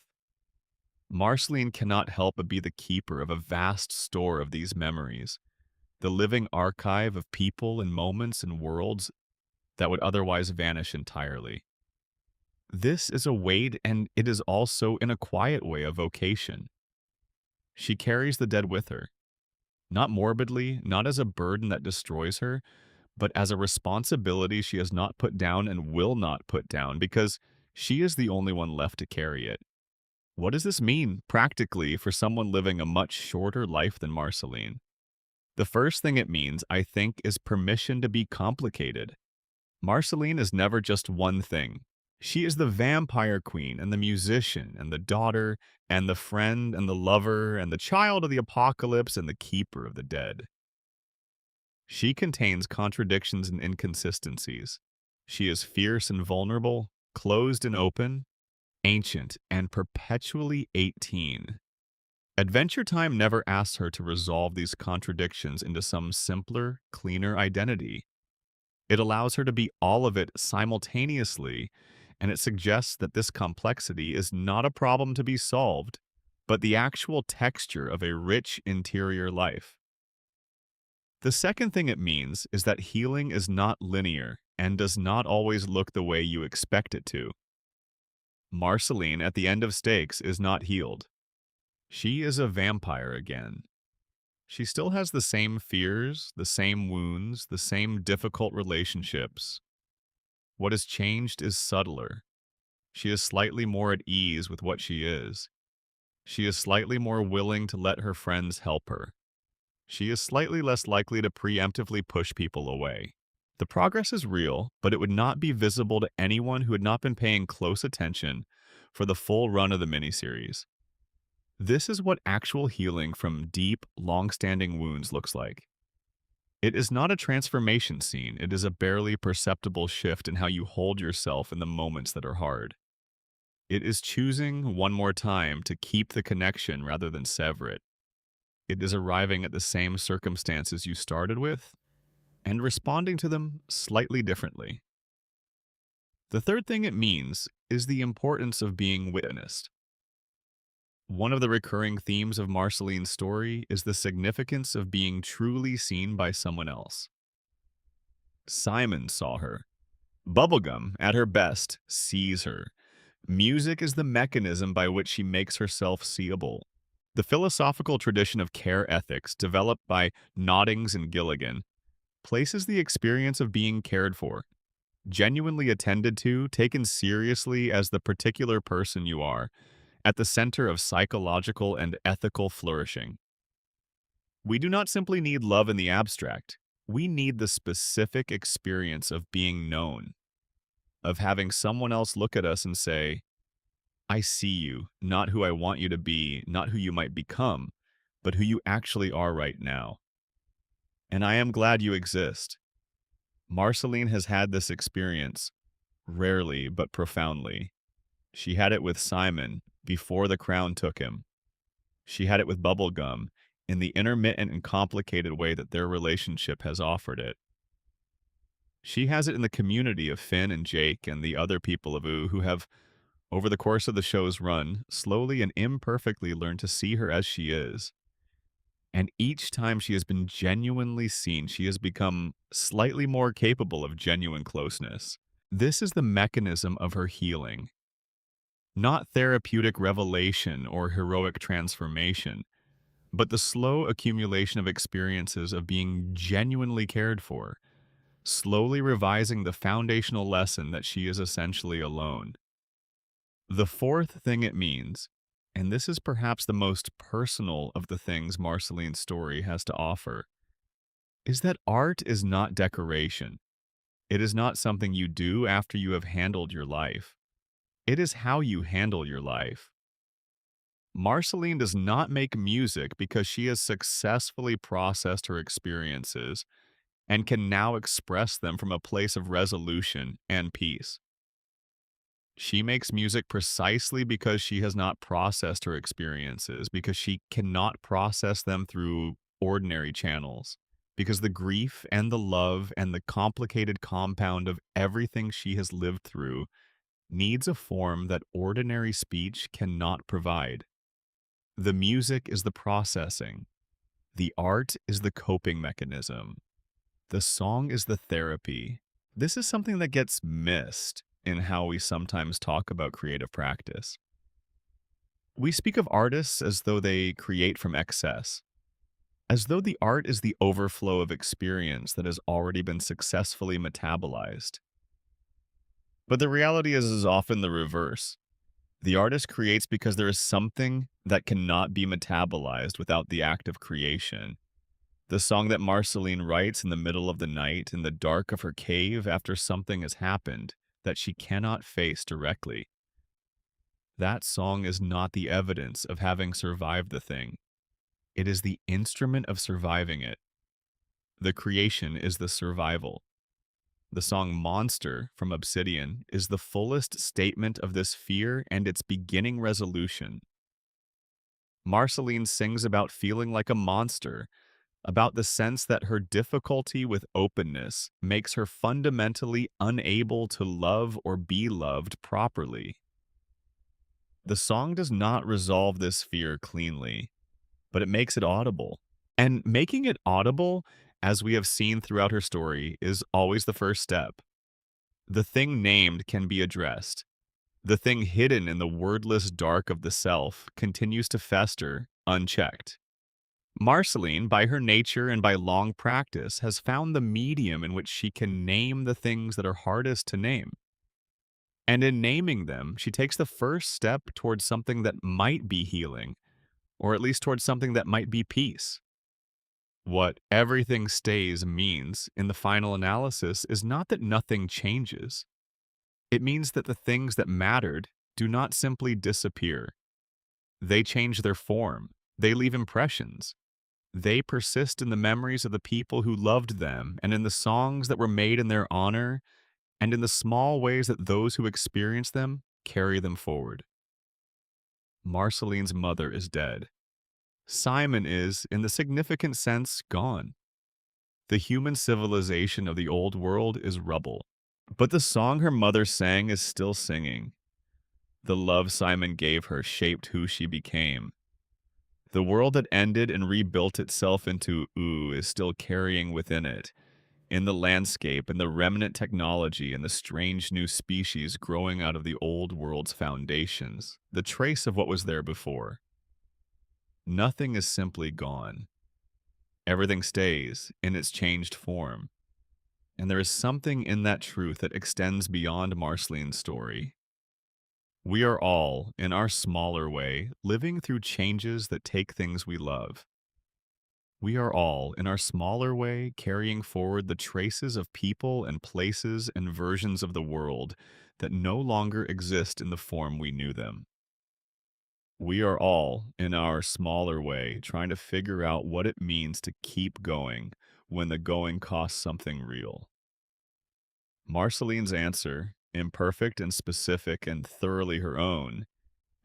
A: Marceline cannot help but be the keeper of a vast store of these memories, the living archive of people and moments and worlds that would otherwise vanish entirely. This is a weight, and it is also, in a quiet way, a vocation. She carries the dead with her, not morbidly, not as a burden that destroys her, but as a responsibility she has not put down and will not put down because she is the only one left to carry it. What does this mean, practically, for someone living a much shorter life than Marceline? The first thing it means, I think, is permission to be complicated. Marceline is never just one thing. She is the vampire queen and the musician and the daughter and the friend and the lover and the child of the apocalypse and the keeper of the dead. She contains contradictions and inconsistencies. She is fierce and vulnerable, closed and open, ancient and perpetually 18. Adventure Time never asks her to resolve these contradictions into some simpler, cleaner identity. It allows her to be all of it simultaneously, and it suggests that this complexity is not a problem to be solved, but the actual texture of a rich interior life. The second thing it means is that healing is not linear and does not always look the way you expect it to. Marceline, at the end of Stakes, is not healed. She is a vampire again. She still has the same fears, the same wounds, the same difficult relationships. What has changed is subtler. She is slightly more at ease with what she is. She is slightly more willing to let her friends help her. She is slightly less likely to preemptively push people away. The progress is real, but it would not be visible to anyone who had not been paying close attention for the full run of the miniseries. This is what actual healing from deep, long-standing wounds looks like. It is not a transformation scene, it is a barely perceptible shift in how you hold yourself in the moments that are hard. It is choosing, one more time, to keep the connection rather than sever it. It is arriving at the same circumstances you started with, and responding to them slightly differently. The third thing it means is the importance of being witnessed. One of the recurring themes of Marceline's story is the significance of being truly seen by someone else. Simon saw her. Bubblegum, at her best, sees her. Music is the mechanism by which she makes herself seeable. The philosophical tradition of care ethics, developed by Noddings and Gilligan, places the experience of being cared for, genuinely attended to, taken seriously as the particular person you are, at the center of psychological and ethical flourishing. We do not simply need love in the abstract. We need the specific experience of being known, of having someone else look at us and say, I see you, not who I want you to be, not who you might become, but who you actually are right now. And I am glad you exist. Marceline has had this experience, rarely but profoundly. She had it with Simon before the crown took him. She had it with Bubblegum in the intermittent and complicated way that their relationship has offered it. She has it in the community of Finn and Jake and the other people of Ooh who have, over the course of the show's run, slowly and imperfectly learned to see her as she is. And each time she has been genuinely seen, she has become slightly more capable of genuine closeness. This is the mechanism of her healing. Not therapeutic revelation or heroic transformation, but the slow accumulation of experiences of being genuinely cared for, slowly revising the foundational lesson that she is essentially alone. The fourth thing it means and this is perhaps the most personal of the things Marceline's story has to offer, is that art is not decoration. It is not something you do after you have handled your life. It is how you handle your life. Marceline does not make music because she has successfully processed her experiences and can now express them from a place of resolution and peace. She makes music precisely because she has not processed her experiences, because she cannot process them through ordinary channels, because the grief and the love and the complicated compound of everything she has lived through needs a form that ordinary speech cannot provide. The music is the processing. The art is the coping mechanism. The song is the therapy. This is something that gets missed in how we sometimes talk about creative practice. We speak of artists as though they create from excess, as though the art is the overflow of experience that has already been successfully metabolized. But the reality is often the reverse. The artist creates because there is something that cannot be metabolized without the act of creation. The song that Marceline writes in the middle of the night in the dark of her cave after something has happened that she cannot face directly. That song is not the evidence of having survived the thing. It is the instrument of surviving it. The creation is the survival. The song Monster from Obsidian is the fullest statement of this fear and its beginning resolution. Marceline sings about feeling like a monster, about the sense that her difficulty with openness makes her fundamentally unable to love or be loved properly. The song does not resolve this fear cleanly, but it makes it audible. And making it audible, as we have seen throughout her story, is always the first step. The thing named can be addressed. The thing hidden in the wordless dark of the self continues to fester, unchecked. Marceline, by her nature and by long practice, has found the medium in which she can name the things that are hardest to name. And in naming them, she takes the first step towards something that might be healing, or at least towards something that might be peace. What everything stays means, in the final analysis, is not that nothing changes. It means that the things that mattered do not simply disappear. They change their form. They leave impressions. They persist in the memories of the people who loved them and in the songs that were made in their honor and in the small ways that those who experience them carry them forward. Marceline's mother is dead. Simon is, in the significant sense, gone. The human civilization of the old world is rubble. But the song her mother sang is still singing. The love Simon gave her shaped who she became. The world that ended and rebuilt itself into ooh is still carrying within it, in the landscape and the remnant technology and the strange new species growing out of the old world's foundations, the trace of what was there before. Nothing is simply gone. Everything stays in its changed form. And there is something in that truth that extends beyond Marceline's story. We are all, in our smaller way, living through changes that take things we love. We are all, in our smaller way, carrying forward the traces of people and places and versions of the world that no longer exist in the form we knew them. We are all, in our smaller way, trying to figure out what it means to keep going when the going costs something real. Marceline's answer, imperfect and specific and thoroughly her own,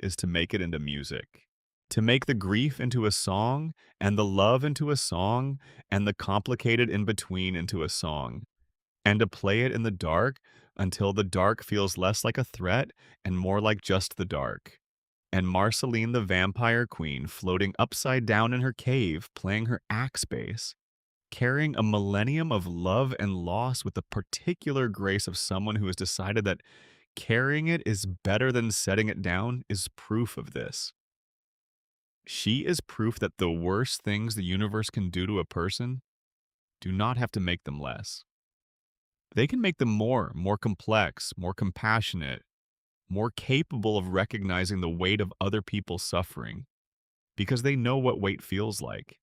A: is to make it into music. To make the grief into a song, and the love into a song, and the complicated in between into a song. And to play it in the dark until the dark feels less like a threat and more like just the dark. And Marceline the vampire queen floating upside down in her cave playing her axe bass, carrying a millennium of love and loss with the particular grace of someone who has decided that carrying it is better than setting it down, is proof of this. She is proof that the worst things the universe can do to a person do not have to make them less. They can make them more complex, more compassionate, more capable of recognizing the weight of other people's suffering because they know what weight feels like.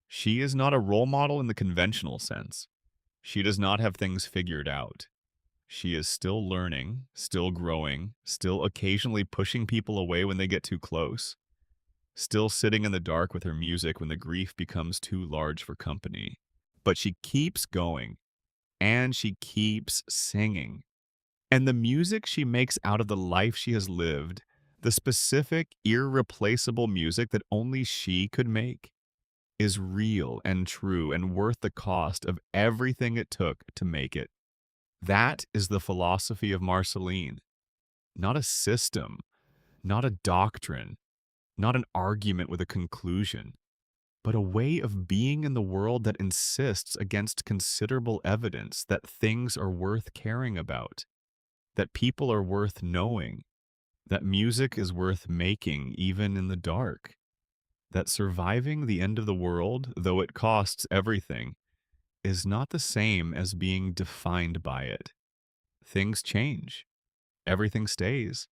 A: She is not a role model in the conventional sense. She does not have things figured out. She is still learning, still growing, still occasionally pushing people away when they get too close, still sitting in the dark with her music when the grief becomes too large for company. But she keeps going, and she keeps singing. And the music she makes out of the life she has lived, the specific, irreplaceable music that only she could make, is real and true and worth the cost of everything it took to make it. That is the philosophy of Marceline. Not a system, not a doctrine, not an argument with a conclusion, but a way of being in the world that insists against considerable evidence that things are worth caring about, that people are worth knowing, that music is worth making even in the dark, that surviving the end of the world, though it costs everything, is not the same as being defined by it. Things change, everything stays.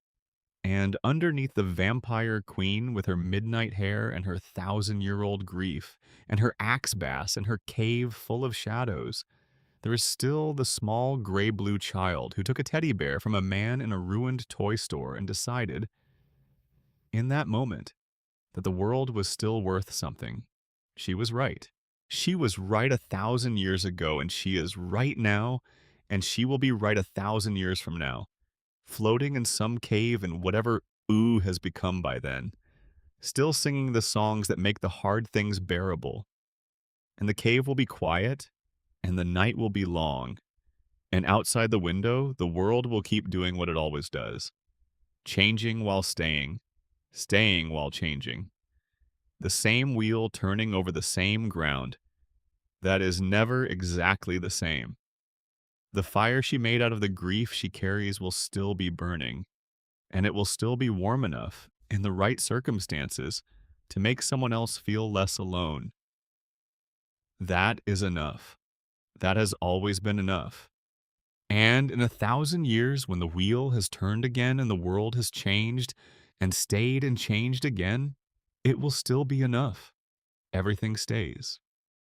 A: And underneath the vampire queen with her midnight hair and her 1,000-year-old grief, and her axe bass and her cave full of shadows, there is still the small gray-blue child who took a teddy bear from a man in a ruined toy store and decided, in that moment, that the world was still worth something. She was right. She was right 1,000 years ago, and she is right now, and she will be right 1,000 years from now, floating in some cave in whatever ooh has become by then, still singing the songs that make the hard things bearable. And the cave will be quiet, and the night will be long, and outside the window, the world will keep doing what it always does, changing while staying, staying while changing. The same wheel turning over the same ground that is never exactly the same. The fire she made out of the grief she carries will still be burning, and it will still be warm enough, in the right circumstances, to make someone else feel less alone. That is enough. That has always been enough. And in 1,000 years, when the wheel has turned again and the world has changed and stayed and changed again, it will still be enough. Everything stays.